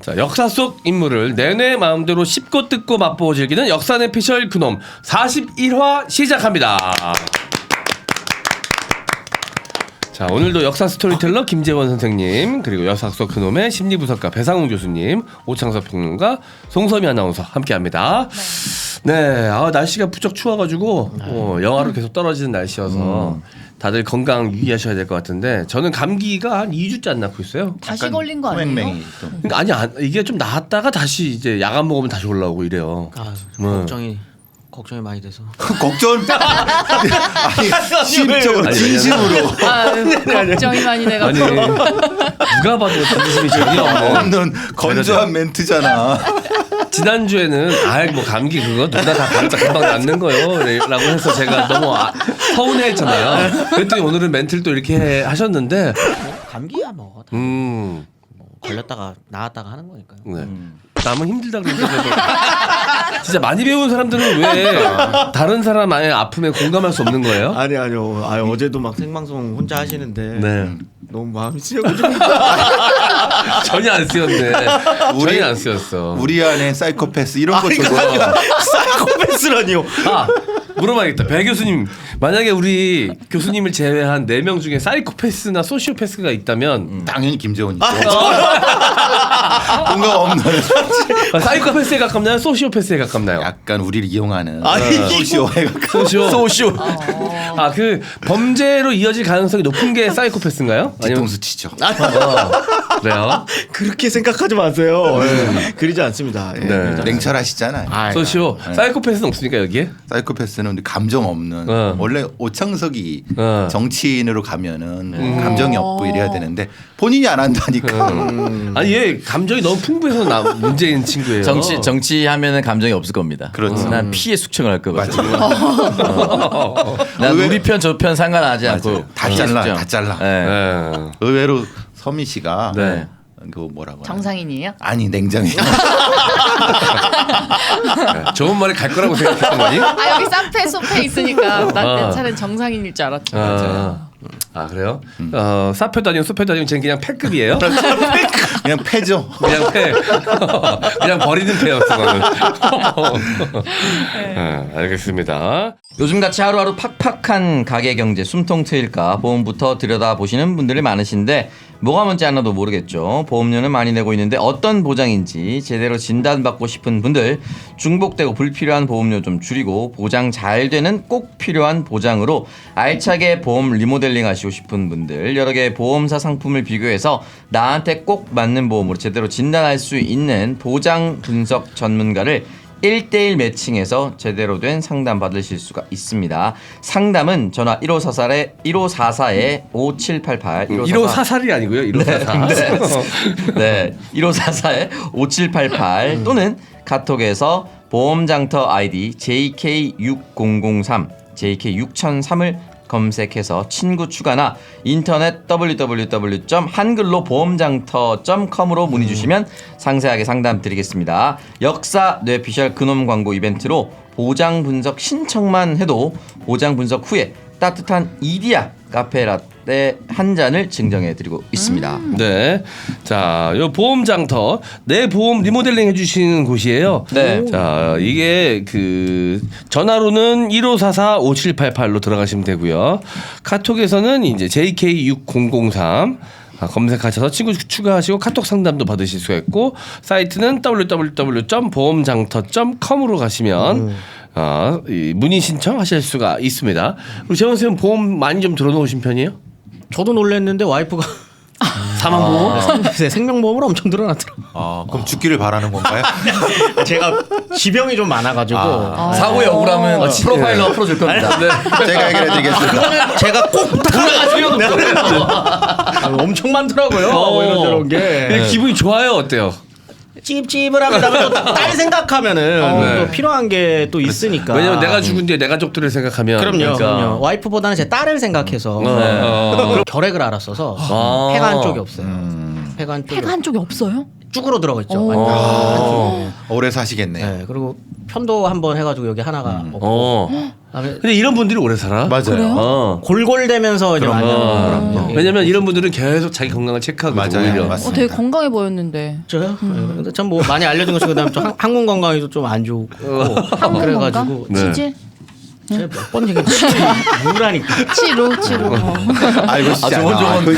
자, 역사 속 인물을 내내 마음대로 씹고 뜯고 맛보고 즐기는 역사 내피셜 그놈 41화 시작합니다. 자, 오늘도 역사 스토리텔러 김재원 선생님, 그리고 역사 속 그놈의 심리분석가 배상훈 교수님, 오창석 평론가, 송서미 아나운서 함께합니다. 네, 날씨가 부쩍 추워가지고 영하로 계속 떨어지는 날씨여서 다들 건강 유의하셔야 될 것 같은데, 저는 감기가 한 2주째 안 낫고 있어요. 다시 걸린 거 아니에요? 그러니까 이게 좀 나았다가 다시 이제 약안 먹으면 다시 올라오고 이래요. 걱정이 많이 돼서. 걱정? 아니, 심적으로, 진심으로. 걱정이 많이 돼가지고. 아니, 누가 봐도 진심이 전혀 없는 건조한 멘트잖아. 지난주에는 뭐 감기 그거 누구나 다 금방 낫는 거요 라고 해서 제가 너무 서운해했잖아요. 그랬더니 오늘은 멘트를 또 이렇게 하셨는데, 감기야 뭐. 걸렸다가 나았다가 하는 거니까요. 네. 남은 힘들다 그러는데 진짜 많이 배운 사람들은 왜 다른 사람의 아픔에 공감할 수 없는 거예요? 아니요. 어제도 막 생방송 혼자 하시는데 네. 너무 마음이 쓰여가지고 전혀 안 쓰였네. 전혀 안 쓰였어. 우리 안에 사이코패스 이런 거 좋아. 사이코패스라니요. 물어봐야겠다. 배 교수님, 만약에 우리 교수님을 제외한 4명 중에 사이코패스나 소시오패스가 있다면 당연히 김재원이죠. 공감 없는. 사이코패스에 가깝나요? 소시오패스에 가깝나요? 약간 우리를 이용하는 소시오에 소시오. 그 범죄로 이어질 가능성이 높은 게 사이코패스인가요? 뒤통수 치죠. 그래요? 그렇게 생각하지 마세요. 그러지 않습니다. 네. 냉철하시잖아요. 소시오. 사이코패스는 없습니까 여기에? 사이코패스는 감정 없는. 원래 오창석이 정치인으로 가면은 감정이 없고 이래야 되는데 본인이 안 한다니까. 아니 얘 감정이 너무 풍부해서 문제인 친구예요. 정치하면은 감정이 없을 겁니다. 그렇죠. 난 피해 숙청을 할 거거든. 맞아. 난 우리 편 저 편 상관하지 않고 다 피해 잘라, 숙청. 다 잘라. 네. 의외로 서미 씨가 네. 그 뭐라고 정상인이에요? 아니 냉정해요. 좋은 말이 갈 거라고 생각했던 거니? 여기 쌍패 소패 있으니까 난 내 차례는 정상인일 줄 알았죠. 그래요? 사표도 아니고 수표도 아니고 쟤는 그냥 패급이에요? 그냥 패죠. 그냥 패. 그냥 버리는 패였어. 그거는. 알겠습니다. 요즘같이 하루하루 팍팍한 가계 경제 숨통 트일까 보험부터 들여다보시는 분들이 많으신데 뭐가 뭔지 하나도 모르겠죠. 보험료는 많이 내고 있는데 어떤 보장인지 제대로 진단받고 싶은 분들, 중복되고 불필요한 보험료 좀 줄이고 보장 잘 되는 꼭 필요한 보장으로 알차게 보험 리모델링 하시고 싶은 분들, 여러 개의 보험사 상품을 비교해서 나한테 꼭 맞는 보험으로 제대로 진단할 수 있는 보장 분석 전문가를 1대1 매칭해서 제대로 된 상담 받으실 수가 있습니다. 상담은 전화 1544-5788 1544이 아니고요. 1544. 네, 1544-5788 또는 카톡에서 보험장터 아이디 JK6003, JK6003을 검색해서 친구 추가나 인터넷 www.한글로보험장터.com으로 문의 주시면 상세하게 상담 드리겠습니다. 역사 뇌피셜 그놈 광고 이벤트로 보장 분석 신청만 해도 보장 분석 후에 따뜻한 이디야 카페라떼 한 잔을 증정해 드리고 있습니다. 네. 자, 요 보험장터 내 보험 리모델링 해주시는 곳이에요. 네. 자, 이게 그 전화로는 1544-5788로 들어가시면 되고요. 카톡에서는 이제 JK6003 검색하셔서 친구 추가하시고 카톡 상담도 받으실 수가 있고, 사이트는 www.보험장터.com으로 가시면 문의 신청하실 수가 있습니다. 그리고 재원 선생님 보험 많이 좀 들어놓으신 편이에요? 저도 놀랐는데 와이프가 사망보험? 네, 생명보험을 엄청 들어놨더라고요. 그럼 죽기를 바라는 건가요? 제가 지병이 좀 많아가지고 사고에 억울하면 프로파일러 풀어줄 겁니다. 제가 해결해 드리겠습니다. 제가 꼭 돌아가시면 엄청 많더라고요. 뭐 이런 게 기분이 좋아요? 어때요? 찝찝을합니다. 딸 생각하면은 또 필요한 게 또 있으니까. 왜냐면 내가 죽은 뒤에 내 가족들을 생각하면. 그럼요. 와이프보다는 제 딸을 생각해서 결핵을 앓았어서 폐가 한쪽이 없어요. 폐가 한쪽이 없어요? 쭉으로 들어가 있죠. 오래 사시겠네요. 네, 그리고 편도 한번 해가지고 여기 하나가 없고. 근데 이런 분들이 오래 살아. 맞아요. 골골대면서 이제 많이 왜냐면 이런 분들은 계속 자기 건강을 체크하고 맞아요. 오히려. 맞습니다. 되게 건강해 보였는데. 저요? 근데 참 뭐 많이 알려진 것이 그다음 좀 항문 건강에도 좀 안 좋고 항문 그래가지고 건강? 네. 치질? 제가 몇번 얘기했지 뭐라니까. 치료. 아이고 진짜. 조곤조곤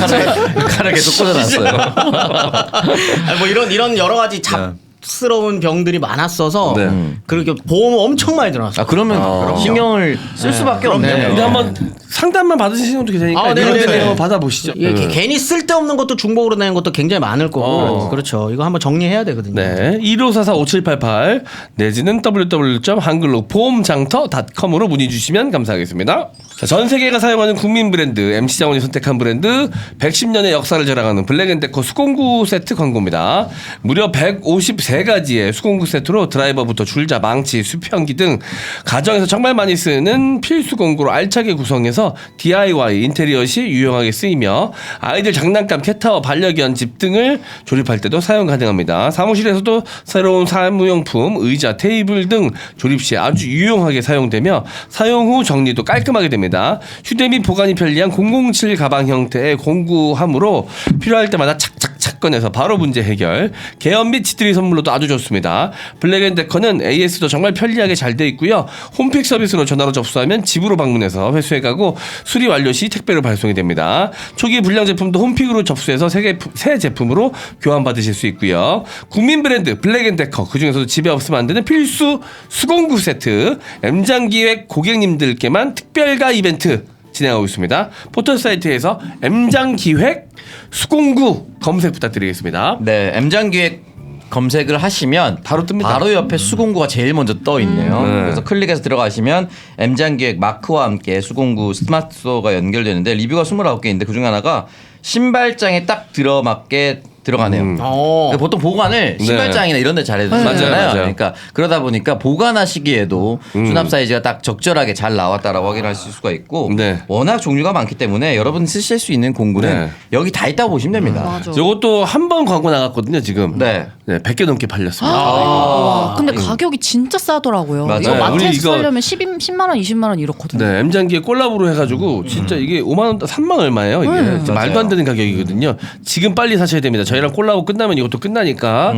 칼을 계속 꽂아놨어요. 아니, 뭐 이런 여러 가지 잡스러운 병들이 많았어서 네. 그렇게 보험 엄청 많이 들어왔어요. 아 그러면 신경을 쓸 수밖에 없네요. 근데 한번 상담만 받으시는 것도 되니까 네, 이런 네, 데는 네. 한번 받아보시죠. 이게 괜히 쓸데없는 것도 중복으로 내는 것도 굉장히 많을 거고 그렇죠. 이거 한번 정리해야 되거든요. 네, 1544-5788 내지는 www.한글로 보험장터.com으로 문의 주시면 감사하겠습니다. 자, 전 세계가 사용하는 국민 브랜드 MC장원이 선택한 브랜드 110년의 역사를 자랑하는 블랙앤데커 수공구 세트 광고입니다. 무려 153가지의 수공구 세트로 드라이버부터 줄자, 망치, 수평기 등 가정에서 정말 많이 쓰는 필수 공구로 알차게 구성해서 DIY 인테리어 시 유용하게 쓰이며 아이들 장난감, 캣타워, 반려견, 집 등을 조립할 때도 사용 가능합니다. 사무실에서도 새로운 사무용품, 의자, 테이블 등 조립 시 아주 유용하게 사용되며 사용 후 정리도 깔끔하게 됩니다. 휴대 및 보관이 편리한 007 가방 형태의 공구함으로 필요할 때마다 착착착 꺼내서 바로 문제 해결. 개업 및 지들이 선물로도 아주 좋습니다. 블랙앤데커는 AS도 정말 편리하게 잘 돼 있고요. 홈픽 서비스로 전화로 접수하면 집으로 방문해서 회수해 가고 수리 완료 시 택배로 발송이 됩니다. 초기 불량 제품도 홈픽으로 접수해서 새 제품으로 교환받으실 수 있고요. 국민 브랜드 블랙앤데커, 그중에서도 집에 없으면 안 되는 필수 수공구 세트, M장기획 고객님들께만 특별가 이벤트 진행하고 있습니다. 포털 사이트에서 M장기획 수공구 검색 부탁드리겠습니다. 네, M장기획 검색을 하시면 바로 뜹니다. 바로 옆에 수공구가 제일 먼저 떠 있네요. 그래서 클릭해서 들어가시면 M장기획 마크와 함께 수공구 스마트 스토어가 연결되는데 리뷰가 29개인데 그중 하나가 신발장에 딱 들어맞게 들어가네요. 그러니까 보통 보관을 신발장이나 이런 데 잘 해주잖아요. 맞아요. 그러니까 그러다 보니까 보관하시기에도 수납 사이즈가 딱 적절하게 잘 나왔다라고 확인하실 수가 있고 네. 워낙 종류가 많기 때문에 여러분이 쓰실 수 있는 공구는 네. 여기 다 있다고 보시면 됩니다. 맞아. 이것도 한 번 광고 나갔거든요, 지금. 네. 100개 넘게 팔렸습니다. 와, 근데 가격이 진짜 싸더라고요. 맞아요. 이거 우리 마트에서 이거- 사려면 10만 원, 20만 원 이렇거든요. 네, M장기에 콜라보로 해가지고 진짜 이게 5만 원, 3만 얼마예요? 이게 진짜 말도 안 되는 가격이거든요. 지금 빨리 사셔야 됩니다. 저희랑 콜라보 끝나면 이것도 끝나니까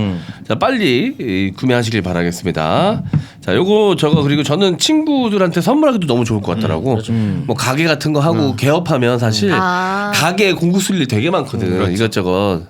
자, 빨리 구매하시길 바라겠습니다. 자, 요거 저거 그리고 저는 친구들한테 선물하기도 너무 좋을 것 같더라고. 뭐 가게 같은 거 하고 개업하면 사실 가게에 공구 쓸 일 되게 많거든. 이것저것.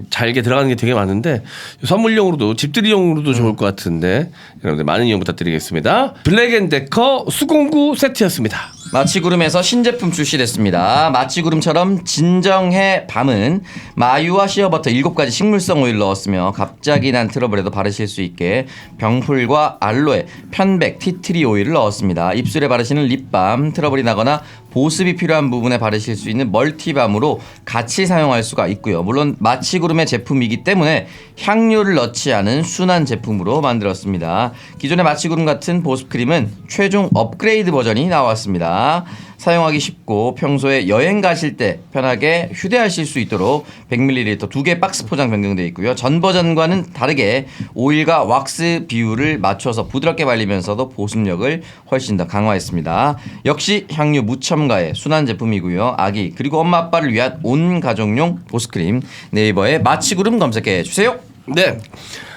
잘게 들어가는 게 되게 많은데 선물용으로도 집들이용으로도 좋을 것 같은데 여러분들 많은 이용 부탁드리겠습니다. 블랙앤데커 수공구 세트였습니다. 마취구름에서 신제품 출시됐습니다. 마취구름처럼 진정해 밤은 마유와 시어버터 7가지 식물성 오일 넣었으며 갑자기 난 트러블에도 바르실 수 있게 병풀과 알로에, 편백, 티트리 오일을 넣었습니다. 입술에 바르시는 립밤, 트러블이 나거나 보습이 필요한 부분에 바르실 수 있는 멀티밤으로 같이 사용할 수가 있고요. 물론 마취구름의 제품이기 때문에 향료를 넣지 않은 순한 제품으로 만들었습니다. 기존의 마취구름 같은 보습크림은 최종 업그레이드 버전이 나왔습니다. 사용하기 쉽고 평소에 여행 가실 때 편하게 휴대하실 수 있도록 100ml 2개 박스 포장 변경되어 있고요. 전 버전과는 다르게 오일과 왁스 비율을 맞춰서 부드럽게 발리면서도 보습력을 훨씬 더 강화했습니다. 역시 향유 무첨가의 순한 제품이고요. 아기 그리고 엄마 아빠를 위한 온 가족용 보습크림 네이버에 마취구름 검색해 주세요. 네.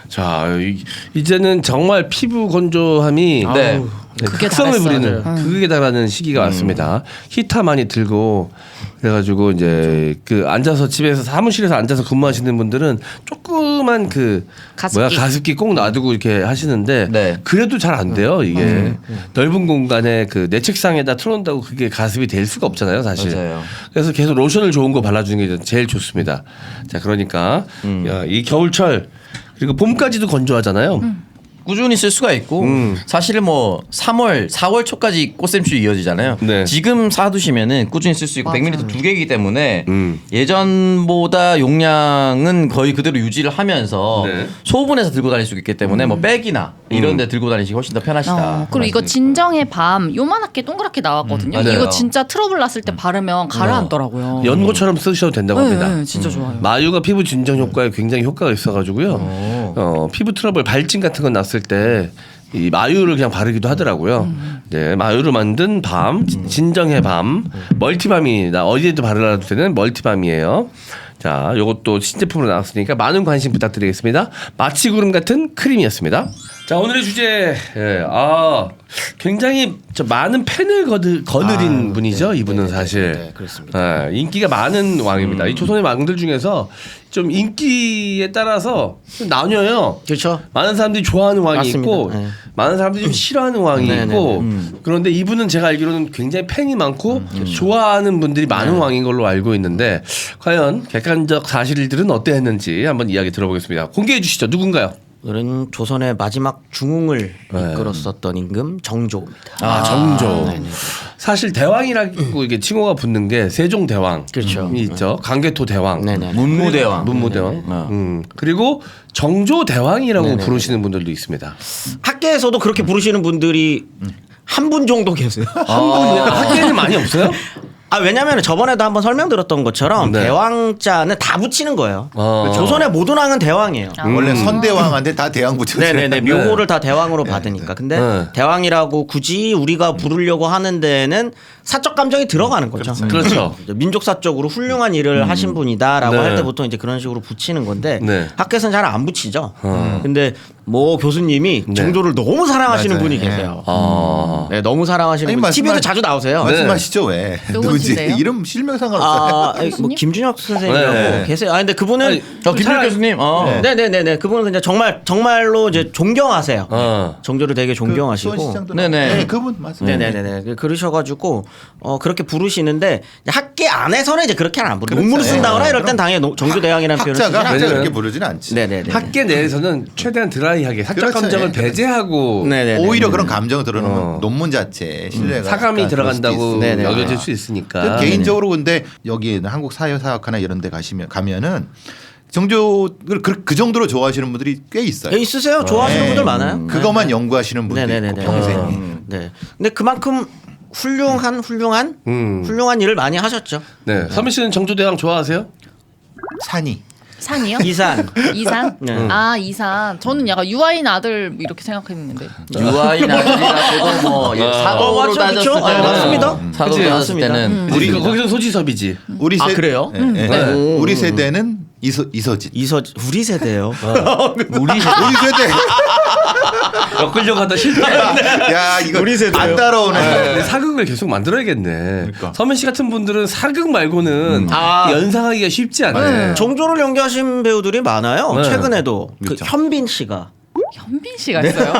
자, 이제는 정말 피부 건조함이 네. 그게 극성을 달했어. 부리는 그게 달하는 시기가 왔습니다. 히터 많이 들고 그래가지고 이제 그 앉아서 집에서 사무실에서 앉아서 근무하시는 분들은 조그만 그 가습기. 가습기 꼭 놔두고 이렇게 하시는데 네. 그래도 잘 안 돼요 이게 넓은 공간에 그 내 책상에다 틀어놓는다고 그게 가습이 될 수가 없잖아요 사실. 맞아요. 그래서 계속 로션을 좋은 거 발라주는 게 제일 좋습니다. 자 그러니까 야, 이 겨울철 그리고 봄까지도 건조하잖아요. 꾸준히 쓸 수가 있고 사실은 뭐 3월, 4월 초까지 꽃샘추위 이어지잖아요. 네. 지금 사두시면은 꾸준히 쓸 수 있고 100ml 2개이기 때문에 예전보다 용량은 거의 그대로 유지를 하면서 네. 소분해서 들고 다닐 수 있기 때문에 뭐 백이나 이런 데 들고 다니시기 훨씬 더 편하시다. 그리고 이거 진정의 밤 요만하게 동그랗게 나왔거든요. 맞아요. 이거 진짜 트러블 났을 때 바르면 가라앉더라고요. 연고처럼 쓰셔도 된다고 합니다. 네, 진짜 좋아요. 마유가 피부 진정 효과에 굉장히 효과가 있어가지고요. 피부 트러블 발진 같은 건 났을 때 이 마유를 그냥 바르기도 하더라고요. 네, 마유로 만든 밤, 진정의 밤, 멀티밤입니다. 어디에도 바르라도 되는 멀티밤이에요. 자, 요것도 신제품으로 나왔으니까 많은 관심 부탁드리겠습니다. 마취구름 같은 크림이었습니다. 자, 오늘의 주제, 굉장히 많은 팬을 거느린 분이죠. 이분은 사실. 네, 그렇습니다. 인기가 많은 왕입니다. 이 조선의 왕들 중에서 좀 인기에 따라서 좀 나뉘어요. 그렇죠. 많은 사람들이 좋아하는 왕이 맞습니다. 있고 네. 많은 사람들이 좀 싫어하는 왕이 네, 있고 그런데 이분은 제가 알기로는 굉장히 팬이 많고 그렇죠. 좋아하는 분들이 네. 많은 왕인 걸로 알고 있는데 과연 객관적 사실들은 어땠는지 한번 이야기 들어보겠습니다. 공개해 주시죠. 누군가요? 오늘은 조선의 마지막 중흥을 네. 이끌었었던 임금 정조입니다. 정조. 네네. 사실 대왕이라고 이게 칭호가 붙는 게 세종 대왕이 그렇죠. 있죠. 강개토 대왕. 네네. 문무대왕. 문무대왕. 그리고 정조 대왕이라고 네네네. 부르시는 분들도 있습니다. 학계에서도 그렇게 부르시는 분들이 한 분 정도 계세요. 한 분이요? 학계는 많이 없어요? 왜냐면 저번에도 한번 설명드렸던 것처럼 네. 대왕자는 다 붙이는 거예요. 그렇죠. 조선의 모든 왕은 대왕이에요. 원래 선대왕한테 다 대왕 붙였어요. 네네네 묘호를 다 대왕으로 받으니까. 근데 네. 대왕이라고 굳이 우리가 부르려고 하는 데에는 사적 감정이 들어가는 거죠. 그렇죠. 민족사적으로 훌륭한 일을 하신 분이다라고 네. 할 때 보통 이제 그런 식으로 붙이는 건데 네. 학교에서는 잘 안 붙이죠. 근데 뭐 교수님이 네. 정조를 너무 사랑하시는 맞아요. 분이 네. 계세요. 아. 네, 너무 사랑하시는 아니, 분. 말씀하- TV에도 자주 나오세요. 말씀하시죠 왜? 누구지? 누구신데요? 이름 실명 상관없어요. 뭐 교수님? 김준혁 선생이라고 네. 계세요. 근데 그분은 아니, 김필 차라리- 교수님. 네네네네 그분은 그냥 정말로 이제 존경하세요. 정조를 되게 존경하시고. 수원시장도 네네. 네, 그분 맞습니다. 네네네 그러셔가지고 그렇게 부르시는데 학계 안에서는 이제 그렇게 안 부르고 그렇죠. 논문을 쓴다거나 네. 이럴 땐 당연히 정조대왕이라는 표현을 쓰지 학자가 않아요. 왜냐면- 그렇게 부르지는 않지. 네네네. 학계 내에서는 최대한 드라이하게 사적 그렇죠. 감정을 예. 배제하고 네네네. 오히려 그런 감정을 드러내면 논문 자체 신뢰가 사감이 약간 그럴 수도 들어간다고 있어요. 네네. 여겨질 수 있으니까. 근데 개인적으로 근데 여기 한국 사회사학회나 이런 데 가면은 정조를 그 정도로 좋아하시는 분들이 꽤 있어요. 있으세요? 좋아하시는 네. 분들 많아요. 그것만 연구하시는 분들이 네네네네. 있고 평생. 네. 근데 그만큼 훌륭한 일을 많이 하셨죠. 네. 서민 씨는 정조대왕 좋아하세요? 산이. 산이요? 이산. 이산? 네. 아 이산. 저는 약간 유아인 아들 이렇게 생각했는데. 유아인 아들이라고 뭐 사도로 맞죠, 따졌을 그쵸? 때는 맞습니다. 사도로 그치, 따졌을 맞습니다. 때는 우리가 거기서 소지섭이지. 우리 아, 그래요? 네. 우리 세대는 이서진. 우리 세대요. 우리 세대. 엮으려고 하다 실패했네. 야 이거 우리 세대요. 안 따라오네. 근데 사극을 계속 만들어야겠네. 서민 씨 같은 분들은 사극 말고는 연상하기가 쉽지 않네. 정조를 연기하신 배우들이 많아요. 네. 최근에도 그 그렇죠. 현빈 씨가 현빈 씨가 있어요.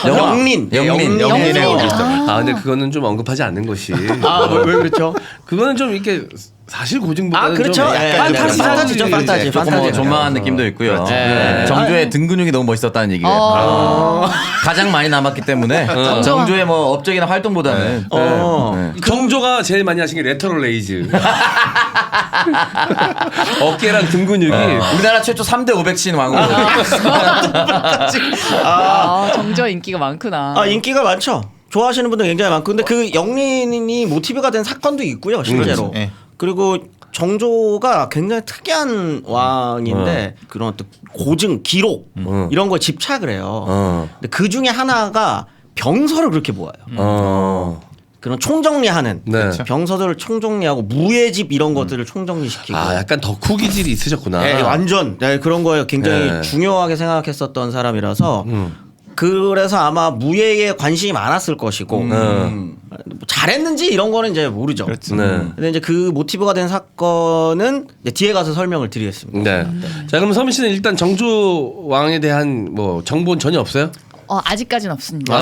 영민. 영민의 영민. 근데 그거는 좀 언급하지 않는 것이. 왜 그렇죠? 그거는 좀 이렇게 사실 고증보다는 그렇죠. 좀 예, 약간 예, 판타지죠, 판타지. 조금 뭐 존망한 느낌도 있고요. 네. 정조의 등 근육이 너무 멋있었다는 얘기예요. 가장 많이 남았기 때문에 정조의 뭐 업적이나 활동보다는 정조가 제일 많이 하신 게 레터럴 레이즈. 어깨랑 등 근육이 우리나라 최초 3대 500신 왕으로 정조 인기가 많구나. 인기가 많죠. 좋아하시는 분들 굉장히 많고 근데 그 영린이 모티브가 된 사건도 있고요 실제로. 그렇지. 예. 그리고 정조가 굉장히 특이한 왕인데 그런 어떤 고증 기록 이런 거에 집착을 해요. 근데 그 중에 하나가 병서를 그렇게 모아요. 그런 총정리하는 네. 병서들을 총정리하고 무예집 이런 것들을 총정리시키고. 약간 덕후 기질이 있으셨구나. 네, 완전 그런 거에 굉장히 네. 중요하게 생각했었던 사람이라서 그래서 아마 무예에 관심이 많았을 것이고 뭐 잘했는지 이런 거는 이제 모르죠. 네. 근데 이제 그 모티브가 된 사건은 이제 뒤에 가서 설명을 드리겠습니다. 네. 자, 그럼 서민 씨는 일단 정조 왕에 대한 뭐 정보는 전혀 없어요? 아직까지는 없습니다.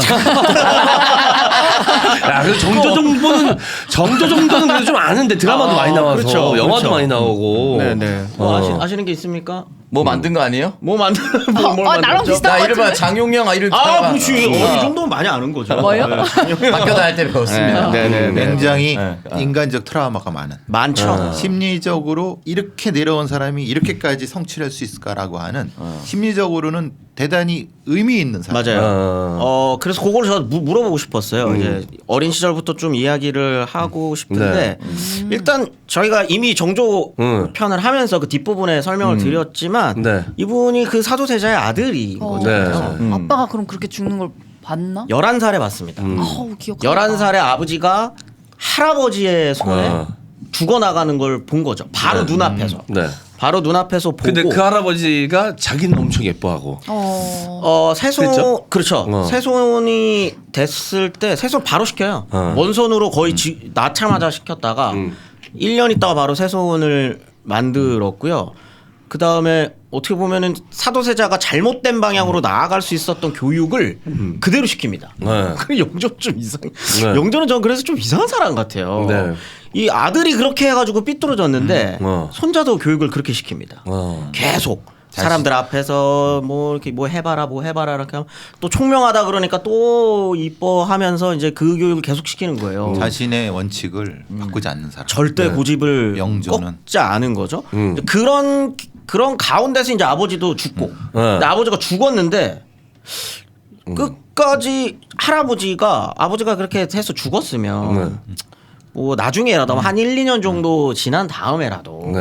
야, 그래도 정조 정도는 그래도 좀 아는데 드라마도 많이 나와서 그렇죠, 영화도 그렇죠. 많이 나오고. 네네. 뭐 아시는 게 있습니까? 뭐 만든 거 아니에요? 뭐 만든 뭘 나랑 만들었죠? 비슷한 나 것 이름은 같은데? 장용영 이름 그렇지. 이 정도면 많이 아는 거죠. 뭐요? 학교 다닐 때 배웠습니다. 굉장히 인간적 트라우마가 많은. 많죠. 심리적으로 이렇게 내려온 사람이 이렇게까지 성취할 수 있을까라고 하는 심리적으로는 대단히 의미 있는 사람. 맞아요. 그래서 그거를 저 물어보고 싶었어요. 이제 어린 시절부터 좀 이야기를 하고 싶은데 일단 저희가 이미 정조 편을 하면서 그 뒷부분에 설명을 드렸지만 하지만 네. 이분이 그 사도세자의 아들인 거잖아요. 네. 아빠가 그럼 그렇게 죽는 걸 봤나? 11살에 봤습니다. 아우 기억. 11살에 아버지가 할아버지의 손에 죽어나가는 걸 본 거죠. 바로 눈앞에서. 네. 바로 눈앞에서 보고. 근데 그 할아버지가 자기는 엄청 예뻐하고. 세손 그렇죠. 어. 세손이 됐을 때 세손 바로 시켜요. 원손으로 거의 낳자마자 시켰다가 1년 있다가 바로 세손을 만들었고요. 그 다음에 어떻게 보면은 사도세자가 잘못된 방향으로 나아갈 수 있었던 교육을 그대로 시킵니다. 네. 그 영조 좀 이상. 네. 영조는 전 그래서 좀 이상한 사람 같아요. 네. 이 아들이 그렇게 해가지고 삐뚤어졌는데 손자도 교육을 그렇게 시킵니다. 계속. 사람들 앞에서 뭐 이렇게 뭐 해봐라 이렇게 하면 또 총명하다 그러니까 또 이뻐하면서 이제 그 교육을 계속 시키는 거예요. 자신의 원칙을 바꾸지 않는 사람. 절대 고집을 영조는. 꺾지 않은 거죠. 그런 가운데서 이제 아버지도 죽고 근데 아버지가 죽었는데 끝까지 아버지가 그렇게 해서 죽었으면 뭐 나중에라도 한 1, 2년 정도 지난 다음에라도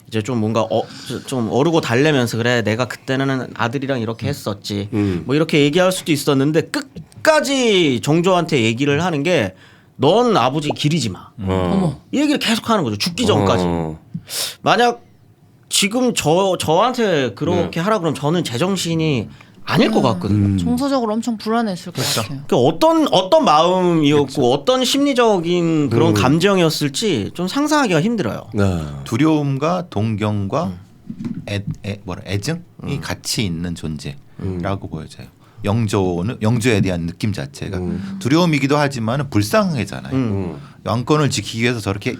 이제 좀 뭔가 좀 어르고 달래면서 그래 내가 그때는 아들이랑 이렇게 했었지 뭐 이렇게 얘기할 수도 있었는데 끝까지 정조한테 얘기를 하는 게 넌 아버지 기리지 마. 이 얘기를 계속 하는 거죠. 죽기 전까지. 만약 지금 저한테 그렇게 하라 그러면 저는 제정신이 아닐 것 같거든요. 정서적으로 엄청 불안했을 것 같아요. 그 어떤 마음이었고 어떤 심리적인 그런 감정이었을지 좀 상상하기가 힘들어요. 두려움과 동경과 애증이 같이 있는 존재라고 보여져요. 영조에 대한 느낌 자체가 두려움이기도 하지만 불쌍하잖아요. 왕권을 지키기 위해서 저렇게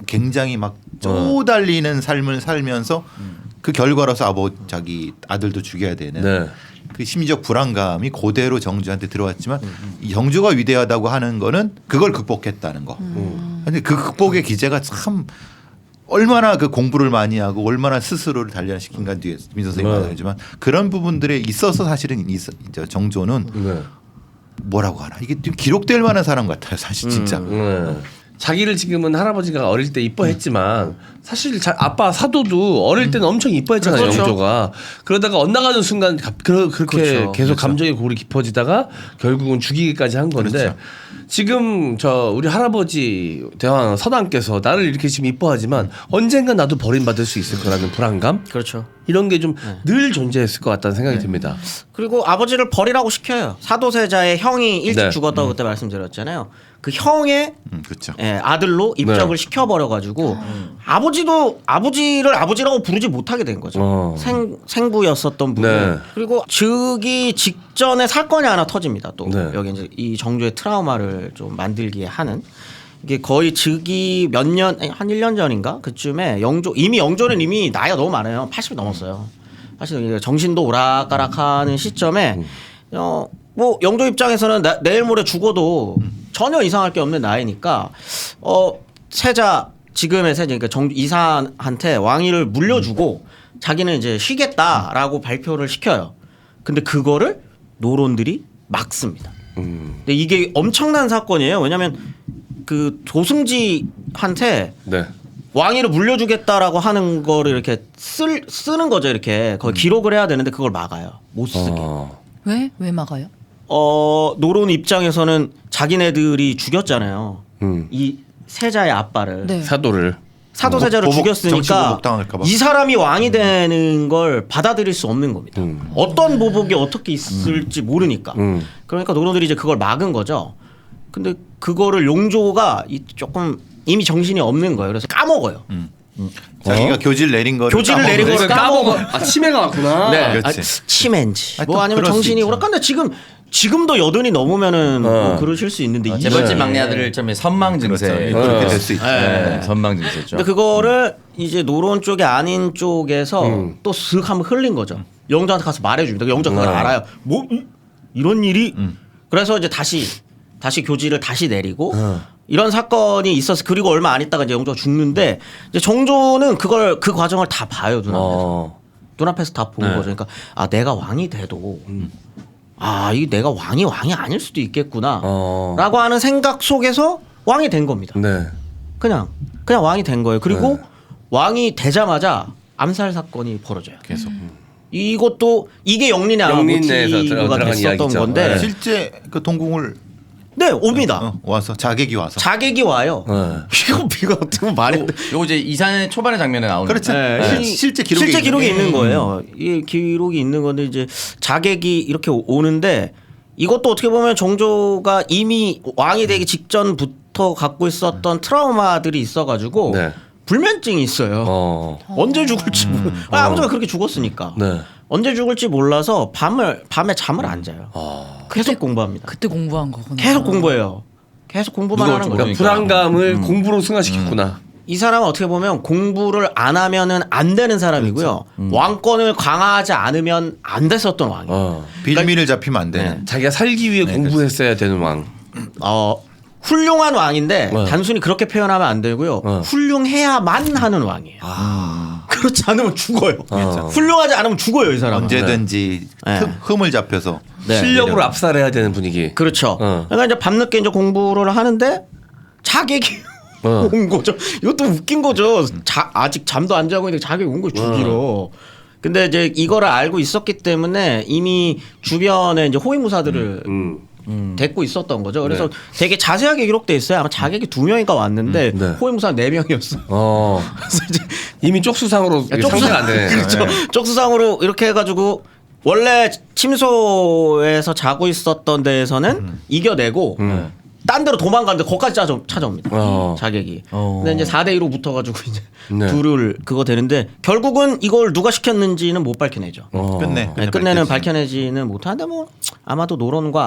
굉장히 막 쪼달리는 삶을 살면서 그 결과로서 자기 아들도 죽여야 되는 그 심리적 불안감이 그대로 정조한테 들어왔지만 이 정조가 위대하다고 하는 거는 그걸 극복했다는 거. 근데 그 극복의 기제가 참 얼마나 그 공부를 많이 하고 얼마나 스스로를 단련시킨가 뒤에 민 선생님이 말하지만 그런 부분들에 있어서 사실은 이제 정조는 뭐라고 하나 이게 좀 기록될 만한 사람 같아요. 사실 진짜. 자기를 지금은 할아버지가 어릴 때 이뻐했지만 사실 아빠 사도도 어릴 때는 엄청 이뻐했잖아요. 그렇죠. 영조가. 그러다가 엇나가는 순간 그렇게 그렇죠. 계속 감정의 골이 깊어지다가 결국은 죽이기까지 한 건데 지금 우리 할아버지 대왕 서당께서 나를 이렇게 지금 이뻐하지만 언젠가 나도 버림받을 수 있을 거라는 불안감 그렇죠. 이런 게 좀 늘 존재했을 것 같다는 생각이 듭니다. 그리고 아버지를 버리라고 시켜요. 사도세자의 형이 일찍 죽었다고 그때 말씀드렸잖아요. 그 형의 그렇죠. 아들로 입적을 시켜버려가지고 아버지를 아버지라고 부르지 못하게 된 거죠. 생부였었던 분이. 그리고 즉위 직전에 사건이 하나 터집니다. 또 여기 이제 이 정조의 트라우마를 좀 만들게 하는. 이게 거의 즉위 몇 년, 한 1년 전인가? 그쯤에 영조는 이미 나이가 너무 많아요. 80이 넘었어요. 80, 정신도 오락가락하는 시점에, 뭐, 영조 입장에서는 내일 모레 죽어도 전혀 이상할 게 없는 나이니까, 지금의 세자, 그러니까 이사한테 왕위를 물려주고 자기는 이제 쉬겠다라고 발표를 시켜요. 근데 그거를 노론들이 막습니다. 근데 이게 엄청난 사건이에요. 왜냐면 그 조승지한테 왕위를 물려주겠다라고 하는 거를 이렇게 쓰는 거죠. 이렇게 거의 기록을 해야 되는데 그걸 막아요. 못 쓰게. 왜? 왜 막아요? 노론 입장에서는 자기네들이 죽였잖아요. 이 세자의 아빠를. 사도세자를 죽였으니까 이 사람이 왕이 되는 걸 받아들일 수 없는 겁니다. 어떤 보복이 어떻게 있을지 모르니까. 그러니까 노론들이 이제 그걸 막은 거죠. 근데 그거를 용조가 조금 이미 정신이 없는 거예요. 그래서 까먹어요. 자기가 교지를 내린 거를 까먹어. 치매가 왔구나. 네. 그렇지. 치매인지. 또 아니면 그럴 수 정신이 있죠. 오락간데 지금도 80이 넘으면은 뭐 그러실 수 있는데 재벌집 막내 아들 좀 선망 증세. 그렇게 될 수 있죠. 선망 증세죠. 근데 그거를 이제 노론 쪽이 아닌 쪽에서 또 쓱 한번 흘린 거죠. 영조한테 가서 말해줍니다. 영조가 그걸 알아요. 뭐 이런 일이 그래서 이제 다시 교지를 다시 내리고 이런 사건이 있어서 그리고 얼마 안 있다가 이제 영조가 죽는데 이제 정조는 그 과정을 다 봐요 눈앞에서 다 보는 거죠. 그러니까 내가 왕이 돼도 이 내가 왕이 아닐 수도 있겠구나라고 하는 생각 속에서 왕이 된 겁니다. 그냥 왕이 된 거예요. 그리고 왕이 되자마자 암살 사건이 벌어져요. 계속. 이것도 이게 영린의 영린 내에서 모티브가 들어간 됐었던 이야기죠. 건데 네. 실제 그 동궁을 네 옵니다. 와서 자객이 와서. 자객이 와요. 이거 어떻게 보면 말이 안 돼. 요거 이제 이산의 초반의 장면에 나오는. 그렇죠. 네. 실제 기록이 있는 거예요. 이 기록이 있는 건데 이제 자객이 이렇게 오는데 이것도 어떻게 보면 정조가 이미 왕이 되기 직전부터 갖고 있었던 트라우마들이 있어가지고 네. 불면증이 있어요. 언제 죽을지 아버지가 그렇게 죽었으니까 네. 언제 죽을지 몰라서 밤에 잠을 안 자요. 계속 공부합니다. 그때 공부한 거구나. 계속 공부해요. 계속 공부만 하는 거예요. 그러니까 불안감을 공부로 승화시켰구나. 이 사람은 어떻게 보면 공부를 안 하면은 안 되는 사람이고요. 왕권을 강화하지 않으면 안 됐었던 왕이에요. 빌미를 잡히면 안 되는. 네. 자기가 살기 위해 공부했어야 되는 왕. 훌륭한 왕인데 네. 단순히 그렇게 표현하면 안 되고요. 훌륭해야만 하는 왕이에요. 그렇지 않으면 죽어요. 훌륭하지 않으면 죽어요, 이 사람은. 언제든지 네. 흠을 잡혀서 네. 실력으로 압살해야 되는 분위기. 그렇죠. 어. 그러니까 이제 밤늦게 이제 공부를 하는데 자객이 온 거죠. 이것도 웃긴 거죠. 아직 잠도 안 자고 있는데 자객이 온 거예요, 죽이러. 근데 이제 이거를 알고 있었기 때문에 이미 주변에 이제 호위무사들을 데리고 있었던 거죠. 그래서 되게 자세하게 기록돼 있어요. 아마 자객이 2명인가 왔는데 네. 호위무사 4명이었어요. 그래서 이제 이미 쪽수상으로 상대가 안 되네. 그렇죠. 네. 쪽수상으로 이렇게 해가지고 원래 침소에서 자고 있었던 데에서는 이겨내고 딴 데로 도망가는데 거기까지 찾아옵니다. 자객이. 근데 이제 4대2로 붙어가지고 이제 네. 둘을 그거 되는데 결국은 이걸 누가 시켰는지는 못 밝혀내죠. 끝내는 밝혀내지는 못하는데 뭐 아마도 노론과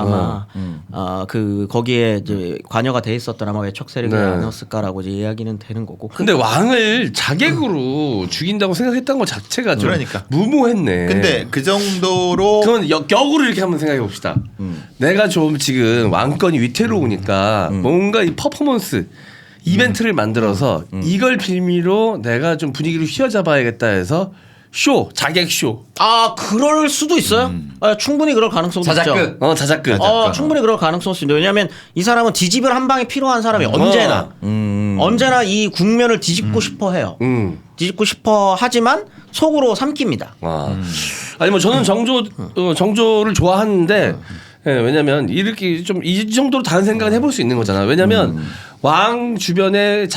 아마 그 거기에 이제 관여가 돼 있었던 아마 외척 세력이 네. 아니었을까라고 이제 이야기는 되는 거고. 근데 왕을 자객으로 죽인다고 생각했던 것 자체가 좀 그러니까. 무모했네. 근데 그 정도로 그러면 역으로 이렇게 한번 생각해 봅시다. 내가 좀 지금 왕권이 위태로우니까 뭔가 이 퍼포먼스 이벤트를 만들어서 이걸 빌미로 내가 좀 분위기를 휘어잡아야겠다 해서 자객 쇼. 그럴 수도 있어요. 충분히 그럴 가능성도 자작극. 있죠. 자작극. 충분히 그럴 가능성도 있습니다. 왜냐하면 이 사람은 뒤집을 한 방에 필요한 사람이 언제나 이 국면을 뒤집고 싶어 해요. 뒤집고 싶어 하지만 속으로 삼킵니다. 아니 뭐 저는 정조를 좋아하는데 왜냐면 이렇게 좀 이 정도로 다른 생각을 해볼 수 있는 거잖아. 왜냐면 왕 주변에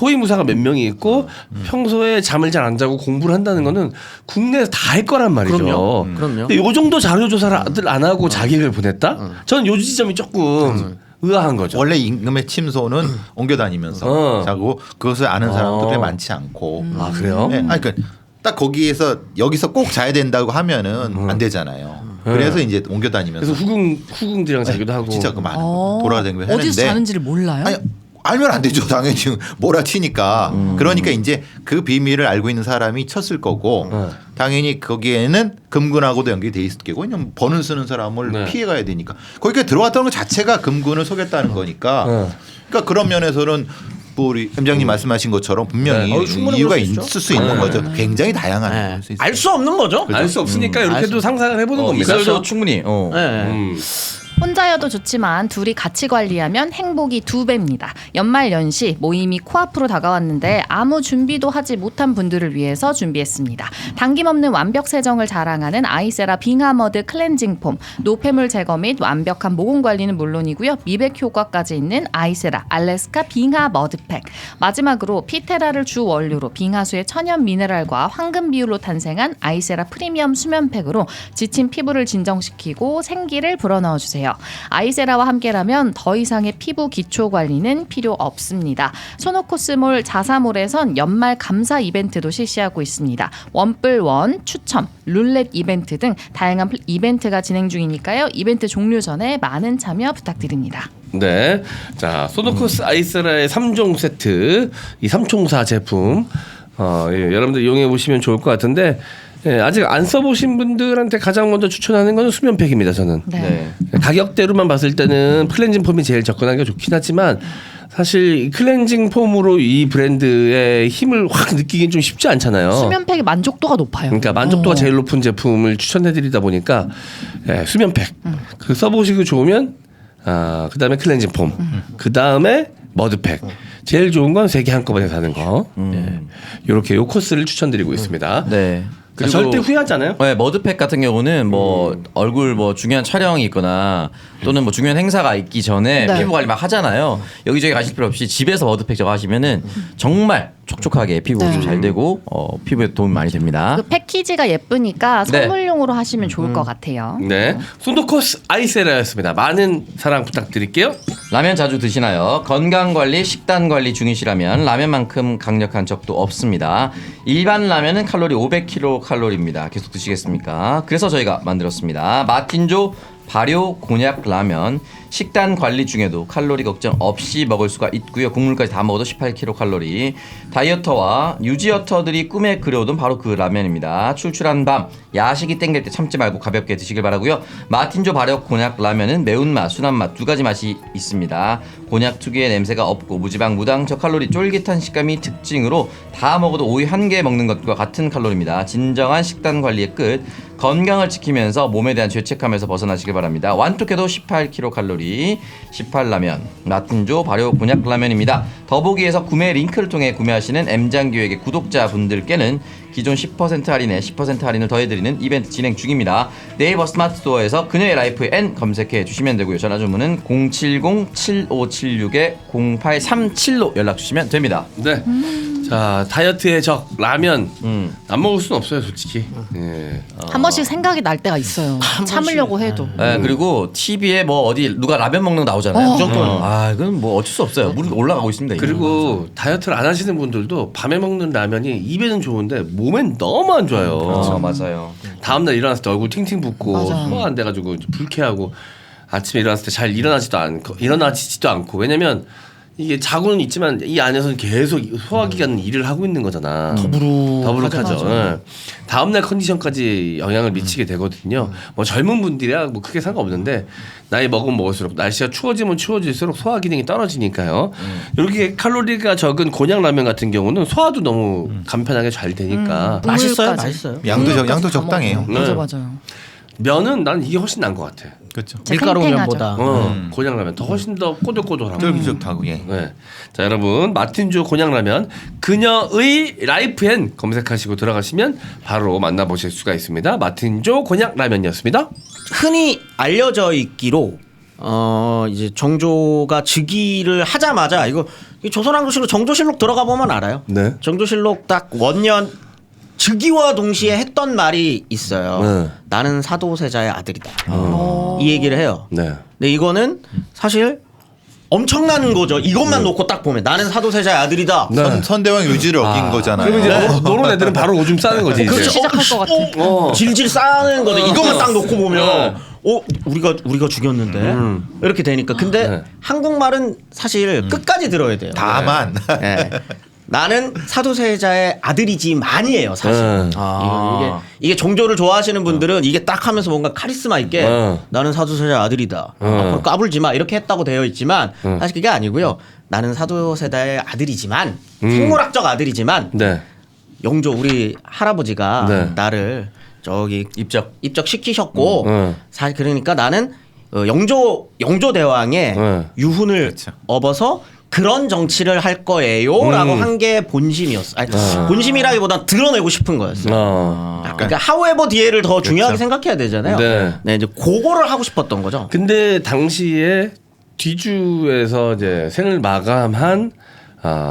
호위무사가 몇 명이 있고 평소에 잠을 잘 안 자고 공부를 한다는 거는 국내에서 다 할 거란 말이죠. 그럼요. 근데 요 정도 자료 조사를 안 하고 자객을 보냈다? 저는 요 지점이 조금 의아한 거죠. 원래 임금의 침소는 옮겨 다니면서 자고 그것을 아는 사람들이 많지 않고. 그래요? 네. 아니 그러니까 딱 거기에서 여기서 꼭 자야 된다고 하면은 안 되잖아요. 그래서 이제 옮겨 다니면서. 그래서 후궁들이랑 자기도 하고. 진짜 그 많은 돌아다니면서 했는데. 어디서 자는지를 몰라요? 아니 알면 안 되죠. 당연히 지금 몰아치니까. 그러니까 이제 그 비밀을 알고 있는 사람이 쳤을 거고 당연히 거기에는 금군하고도 연결돼 있을 거고 왜냐면 번을 쓰는 사람을 피해가야 되니까 거기까지 들어왔다는 것 자체가 금군을 속였다는 거니까 그러니까 그런 면에서는 뭐 우리 회장님 말씀하신 것처럼 분명히 충분히 이유가 그럴 수 있죠. 있을 수 있는 거죠. 굉장히 다양한. 알 수 없는 거죠. 알 수 없으니까 이렇게도 상상을 해보는 겁니다. 있어요. 충분히. 혼자여도 좋지만 둘이 같이 관리하면 행복이 2배입니다. 연말 연시 모임이 코앞으로 다가왔는데 아무 준비도 하지 못한 분들을 위해서 준비했습니다. 당김없는 완벽 세정을 자랑하는 아이세라 빙하머드 클렌징 폼, 노폐물 제거 및 완벽한 모공 관리는 물론이고요. 미백 효과까지 있는 아이세라 알래스카 빙하 머드팩. 마지막으로 피테라를 주 원료로 빙하수의 천연 미네랄과 황금 비율로 탄생한 아이세라 프리미엄 수면팩으로 지친 피부를 진정시키고 생기를 불어넣어 주세요. 아이세라와 함께라면 더 이상의 피부 기초 관리는 필요 없습니다. 소노코스몰 자사몰에선 연말 감사 이벤트도 실시하고 있습니다. 원뿔원 추첨, 룰렛 이벤트 등 다양한 이벤트가 진행 중이니까요. 이벤트 종료 전에 많은 참여 부탁드립니다. 네. 자, 소노코스 아이세라의 3종 세트, 이 삼총사 제품, 여러분들 이용해 보시면 좋을 것 같은데, 아직 안 써보신 분들한테 가장 먼저 추천하는 건 수면팩입니다. 저는. 가격대로만 봤을 때는 클렌징 폼이 제일 접근하기가 좋긴 하지만 사실 클렌징 폼으로 이 브랜드의 힘을 확 느끼긴 좀 쉽지 않잖아요. 수면팩의 만족도가 높아요. 그러니까 만족도가 제일 높은 제품을 추천해드리다 보니까 수면팩 그 써보시고 좋으면 그다음에 클렌징 폼 그다음에 머드팩 제일 좋은 건 세 개 한꺼번에 사는 거. 이렇게 요 코스를 추천드리고 있습니다. 네. 그리고 절대 후회하지 않아요? 네, 머드팩 같은 경우는 뭐 얼굴 뭐 중요한 촬영이 있거나 또는 뭐 중요한 행사가 있기 전에 네. 피부 관리 막 하잖아요. 여기저기 가실 필요 없이 집에서 머드팩 저거 하시면은 정말 촉촉하게 피부 네. 잘 되고 피부에 도움이 많이 됩니다. 그 패키지가 예쁘니까 네. 선물용으로 하시면 좋을 것 같아요. 네. 손도코스 아이세라였습니다. 많은 사랑 부탁드릴게요. 라면 자주 드시나요? 건강관리, 식단관리 중이시라면 라면만큼 강력한 적도 없습니다. 일반 라면은 칼로리 500kcal입니다. 계속 드시겠습니까? 그래서 저희가 만들었습니다. 마틴조 발효 곤약 라면. 식단 관리 중에도 칼로리 걱정 없이 먹을 수가 있고요. 국물까지 다 먹어도 18kcal. 다이어터와 유지어터들이 꿈에 그려오던 바로 그 라면입니다. 출출한 밤 야식이 땡길 때 참지 말고 가볍게 드시길 바라고요. 마틴조 발효 곤약 라면은 매운맛, 순한맛 두 가지 맛이 있습니다. 곤약 특유의 냄새가 없고 무지방, 무당, 저칼로리, 쫄깃한 식감이 특징으로 다 먹어도 오이 한 개 먹는 것과 같은 칼로리입니다. 진정한 식단 관리의 끝. 건강을 지키면서 몸에 대한 죄책감에서 벗어나시길 바랍니다. 완뚝해도 18kcal 18라면 마틴조 발효 곤약 라면입니다. 더보기에서 구매 링크를 통해 구매하시는 M장교육의 구독자분들께는 기존 10% 할인에 10% 할인을 더해드리는 이벤트 진행 중입니다. 네이버 스마트 스토어에서 그녀의 라이프 N 검색해 주시면 되고요. 전화 주문은 070-7576-0837로 연락 주시면 됩니다. 네. 자, 다이어트의 적 라면 안 먹을 수는 없어요, 솔직히. 예. 한 번씩 생각이 날 때가 있어요. 참으려고 해도. 네, 그리고 TV에 뭐 어디 누가 라면 먹는 거 나오잖아요. 무조건. 아, 이건 뭐 어쩔 수 없어요. 물이 올라가고 있습니다. 이거. 그리고 다이어트를 안 하시는 분들도 밤에 먹는 라면이 입에는 좋은데 몸엔 너무 안 좋아요. 맞아요. 다음날 일어났을 때 얼굴 팅팅 붓고 맞아요. 소화가 안 돼가지고 불쾌하고 아침에 일어났을 때 잘 일어나지도 않고 왜냐면 이게 자고는 있지만 이 안에서는 계속 소화기관 일을 하고 있는 거잖아. 더부룩하죠. 예. 다음날 컨디션까지 영향을 미치게 되거든요. 뭐 젊은 분들이야 뭐 크게 상관없는데 나이 먹으면 먹을수록 날씨가 추워지면 추워질수록 소화 기능이 떨어지니까요. 이렇게 칼로리가 적은 곤약 라면 같은 경우는 소화도 너무 간편하게 잘 되니까 맛있어요, 국물까지. 맛있어요. 양도 적당해요. 맞아 네. 맞아요. 면은 난 이게 훨씬 나은 것 같아. 그렇죠. 밀가루 탱탱하죠. 면보다. 곤약 라면 더 훨씬 더 꼬들꼬들하고. 쫄깃쫄깃하고 예. 네. 자 여러분 마틴조 곤약라면 그녀의 라이프엔 검색하시고 들어가시면 바로 만나보실 수가 있습니다. 마틴조 곤약라면이었습니다. 흔히 알려져 있기로 이제 정조가 즉위를 하자마자 이거 조선왕조실록 정조실록 들어가 보면 알아요. 네. 정조실록 딱 원년 즉위와 동시에 했던 말이 있어요. 네. 나는 사도세자의 아들이다. 이 얘기를 해요. 네. 근데 이거는 사실 엄청난 거죠. 이것만 놓고 딱 보면 나는 사도세자의 아들이다. 네. 선대왕 의지를 어긴 거잖아요. 그럼 이제 노런 애들은 바로 오줌 싸는 거지. 이제. 그렇죠. 시작할 것 같아. 질질 싸는 거죠. 이것만 딱 놓고 보면 우리가 죽였는데 이렇게 되니까. 근데 네. 한국말은 사실 끝까지 들어야 돼요. 다만 네. 나는 사도세자의 아들이지만이에요, 사실. 이게 정조를 좋아하시는 분들은 이게 딱 하면서 뭔가 카리스마 있게 나는 사도세자의 아들이다. 앞으로 까불지 마 이렇게 했다고 되어 있지만 사실 그게 아니고요. 나는 사도세자의 아들이지만 생물학적 아들이지만 네. 영조 우리 할아버지가 네. 나를 저기 입적. 입적시키셨고 네. 사실 그러니까 나는 영조 대왕의 네. 유훈을 그렇죠. 업어서 그런 정치를 할 거예요라고 한 게 본심이었어. 아니, 본심이라기보다 드러내고 싶은 거였어요. 그러니까 however 뒤에를 더 중요하게 생각해야 되잖아요. 네. 네, 이제 그거를 하고 싶었던 거죠. 근데 당시에 뒤주에서 이제 생을 마감한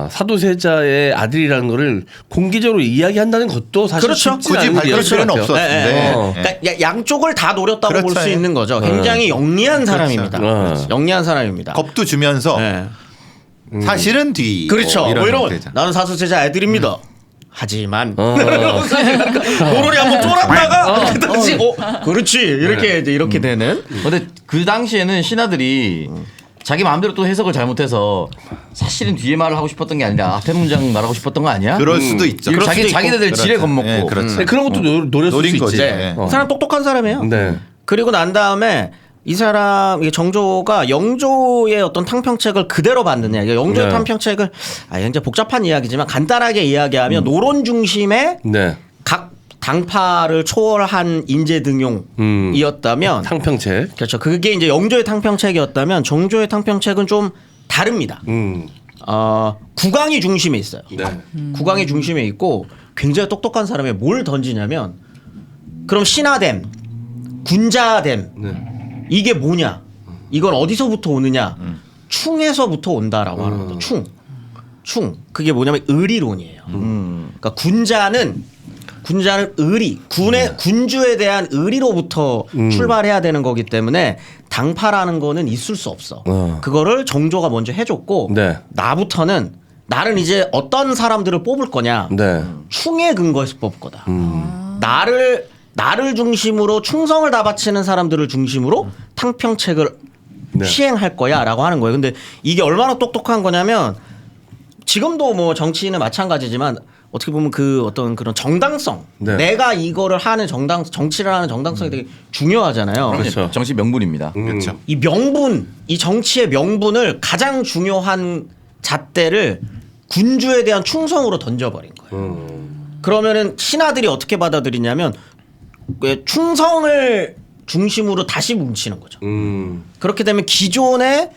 사도세자의 아들이라는 거를 공개적으로 이야기한다는 것도 사실 그렇죠. 쉽지 굳이 않은 밝힐 일이었을 필요는 것 같아요. 없었는데. 네, 네. 어. 그러니까 양쪽을 다 노렸다고 볼 수 그렇죠. 있는 거죠. 굉장히 영리한 사람입니다. 그렇죠. 영리한 사람입니다. 겁도 주면서 네. 사실은 뒤. 그렇죠. 뭐 뭐 이런 형태죠. 나는 사도세자 애들입니다. 하지만 노로리 한번 쫄았다가 이렇게 다시 그렇지 이렇게 이제 이렇게 되는. 근데 그 당시에는 신하들이 자기 마음대로 또 해석을 잘못해서 사실은 뒤에 말을 하고 싶었던 게 아니라 앞에 문장 말하고 싶었던 거 아니야? 그럴 수도 있죠. 이거 수도 있고. 자기네들 지레 겁먹고. 예, 그렇죠. 근데 그런 것도 노렸을 노린 수 거지. 있지. 네. 그 사람 똑똑한 사람이에요. 네. 그리고 난 다음에 이 사람 정조가 영조의 어떤 탕평책을 그대로 받느냐. 영조의 네. 탕평책을 굉장히 복잡한 이야기지만 간단하게 이야기하면 노론 중심의 네. 각 당파를 초월한 인재 등용이었다면 탕평책. 그렇죠. 그게 이제 영조의 탕평책이었다면 정조의 탕평책은 좀 다릅니다. 국왕이 중심에 있어요. 네. 국왕이 중심에 있고 굉장히 똑똑한 사람이 뭘 던지냐면 그럼 신하댐, 군자댐 네. 이게 뭐냐? 이건 어디서부터 오느냐? 충에서부터 온다라고 하는 거죠. 충. 그게 뭐냐면 의리론이에요. 그러니까 군자는 의리, 군주에 대한 의리로부터 출발해야 되는 거기 때문에 당파라는 거는 있을 수 없어. 그거를 정조가 먼저 해줬고 네. 나는 이제 어떤 사람들을 뽑을 거냐? 네. 충에 근거해서 뽑을 거다. 나를 중심으로 충성을 다 바치는 사람들을 중심으로 탕평책을 네. 시행할 거야라고 하는 거예요. 근데 이게 얼마나 똑똑한 거냐면 지금도 뭐 정치인은 마찬가지지만 어떻게 보면 그 어떤 그런 정당성, 네. 내가 이거를 하는 정치를 하는 정당성이 되게 중요하잖아요. 그렇죠. 정치 명분입니다. 그렇죠. 이 명분, 이 정치의 명분을 가장 중요한 잣대를 군주에 대한 충성으로 던져버린 거예요. 그러면은 신하들이 어떻게 받아들이냐면 왜 충성을 중심으로 다시 뭉치는 거죠. 그렇게 되면 기존의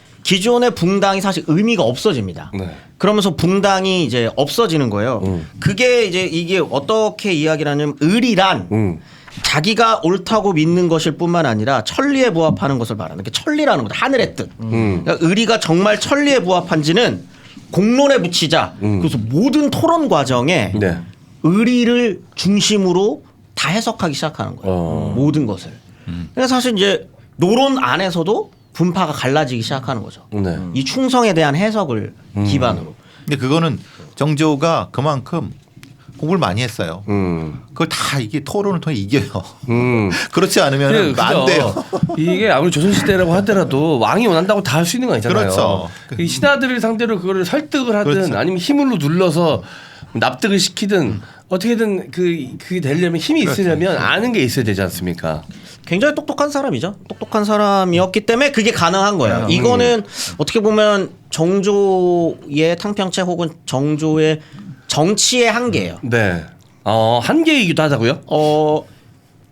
붕당이 사실 의미가 없어집니다. 네. 그러면서 붕당이 이제 없어지는 거예요. 그게 이제 이게 어떻게 이야기를 하냐면 의리란 자기가 옳다고 믿는 것일 뿐만 아니라 천리에 부합하는 것을 말하는 게 천리라는 거죠. 하늘의 뜻. 그러니까 의리가 정말 천리에 부합한지는 공론에 붙이자. 그래서 모든 토론 과정에 네. 의리를 중심으로 다 해석하기 시작하는 거예요. 모든 것을. 그래서 사실 이제 노론 안에서도 분파가 갈라지기 시작하는 거죠. 네. 이 충성에 대한 해석을 기반으로. 근데 그거는 정조가 그만큼 공부를 많이 했어요. 그걸 다 이게 토론을 통해 이겨요. 그렇지 않으면 안 돼요. 이게 아무리 조선시대라고 하더라도 왕이 원한다고 다 할 수 있는 거 아니잖아요. 그렇죠. 이 신하들을 상대로 그거를 설득을 하든 그렇죠. 아니면 힘으로 눌러서 납득을 시키든 어떻게든 그게 되려면 힘이 있으려면 아는 게 있어야 되지 않습니까? 굉장히 똑똑한 사람이죠. 똑똑한 사람이었기 때문에 그게 가능한 거예요. 이거는 어떻게 보면 정조의 탕평책 혹은 정조의 정치의 한계예요. 네. 한계이기도 하다고요?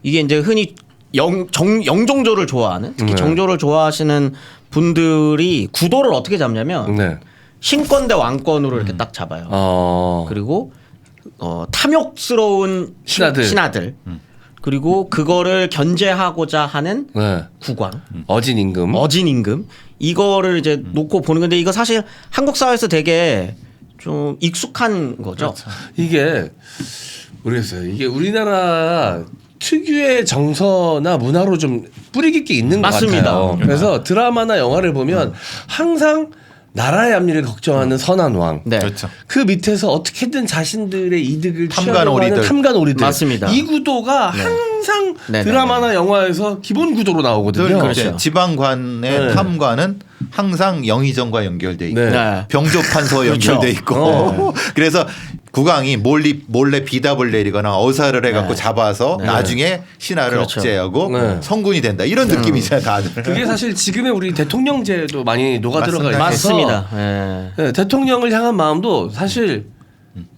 이게 이제 흔히 영종조를 좋아하는 특히 네. 정조를 좋아하시는 분들이 구도를 어떻게 잡냐면 네. 신권 대 왕권으로 이렇게 딱 잡아요. 그리고 탐욕스러운 신하들. 그리고 그거를 견제하고자 하는 네. 국왕, 어진 임금. 이거를 이제 놓고 보는 건데 이거 사실 한국 사회에서 되게 좀 익숙한 거죠. 그렇죠. 이게 모르겠어요. 이게 우리나라 특유의 정서나 문화로 좀 뿌리 깊게 있는 것 맞습니다. 같아요. 그래서 드라마나 영화를 보면 항상 나라의 앞일을 걱정하는 선한 왕. 네. 그렇죠. 그 밑에서 어떻게든 자신들의 이득을 탐관오리들. 취하려고 하는 탐관오리들. 맞습니다. 이 구도가 항상 네, 드라마나 영화에서 기본 구도로 나오거든요. 그렇죠. 지방관의 네. 탐관은 항상 영의정과 연결돼 있고 네. 병조판서와 그렇죠. 연결돼 있고 그래서 국왕이 몰래 비답을 내리거나 어사를 해갖고 잡아서 나중에 신하를 그렇죠. 억제하고 네. 성군이 된다 이런 느낌이잖아요 다들. 그게 사실 지금의 우리 대통령제도 많이 녹아들어가 있어서 맞습니다. 예. 네, 대통령을 향한 마음도 사실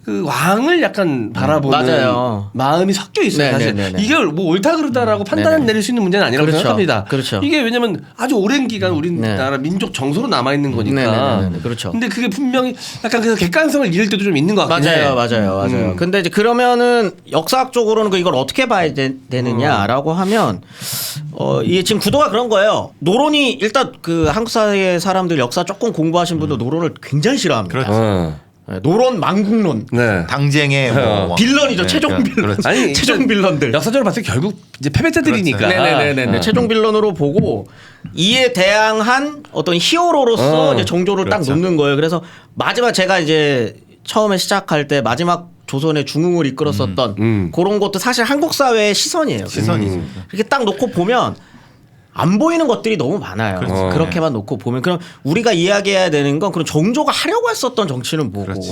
그 왕을 약간 바라보는 맞아요. 마음이 섞여 있어요. 사실 네네네네. 이게 뭐 옳다 그르다라고 판단 내릴 수 있는 문제는 아니라고 그렇죠. 생각합니다. 그렇죠. 이게 왜냐면 아주 오랜 기간 우리나라 민족 정서로 남아 있는 거니까. 네네네네. 그렇죠. 근데 그게 분명히 약간 그래서 객관성을 잃을 때도 좀 있는 것 같긴 해. 맞아요. 근데 이제 그러면은 역사학적으로는 이걸 어떻게 봐야 되느냐라고 하면 이게 지금 구도가 그런 거예요. 노론이 일단 그 한국 사회 사람들 역사 조금 공부하신 분들 노론을 굉장히 싫어합니다. 그렇죠. 노론 망국론. 네. 당쟁의 뭐 빌런이죠. 네, 최종 빌런. 그렇죠. 아니 최종 빌런들. 역사적으로 봤을 때 결국 이제 패배자들이니까. 그렇죠. 네네네네. 어. 최종 빌런으로 보고 이에 대항한 어떤 히어로로서 이제 정조를 딱 그렇죠. 놓는 거예요. 그래서 마지막 제가 이제 처음에 시작할 때 마지막 조선의 중흥을 이끌었었던 그런 것도 사실 한국 사회의 시선이에요. 시선이죠. 이렇게 딱 놓고 보면 안 보이는 것들이 너무 많아요. 그렇죠. 그렇게만 놓고 보면 그럼 우리가 이야기해야 되는 건 그럼 정조가 하려고 했었던 정치는 뭐고 그렇지.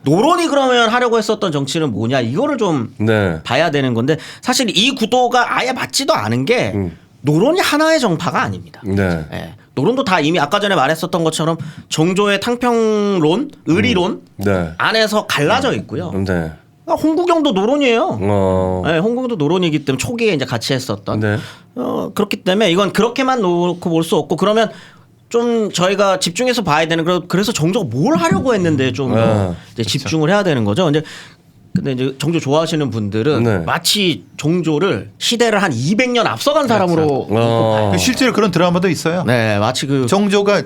노론이 그러면 하려고 했었던 정치는 뭐냐 이거를 좀 네. 봐야 되는 건데 사실 이 구도가 아예 맞지도 않은 게 노론이 하나의 정파가 아닙니다. 네. 예. 노론도 다 이미 아까 전에 말했었던 것처럼 정조의 탕평론, 의리론 네. 안에서 갈라져 있고요. 네. 홍구경도 노론이에요. 네, 홍구경도 노론이기 때문에 초기에 이제 같이 했었던. 네. 그렇기 때문에 이건 그렇게만 놓고 볼 수 없고 그러면 좀 저희가 집중해서 봐야 되는 그래서 정조가 뭘 하려고 했는데 좀 더 이제 집중을 해야 되는 거죠. 근데 이제 정조 좋아하시는 분들은 네. 마치 정조를 시대를 한 200년 앞서간 사람으로 그 실제로 그런 드라마도 있어요. 네, 마치 그 정조가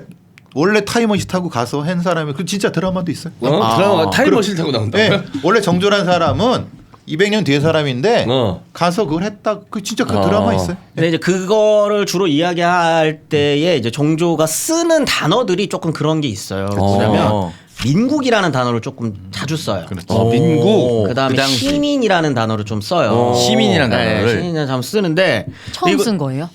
원래 타임머신 타고 가서 한 사람이 그 진짜 드라마도 있어요. 드라마가 타임머신 타고 나온다고요? 네, 원래 정조란 사람은 200년 뒤의 사람인데 가서 그걸 했다. 그 진짜 그 드라마 있어요. 근데 이제 그거를 주로 이야기할 때에 이제 정조가 쓰는 단어들이 조금 그런 게 있어요. 뭐냐면 민국이라는 단어를 조금 자주 써요. 민국. 그다음에 그 당시. 시민이라는 단어를 좀 써요. 시민이라는 단어를. 시민이라는 단어 쓰는데 처음 쓴 거예요?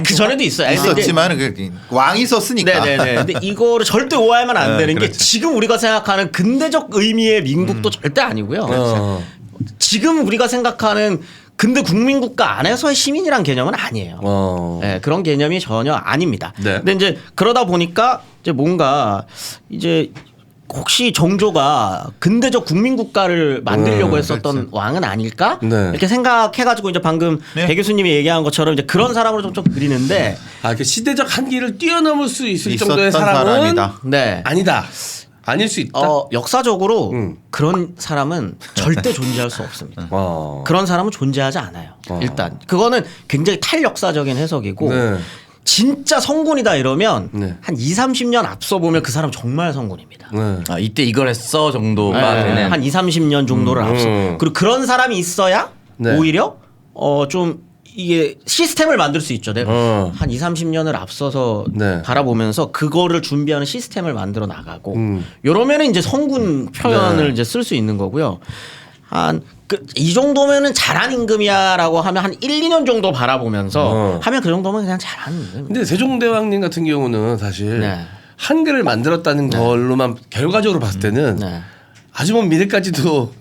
그 전에도 있어요. 있었지만 그 왕이 썼으니까. 네네네. 근데 이거를 절대 오해하면 안 되는 게 그렇죠. 지금 우리가 생각하는 근대적 의미의 민국도 절대 아니고요. 지금 우리가 생각하는 근대 국민국가 안에서의 시민이란 개념은 아니에요. 네, 그런 개념이 전혀 아닙니다. 네. 근데 이제 그러다 보니까 이제 뭔가 이제 혹시 정조가 근대적 국민국가를 만들려고 했었던 그렇죠. 왕은 아닐까? 네. 이렇게 생각해가지고 이제 방금 네. 배 교수님이 얘기한 것처럼 이제 그런 사람으로 좀 그리는데 그 시대적 한계를 뛰어넘을 수 있을 있었던 정도의 사람은 사람이다. 네. 아니다. 아닐 수 있다. 역사적으로 그런 사람은 절대 존재할 수 없습니다. 그런 사람은 존재하지 않아요. 일단 그거는 굉장히 탈역사적인 해석이고 네. 진짜 성군이다 이러면 네. 한 20-30년 앞서 보면 그 사람 정말 성군입니다. 네. 이때 이걸 했어 정도가 되는. 한 20-30년 정도를 앞서. 그리고 그런 사람이 있어야 네. 오히려 좀 이게 시스템을 만들 수 있죠. 내가 한 20-30년을 앞서서 네. 바라보면서 그거를 준비하는 시스템을 만들어 나가고 이러면은 이제 성군 표현을 네. 이제 쓸 수 있는 거고요. 이 정도면은 잘한 임금이야라고 하면 한 1-2년 정도 바라보면서 하면 그 정도면 그냥 잘한 임금. 근데 세종대왕님 같은 경우는 사실 네. 한글을 만들었다는 걸로만 결과적으로 봤을 때는 네. 아주 먼 미래까지도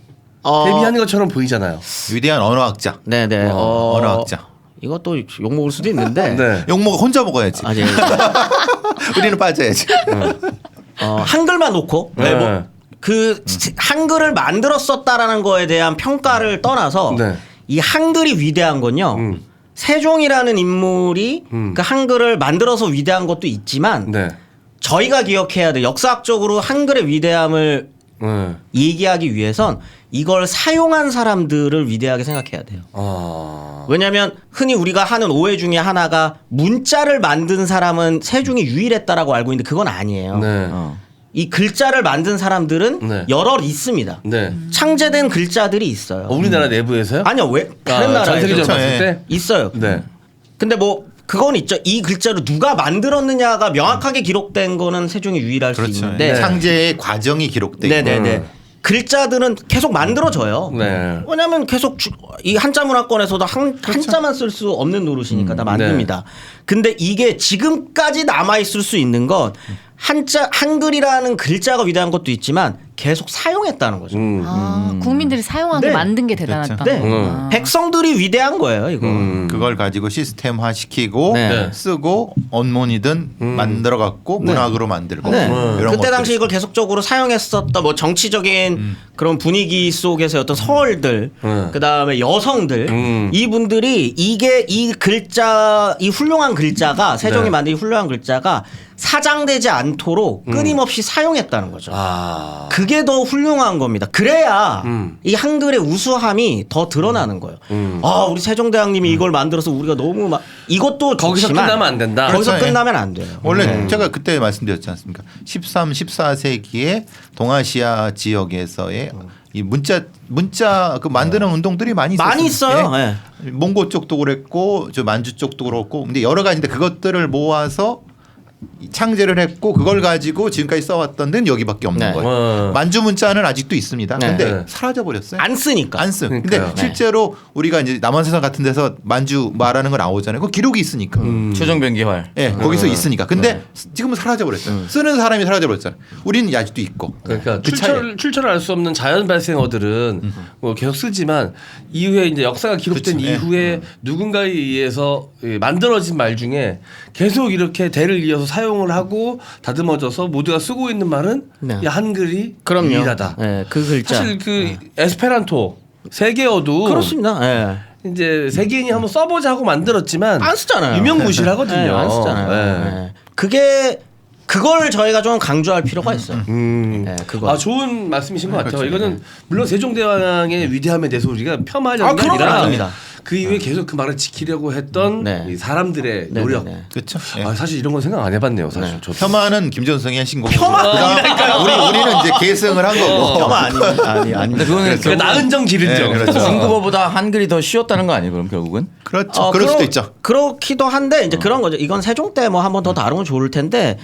대비하는 것처럼 보이잖아요. 위대한 언어학자. 네네. 언어학자. 이것도 욕 먹을 수도 있는데. 네. 욕먹어 혼자 먹어야지. 아니, 우리는 빠져야지. 한글만 놓고 네. 그 한글을 만들었었다라는 거에 대한 평가를 떠나서 네. 이 한글이 위대한 건요. 세종이라는 인물이 그 한글을 만들어서 위대한 것도 있지만 네. 저희가 기억해야 돼. 역사학적으로 한글의 위대함을 네. 얘기하기 위해선 이걸 사용한 사람들을 위대하게 생각해야 돼요. 왜냐하면 흔히 우리가 하는 오해 중에 하나가 문자를 만든 사람은 세종이 유일했다라고 알고 있는데 그건 아니에요. 네. 이 글자를 만든 사람들은 네. 여러 있습니다. 네. 창제된 글자들이 있어요. 우리나라 내부에서요? 아니요, 왜 다른 전 나라에서 세계적으로 봤을 네. 때? 있어요. 네. 근데 뭐 그건 있죠. 이 글자를 누가 만들었느냐가 명확하게 기록된 거는 세종이 유일할 수 그렇죠. 있는데. 창제의 과정이 기록돼 있고. 네네네. 글자들은 계속 만들어져요. 네. 왜냐하면 계속 이 한자 문화권에서도 한자만 쓸 수 없는 노릇이니까 다 만듭니다. 근데 이게 지금까지 남아 있을 수 있는 건 한글이라는 글자가 위대한 것도 있지만 계속 사용했다는 거죠. 국민들이 사용하게 네. 만든 게 대단하다. 네. 백성들이 위대한 거예요, 이거. 그걸 가지고 시스템화 시키고 네. 쓰고 언문이든 만들어 갖고 문학으로 만들고 네. 이런 그때 것들. 당시 이걸 계속적으로 사용했었던 뭐 정치적인 그런 분위기 속에서의 어떤 서얼들, 그 다음에 여성들, 이분들이 이 글자, 이 훌륭한 글자가 세종이 네. 만든 이 훌륭한 글자가 사장되지 않도록 끊임없이 사용했다는 거죠. 그게 더 훌륭한 겁니다. 그래야 이 한글의 우수함이 더 드러나는 거예요. 우리 세종대왕님이 이걸 만들어서 우리가 너무 막 이것도 거기서 좋지만 끝나면 안 된다. 거기서 그렇죠. 끝나면 안 돼요. 원래 제가 그때 말씀드렸지 않습니까? 13, 14세기에 동아시아 지역에서의 이 문자 그 만드는 운동들이 많이 있었어요. 많이 있어요. 예. 몽고 쪽도 그랬고 저 만주 쪽도 그렇고 근데 여러 가지인데 그것들을 모아서 창제를 했고 그걸 가지고 지금까지 써왔던 데는 여기밖에 없는 네. 거예요. 만주 문자는 아직도 있습니다. 네. 근데 네. 사라져 버렸어요. 안 쓰니까. 안 쓰. 근데 그러니까요. 실제로 우리가 이제 남한세상 같은 데서 만주 말하는 거 나오잖아요. 그 기록이 있으니까. 초정변기활. 예, 거기서 있으니까. 근데 지금은 사라져 버렸어요. 쓰는 사람이 사라져 버렸잖아요. 우리는 아직도 있고. 그러니까 그 차이. 출처를 알 수 없는 자연 발생어들은 뭐 계속 쓰지만 이후에 이제 역사가 기록된 그렇죠. 예. 이후에 누군가에 의해서 만들어진 말 중에 계속 이렇게 대를 이어서 사용을 하고 다듬어져서 모두가 쓰고 있는 말은 네. 이 한글이 그럼요. 유일하다. 네, 그 글자. 사실 그 에스페란토 세계어도 그렇습니다. 예. 이제 세계인이 한번 써보자 하고 만들었지만 안 쓰잖아요. 유명무실하거든요. 네, 안 쓰잖아요. 네. 네. 그게 그걸 저희가 좀 강조할 필요가 있어요. 네, 그거. 아 좋은 말씀이신 것 같아요. 이거는 물론 세종대왕의 위대함에 대해서 우리가 폄하하려는 게 그런 건 아니라 아닙니다. 그 이후에 계속 그 말을 지키려고 했던 네. 이 사람들의 네, 노력. 네, 네. 그렇죠. 예. 아, 사실 이런 건 생각 안 해봤네요. 사실 저도. 폄하는 김전성이 하신 거고. 우리는 이제 계승을 한 거고. 혐오 아니. 근데 그거는 그러니까 나은 정 기른 정. 네, 그렇죠. 중국어보다 한글이 더 쉬웠다는 거 아니에요? 그럼 결국은? 그렇죠. 그럴 수도 있죠. 그렇기도 한데 이제 그런 거죠. 이건 세종 때 뭐 한 번 더 다루면 좋을 텐데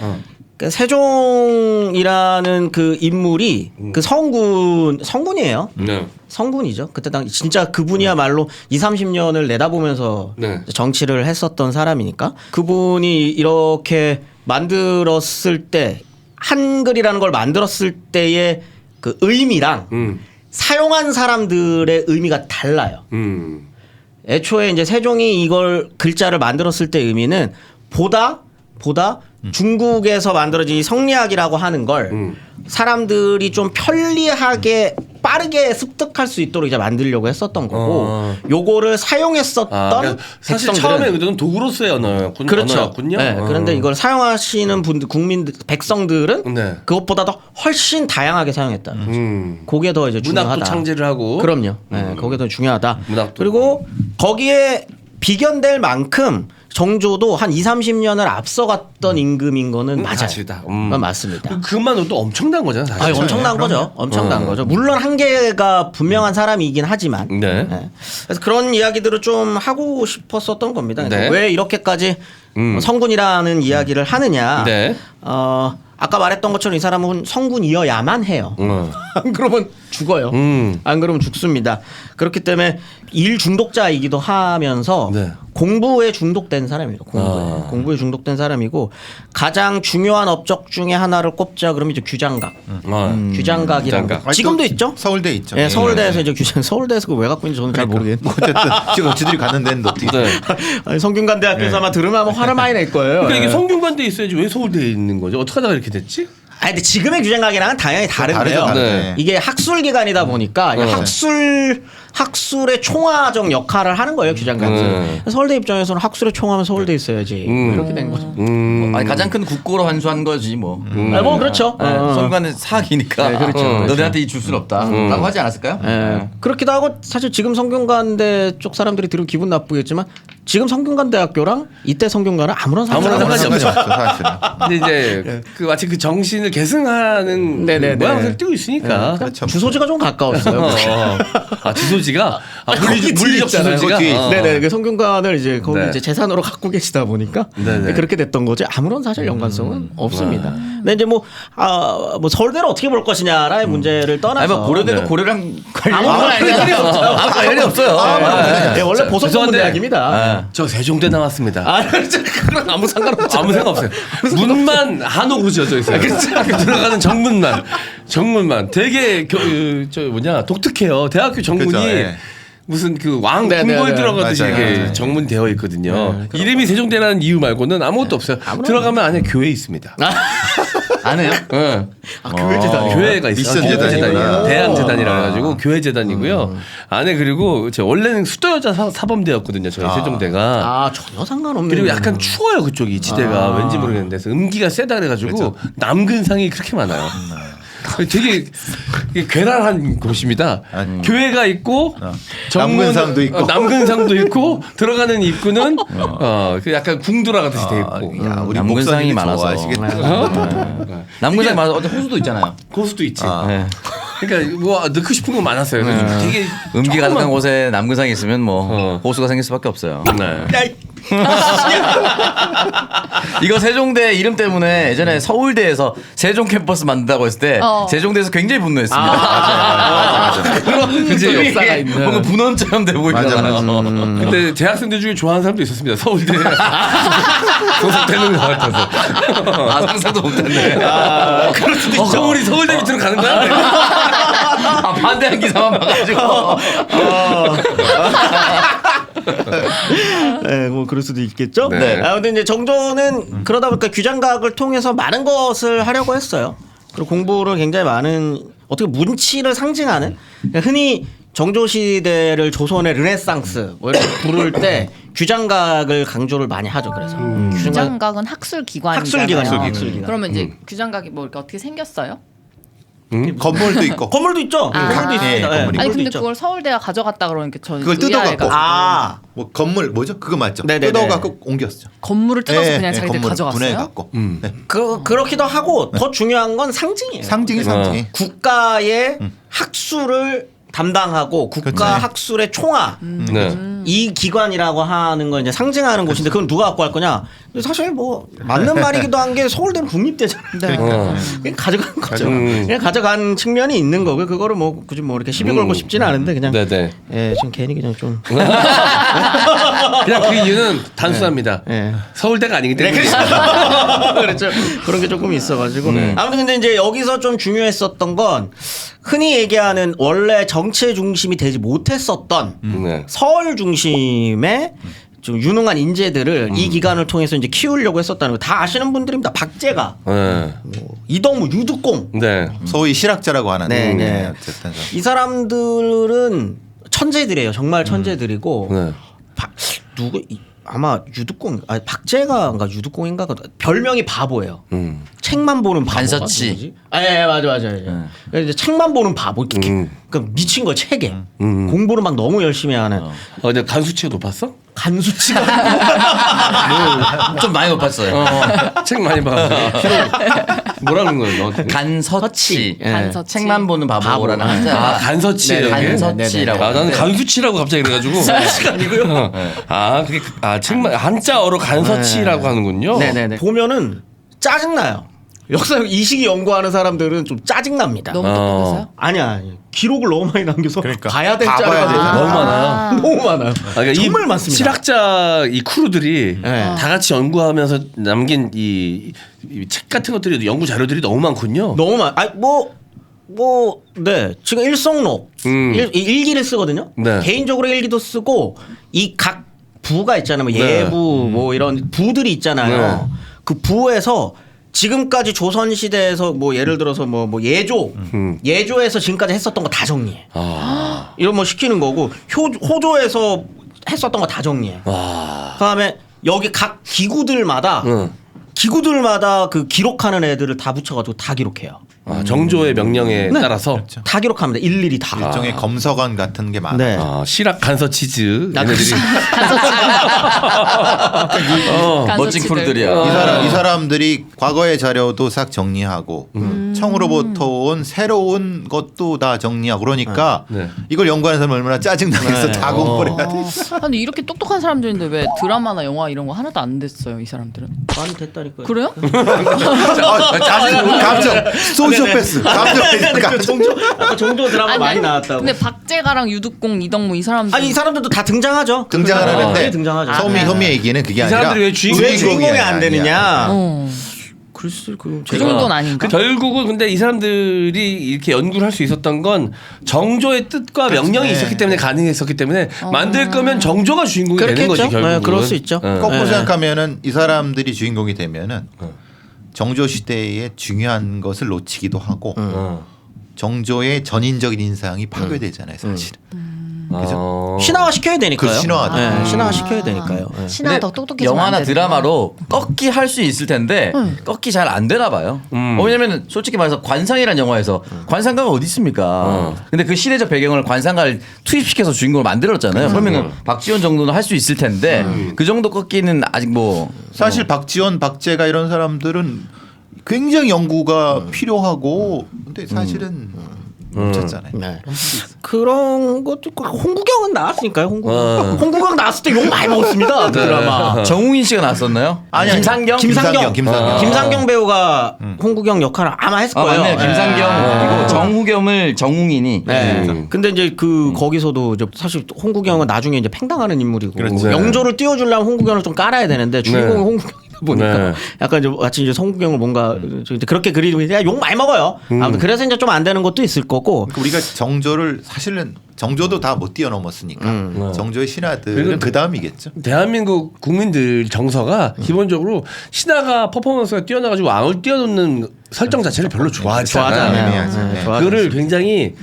그 세종이라는 그 인물이 그 성군이에요. 네. 성군이죠. 그때 당 진짜 그분이야말로 20-30년을 내다보면서 네. 정치를 했었던 사람이니까 그분이 이렇게 만들었을 때 한글이라는 걸 만들었을 때의 그 의미랑 사용한 사람들의 의미가 달라요. 애초에 이제 세종이 이걸 글자를 만들었을 때 의미는 보다 중국에서 만들어진 이 성리학이라고 하는 걸 사람들이 좀 편리하게 빠르게 습득할 수 있도록 이제 만들려고 했었던 거고 요거를 사용했었던 그러니까 사실 백성들은 처음에 의도는 도구로서의 언어였군요. 그렇죠. 언어였군요. 네, 그런데 이걸 사용하시는 분들 국민들 백성들은 네. 그것보다도 훨씬 다양하게 사용했다. 그게 더 이제 중요하다. 문학도 창제를 하고. 그럼요. 네, 그게 더 중요하다. 문학도. 그리고 거기에 비견될 만큼 정조도 한 20-30년을 앞서갔던 임금인 거는 맞아요. 사실이다. 그건 맞습니다. 그만으로 또 엄청난 거잖아요. 사실. 아니, 엄청난 거죠. 엄청난 거죠. 물론 한계가 분명한 사람이긴 하지만. 네. 네. 그래서 그런 이야기들을 좀 하고 싶었었던 겁니다. 그래서 네. 왜 이렇게까지 성군이라는 이야기를 하느냐. 네. 아까 말했던 것처럼 이 사람은 성군이어야만 해요. 안 그러면 죽어요. 안 그러면 죽습니다. 그렇기 때문에 일 중독자이기도 하면서 네. 공부에 중독된 사람이에요. 공부에 중독된 사람이고 가장 중요한 업적 중에 하나를 꼽자 그러면 이제 규장각. 규장각이라는 규장각. 거. 지금도 있죠? 서울대 있죠. 네, 서울대에서 이제 서울대에서 그거 왜 갖고 있는지 저는 잘 모르겠는데. 어쨌든 지금 지들이 갔는 데는 어떻게? 네. 아니, 성균관대학교에서 아마 들으면 아마 화를 많이 낼 거예요. 그러니까 이게 네. 성균관대에 있어야지 왜 서울대에 있는 거죠? 어떻게 하다가 이렇게 됐지? 아니 근데 지금의 규장각이랑은 당연히 다른데요. 다르죠. 네. 이게 학술 기관이다 보니까 학술의 총화적 역할을 하는 거예요 규장각이. 서울대 입장에서는 학술의 총화면 서울대 있어야지 이렇게 된 거죠. 아니, 가장 큰 국고로 환수한 거지 뭐. 뭐 그렇죠. 성관은 사기니까. 네, 그렇죠. 너네한테 이 줄 순 없다라고 하지 않았을까요? 예. 그렇기도 하고 사실 지금 성균관대 쪽 사람들이 들으면 기분 나쁘겠지만 지금 성균관대학교랑 이때 성균관은 아무런 상관이 상관이 없어요. 없죠. 사실은. 근데 이제 그 마치 그 정신을 계승하는 네네네. 그 모양새를 띄고 있으니까. 그렇죠. 주소지가 좀 가까웠어요. 아 주소지가 거기 물리적 뒤에 있잖아요. 주소지가. 거기 뒤에 있어요. 네네. 그 성균관을 이제 거기 네. 이제 재산으로 갖고 계시다 보니까 네네. 그렇게 됐던 거지 아무런 사실 연관성은 없습니다. 근데 이제 뭐 서울대를 어떻게 볼 것이냐라의 문제를 떠나서 아니 뭐 고려대도 네. 고려랑 관련 아무 관련이 없어요. 아무 관련이 없어요. 네, 원래 보석본 죄송한데 대학입니다. 저 세종대 나왔습니다. 그건 아무 상관없죠. 아무 생각 없어요. 문만 한옥으로 지어져 있어요. 들어가는 정문만 되게 저 뭐냐 독특해요. 대학교 정문이 그죠, 예. 무슨 그 왕 네네네. 궁궐 들어가듯이 맞아요. 이렇게 맞아요. 정문 되어 있거든요. 이름이 세종대라는 이유 말고는 아무것도 없어요. 들어가면 안에 교회 있습니다. 안 해요? 네. 교회 재단. 교회가 있어요. 미션 재단이구나. 대양재단이라 해가지고 교회 재단이고요. 안에 그리고 제 원래는 수도여자 사범대였거든요. 저희 세종대가. 전혀 상관없네. 그리고 약간 추워요 그쪽이 지대가 왠지 모르겠는데 그래서 음기가 세다 그래가지고 남근상이 그렇게 많아요. 되게 괴랄한 곳입니다. 교회가 있고 남근상도 있고. 남근상도 있고 들어가는 입구는 그 약간 궁두라같이 돼 있고 야, 우리 남근상이 목사님이 많아서. 어? 남근상 맞아. 어제 호수도 있잖아요. 고수도 있지. 네. 그러니까 뭐 넣고 싶은 건 많았어요. 그래서 되게 음기 조그만- 가득한 곳에 남근상이 있으면 뭐 호수가 생길 수밖에 없어요. 네. 이거 세종대 이름 때문에 예전에 서울대에서 세종 캠퍼스 만든다고 했을 때 세종대에서 굉장히 분노했습니다. 그치? 역사가 있는. 뭔가 분원처럼 돼 보이잖아요. 근데 대학생들 중에 좋아하는 사람도 있었습니다. 서울대 소속되는 것 같아서. 아 상상도 못했네. 그럴 수도 있죠. 우리 서울대 밑으로 가는 거야? 아 반대한 기사만 봐가지고. 네, 뭐 그럴 수도 있겠죠. 네. 근데 이제 정조는 그러다 보니까 규장각을 통해서 많은 것을 하려고 했어요. 그리고 공부를 굉장히 많은 어떻게 문치를 상징하는 흔히 정조 시대를 조선의 르네상스 뭐 이렇게 부를 때 규장각을 강조를 많이 하죠. 그래서 규장각은 학술 기관이잖아요. 학술 기관. 그러면 이제 규장각이 뭐 이렇게 어떻게 생겼어요? 건물도 있고. 건물도 있죠. 건물도 있습니다. 네, 건물이 아니 건물도 근데 있죠. 그걸 서울대가 가져갔다 그러니까 저는 그걸 뜯어갖고. 아, 건물 뭐죠? 그거 맞죠? 네네네. 뜯어갖고 옮겼죠. 건물을 뜯어서 예, 그냥 예, 자기들 건물을 가져갔어요. 분해갖고. 네. 그렇기도 하고 더 중요한 건 상징이에요. 상징이 상징이. 국가의 학술을 담당하고 국가 그렇죠. 학술의 총화 네. 이 기관이라고 하는 걸 이제 상징하는 곳인데 그건 누가 갖고 갈 거냐? 근데 사실 뭐 맞는 말이기도 한 게 서울대는 국립대잖아요. 그냥 가져간 거죠. 그냥 가져간 측면이 있는 거고 그거를 뭐 굳이 뭐 이렇게 시비 걸고 싶지는 않은데 그냥 네네. 예, 지금 괜히 그냥 좀 그냥 그 이유는 단순합니다. 예. 서울대가 아니기 때문에. 그렇죠. 그런 게 조금 있어가지고 아무튼 근데 이제 여기서 좀 중요했었던 건 흔히 얘기하는 원래 정치의 중심이 되지 못했었던 네. 서울 중심의 좀 유능한 인재들을 이 기관을 통해서 이제 키우려고 했었다는 거 다 아시는 분들입니다. 박제가, 네. 이동무, 유득공 네. 소위 실학자라고 하는. 네, 네. 어쨌든 이 사람들은 천재들이에요. 정말 천재들이고 네. 아마 유득공 박제가인가 유득공인가 별명이 바보예요. 책만 보는 바보. 간서치. 예, 맞아. 그래서 이제 책만 보는 바보. 그러니까 미친 거 책에 공부를 막 너무 열심히 하는 근데 간수치가 높았어? 간수치가 좀 많이 높았어요. 책 많이 봐. 뭐라는 거예요, 너한테? 간서치. 예. 간서치. 책만 보는 바보라는 한자. 아, 간서치예요. 네, 이게? 간서치라고. 아, 나는 간수치라고 갑자기 그래가지고. 아니고요. 아, 그게 책만 한자어로 간서치라고 하는군요. 네네네. 보면은 짜증나요. 역사 이 시기 연구하는 사람들은 좀 짜증납니다. 너무 똑똑해서요? 아니야. 기록을 너무 많이 남겨서 봐야 될 다 자료가 봐야 되잖아. 너무 많아요. 너무 많아요. 그러니까 정말 이 많습니다. 실학자 이 크루들이 네. 다 같이 연구하면서 남긴 이 책 같은 것들이 연구 자료들이 너무 많군요. 너무 많. 네. 지금 일성록 일기를 쓰거든요. 네. 개인적으로 일기도 쓰고 이 각 부가 있잖아요. 뭐 네. 예부 뭐 이런 부들이 있잖아요. 네. 그 부에서 지금까지 조선 시대에서 뭐 예를 들어서 뭐 예조 예조에서 지금까지 했었던 거 다 정리해. 아. 이런 뭐 시키는 거고 호조에서 했었던 거 다 정리해. 와. 그다음에 여기 각 기구들마다 그 기록하는 애들을 다 붙여가지고 다 기록해요. 아, 정조의 명령에 따라서 다 기록합니다. 일일이 다. 일종의 검서관 같은 게 많아. 네. 실학 간서치즈 나 얘네들이 멋진 크루들이야. 이 사람들이 과거의 자료도 싹 정리하고 청으로부터 온 새로운 것도 다 정리하고 그러니까 네. 이걸 연구하는 사람 얼마나 짜증나겠어. 네. 다 공부를 해야 돼. 근데 이렇게 똑똑한 사람들인데 왜 드라마나 영화 이런 거 하나도 안 됐어요, 이 사람들은? 많이 됐다니까요. 그래요? 감정 소시오패스. 정조 드라마 많이 아니, 나왔다고. 근데 박제가랑 유득공, 이동무 이 사람들 아니 이 사람들도 다 등장하죠. 등장을 하는데 등장하죠. 혐의 얘기는 그게 이 아니라 사람들이 왜 왜 주인공이 주인공이 안 되느냐? 어, 글쎄 그 정도는 아닌가? 결국은 근데 이 사람들이 이렇게 연구를 할 수 있었던 건 정조의 뜻과 명령이 네. 있었기 때문에 가능했었기 때문에 만들 거면 정조가 주인공이 되는 거지 그렇겠죠. 결국은. 네, 그럴 수 있죠. 거꾸로 생각하면은 이 사람들이 주인공이 되면은 정조 시대의 중요한 것을 놓치기도 하고 정조의 전인적인 인상이 파괴되잖아요, 사실은. 그죠? 신화화 시켜야 되니까요. 그 신화화죠. 네, 신화화 시켜야 되니까요. 네. 신화 근데 더 똑똑해지면 영화나 안 되는구나. 드라마로 꺾기 할 수 있을 텐데 꺾기 잘 안 되나 봐요. 왜냐면 솔직히 말해서 관상이란 영화에서 관상가가 어디 있습니까? 근데 그 시대적 배경을 관상가를 투입시켜서 주인공을 만들었잖아요. 그러면 박지원 정도는 할 수 있을 텐데 그 정도 꺾기는 아직 뭐 사실 박지원, 박재가 이런 사람들은 굉장히 연구가 필요하고 근데 사실은 못 찾잖아요. 네. 그런 것도 있고 홍구경은 나왔으니까요. 홍구경 나왔을 때 욕 많이 먹었습니다. 그 드라마. 정웅인 씨가 나왔었나요? 아니, 김상경? 김상경 배우가 홍구경 역할을 아마 했을 아 거예요. 맞네요. 김상경 그리고 정후겸을 정웅인이 네. 근데 이제 그 거기서도 이제 사실 홍구경은 나중에 이제 팽당하는 인물이고 그렇죠. 영조를 띄워주려면 홍구경을 좀 깔아야 되는데 주인공이 네. 홍구경이다 보니까 네. 약간 이제 마치 이제 성구경을 뭔가 이제 그렇게 그리고 욕 많이 먹어요. 아무튼 그래서 이제 좀 안 되는 것도 있을 거고. 우리가 정조를 사실은 정조도 다 못 뛰어넘었으니까 정조의 신하들은 그리고 그 다음이겠죠. 대한민국 국민들 정서가 기본적으로 신하가 퍼포먼스가 뛰어나가지고 왕을 뛰어넘는 설정 자체를 별로 좋아하지 않아요. 애매하지. 네, 네. 좋아하지 그거를 않습니다. 굉장히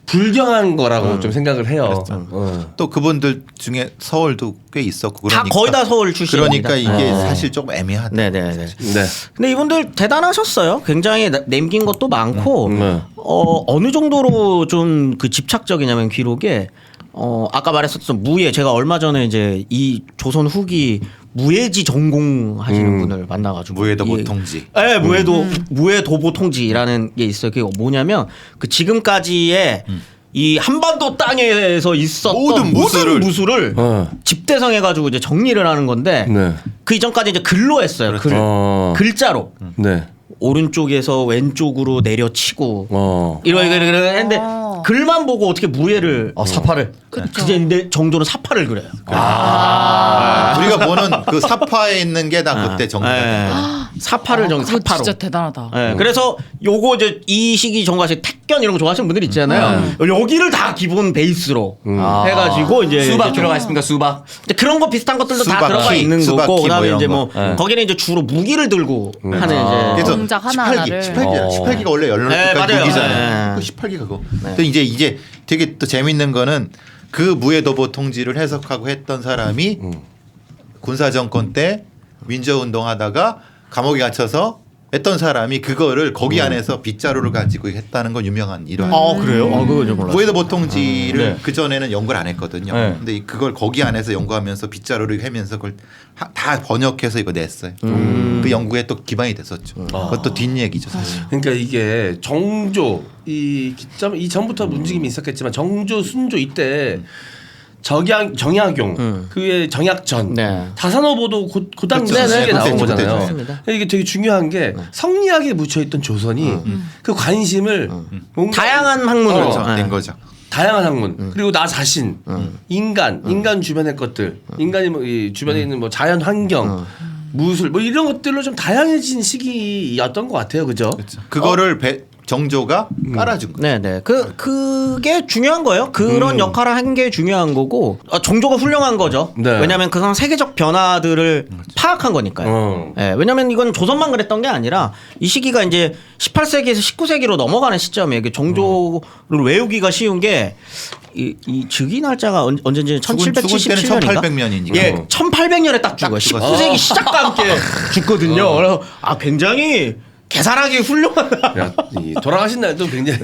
불경한 거라고 좀 생각을 해요. 또 그분들 중에 서울도 꽤 있었고 다 그러니까 거의 다 서울 출신입니다. 그러니까 이게 사실 조금 애매하다. 네네네. 네. 근데 이분들 대단하셨어요. 굉장히 남긴 것도 많고 네. 어느 정도로 좀 그 집착적이냐면 기록에 아까 말했었던 무예 제가 얼마 전에 이제 이 조선 후기 무예지 전공하시는 분을 만나가지고 무예도보 예. 통지. 네, 무예도보 통지라는 게 있어요. 그게 뭐냐면 그 지금까지의 이 한반도 땅에서 있었던 모든 무술을 집대성해가지고 이제 정리를 하는 건데 네. 그 이전까지 이제 글로 했어요. 글 글자로 네. 오른쪽에서 왼쪽으로 내려치고 이런 했는데 아. 글만 보고 어떻게 무예를 사파를. 그제 정도로 사파를 그려요. 우리가 보는 그 사파에 있는 게 다 그때 정리가 된 거예요. 사파를 그거 사파로. 진짜 대단하다. 그래서 요거 이제 이 시기 정가시 택견 이런 거 좋아하시는 분들 있잖아요. 여기를 다 기본 베이스로 해가지고 이제 수박 이제 들어가 있습니까? 수박. 근데 그런 거 비슷한 것들도 다 수박키, 들어가 있는 수박키 거고 그다음에 뭐 이제 이런 뭐 거. 거기는 이제 주로 무기를 들고 하는 이제 그래서 동작 하나하나를. 18기가 원래 네, 열렬까지 맞아요. 무기잖아요. 네. 18기가 그거. 근데 이제 되게 또 재밌는 거는 그 무예도보 통지를 해석하고 했던 사람이 군사 정권 때 민주화 운동하다가 감옥에 갇혀서 했던 사람이 그거를 거기 안에서 빗자루를 가지고 했다는 건 유명한 일화. 그래요? 그거 좀 몰랐어요. 무예도보 통지를 네. 그 전에는 연구를 안 했거든요. 네. 근데 그걸 거기 안에서 연구하면서 빗자루를 해면서 그걸 다 번역해서 이거 냈어요. 그 연구에 또 기반이 됐었죠. 그것도 뒷얘기죠 사실. 그러니까 이게 정조 이 전부터 움직임이 있었겠지만 정조 순조 이때 정약용 그의 정약전 네. 다산어보도 그 당시 그렇죠. 시기에 네, 나온 그때 거잖아요. 맞습니다. 이게 되게 중요한 게 성리학에 묻혀있던 조선이 그 관심을 뭔가 다양한 학문으로 그렇죠. 된 거죠. 다양한 학문 그리고 나 자신 인간 주변의 것들 인간이 뭐 이 주변에 있는 뭐 자연 환경 무술 뭐 이런 것들로 좀 다양해진 시기였던 것 같아요, 그죠? 그거를 정조가 깔아준 거예요. 네네. 그게 중요한 거예요. 그런 역할을 한 게 중요한 거고 정조가 훌륭한 거죠. 네. 왜냐하면 그런 세계적 변화들을 파악한 거니까요. 네, 왜냐하면 이건 조선만 그랬던 게 아니라 이 시기가 이제 18세기에서 19세기로 넘어가는 시점이에요. 이게 정조를 외우기가 쉬운 게 이 즉위 날짜가 언제인지 죽은 때는 1777년인가? 1800년이니까. 예, 1800년에 딱 죽어요. 19세기 시작과 함께 죽거든요. 그래서 굉장히 계산하기 훌륭하다. 야, 이 돌아가신 날도 굉장히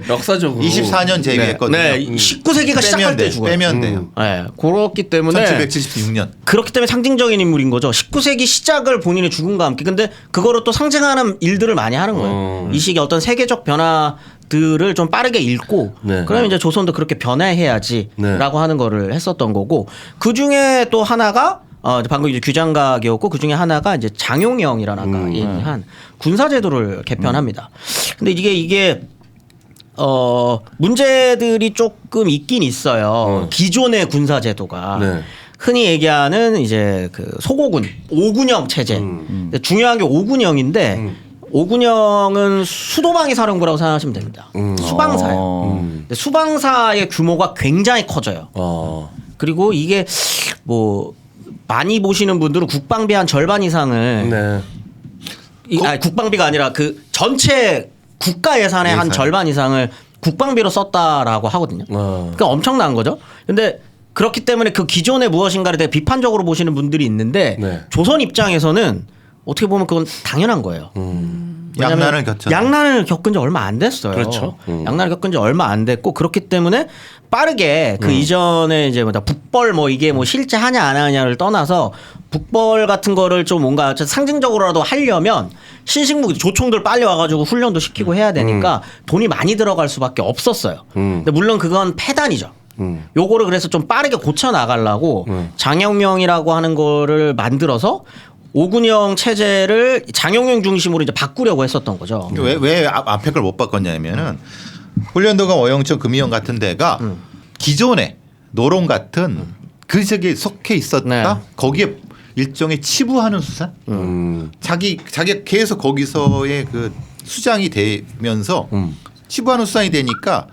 역사적으로 24년 제위했거든요. 네, 19세기가 시작할 때 죽어요. 빼면 돼요. 네, 그렇기 때문에 1776년. 그렇기 때문에 상징적인 인물인 거죠. 19세기 시작을 본인의 죽음과 함께. 근데 그거를 또 상징하는 일들을 많이 하는 거예요. 이 시기 어떤 세계적 변화들을 좀 빠르게 읽고 네. 그러면 이제 조선도 그렇게 변화해야지라고 네. 하는 거를 했었던 거고 그 중에 또 하나가 방금 이제 규장각이었고 그 중에 하나가 이제 장용영이라는 아까 얘기한 군사제도를 개편합니다. 근데 이게 문제들이 조금 있긴 있어요. 기존의 군사제도가. 네. 흔히 얘기하는 이제 그 소고군 5군형 체제. 근데 중요한 게 5군형인데 5군형은 수도방위 사령부라고 생각하시면 됩니다. 수방사예요. 근데 수방사의 규모가 굉장히 커져요. 그리고 이게 뭐 많이 보시는 분들은 국방비 한 절반 이상을 네. 아니, 국방비가 아니라 그 전체 국가 예산의 한 절반 이상을 국방비로 썼다라고 하거든요. 그러니까 엄청난 거죠. 근데 그렇기 때문에 그 기존의 무엇인가를 되게 비판적으로 보시는 분들이 있는데 네. 조선 입장에서는 어떻게 보면 그건 당연한 거예요. 양난을 겪잖아요. 양난을 겪은 지 얼마 안 됐어요. 그렇죠. 양난을 겪은 지 얼마 안 됐고 그렇기 때문에 빠르게 그 이전에 이제 뭐다 북벌 뭐 이게 뭐 실제 하냐 안 하냐를 떠나서 북벌 같은 거를 좀 뭔가 상징적으로라도 하려면 신식무기 조총들 빨리 와가지고 훈련도 시키고 해야 되니까 돈이 많이 들어갈 수밖에 없었어요. 근데 물론 그건 폐단이죠. 요거를 그래서 좀 빠르게 고쳐 나가려고 장영명이라고 하는 거를 만들어서 5군형 체제를 장영영 중심으로 이제 바꾸려고 했었던 거죠. 왜 앞에 걸 못 바꿨냐면은 훈련도가 어영청 금이영 같은 데가 기존에 노론 같은 그 지역에 속해 있었다. 네. 거기에 일종의 치부하는 수산. 자기가 계속 거기서의 그 수장이 되면서 치부하는 수장이 되니까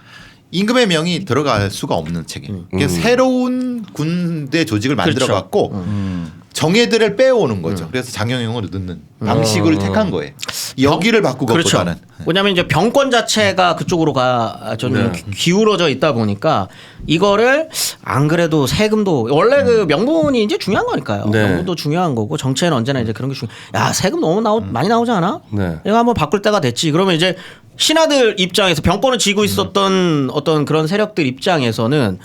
임금의 명이 들어갈 수가 없는 체계. 그래서 새로운 군대 조직을 만들어 그렇죠. 갖고 정예들을 빼오는 거죠. 그래서 장영영을 넣는 방식을 택한 거예요. 여기를 바꾸고 그렇죠. 보다는 왜냐하면 이제 정권 자체가 그쪽으로 저는 기울어져 있다 보니까 이거를 안 그래도 세금도 원래 그 명분이 이제 중요한 거니까요. 네. 명분도 중요한 거고 정치에는 언제나 이제 그런 게 야 세금 너무 많이 나오지 않아? 네. 이거 한번 바꿀 때가 됐지. 그러면 이제 신하들 입장에서 병권을 쥐고 있었던 어떤 그런 세력들 입장에서는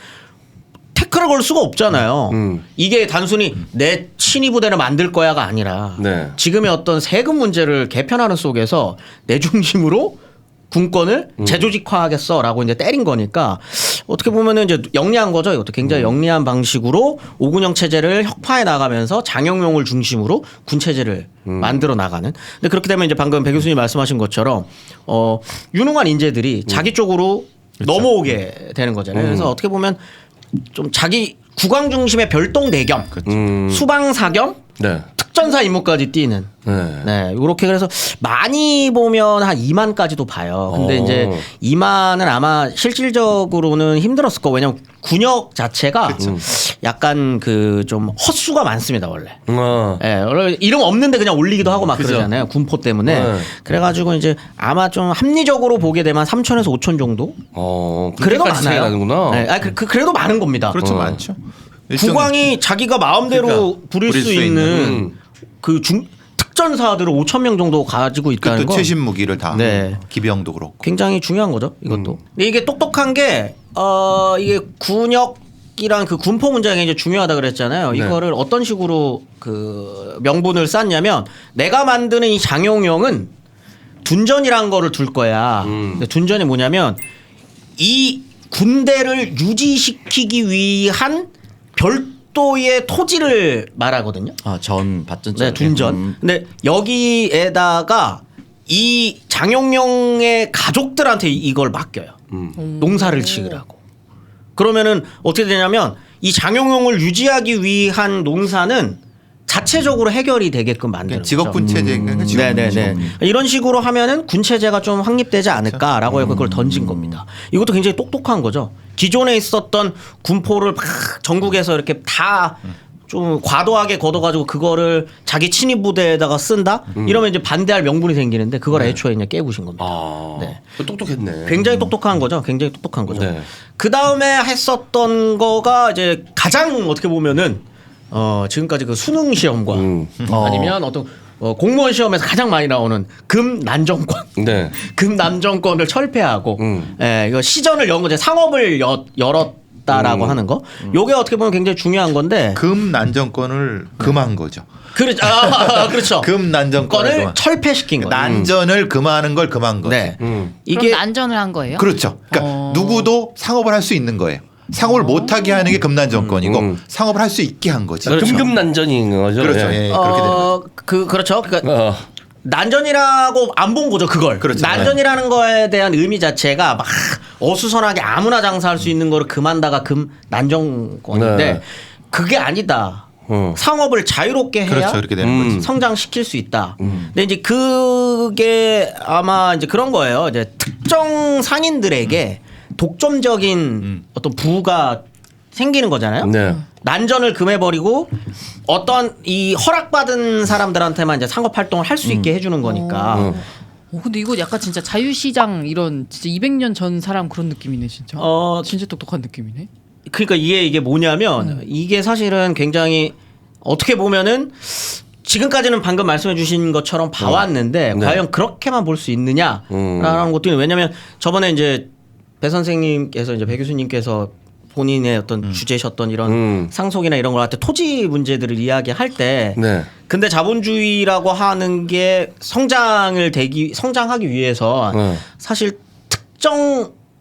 태클을 걸 수가 없잖아요. 이게 단순히 내 친위 부대를 만들 거야가 아니라 네. 지금의 어떤 세금 문제를 개편하는 속에서 내 중심으로 군권을 재조직화하겠어라고 이제 때린 거니까 어떻게 보면은 이제 영리한 거죠. 이것도 굉장히 영리한 방식으로 5군형 체제를 혁파해 나가면서 장영용을 중심으로 군 체제를 만들어 나가는. 근데 그렇게 되면 이제 방금 배 교수님 말씀하신 것처럼 유능한 인재들이 자기 쪽으로 넘어오게 되는 거잖아요. 그래서 어떻게 보면 좀 자기 국왕 중심의 별동 대겸, 수방사 겸 네. 특전사 임무까지 띄는. 네. 네, 요렇게 그래서 많이 보면 한 2만까지도 봐요. 근데 이제 2만은 아마 실질적으로는 힘들었을 거고 왜냐면 군역 자체가 약간 그 좀 헛수가 많습니다 원래. 예, 원래 이름 없는데 그냥 올리기도 하고 막 그죠. 그러잖아요. 군포 때문에. 네. 그래가지고 이제 아마 좀 합리적으로 보게 되면 3천에서 5천 정도. 그래도 그렇게까지 차이 많아요. 나는구나. 네, 그래도 많은 겁니다. 그렇죠 많죠. 일종의 국왕이 자기가 마음대로 그러니까 부릴 수 있는 그 특전사들을 5천 명 정도 가지고 있다는 그것도 건 최신 무기를 다 네. 기병도 그렇고. 굉장히 중요한 거죠. 이것도. 근데 이게 똑똑한 게 이게 군역이랑 그 군포 문제가 굉장히 중요하다 그랬잖아요. 네. 이거를 어떤 식으로 그 명분을 쌌냐면 내가 만드는 이 장용영은 둔전이라는 거를 둘 거야. 근데 둔전이 뭐냐면 이 군대를 유지시키기 위한 별도의 토지를 말하거든요. 전 밭전. 네, 둔전. 근데 여기에다가 이 장용영의 가족들한테 이걸 맡겨요. 농사를 지으라고. 그러면은 어떻게 되냐면 이 장용영을 유지하기 위한 농사는 자체적으로 해결이 되게끔 만드는 거죠. 직업군 체제. 네네네. 이런 식으로 하면은 군 체제가 좀 확립되지 않을까라고 해서 그걸 던진 겁니다. 이것도 굉장히 똑똑한 거죠. 기존에 있었던 군포를 막 전국에서 이렇게 다 좀 과도하게 걷어가지고 그거를 자기 친위 부대에다가 쓴다? 이러면 이제 반대할 명분이 생기는데 그걸 애초에 그냥 깨부신 겁니다. 네. 똑똑했네. 굉장히 똑똑한 거죠. 굉장히 똑똑한 거죠. 네. 그 다음에 했었던 거가 이제 가장 어떻게 보면은 지금까지 그 수능 시험과 아니면 어떤 공무원 시험에서 가장 많이 나오는 금난정권, 네. 금난정권을 철폐하고, 예, 이거 시전을 연 거죠. 상업을 열었다라고 하는 거. 요게 어떻게 보면 굉장히 중요한 건데. 금난정권을 금한 거죠. 그렇죠. 금난정권을 철폐시킨 거죠. 난전을 금하는 걸 금한 거죠. 네. 이게 난전을 한 거예요? 그렇죠. 그러니까 누구도 상업을 할 수 있는 거예요. 상업을 못하게 하는 게 금난정권이고 상업을 할 수 있게 한 거지. 금금난전인 거죠. 그렇죠. 예. 예, 그렇게 되는 거죠. 그렇죠. 그러니까 난전이라고 안 본 거죠, 그걸. 그렇죠. 난전이라는 거에 대한 의미 자체가 막 어수선하게 아무나 장사할 수 있는 거를 금한다가 금난정권인데 네. 그게 아니다. 상업을 자유롭게 해야 그렇죠. 그렇게 되는 거지. 성장시킬 수 있다. 근데 이제 그게 아마 이제 그런 거예요. 이제 특정 상인들에게 독점적인 어떤 부가 생기는 거잖아요. 네. 난전을 금해버리고 어떤 이 허락받은 사람들한테만 이제 상업 활동을 할 수 있게 해주는 거니까. 근데 이거 약간 진짜 자유시장 이런 진짜 200년 전 사람 그런 느낌이네 진짜. 진짜 똑똑한 느낌이네. 그러니까 이게 뭐냐면 이게 사실은 굉장히 어떻게 보면은 지금까지는 방금 말씀해 주신 것처럼 봐왔는데 네. 과연 그렇게만 볼 수 있느냐라는 것도 왜냐면 저번에 이제 배 선생님께서 이제 배 교수님께서 본인의 어떤 주제셨던 이런 상속이나 이런 걸 할 때 토지 문제들을 이야기할 때 네. 근데 자본주의라고 하는 게 성장하기 위해서 사실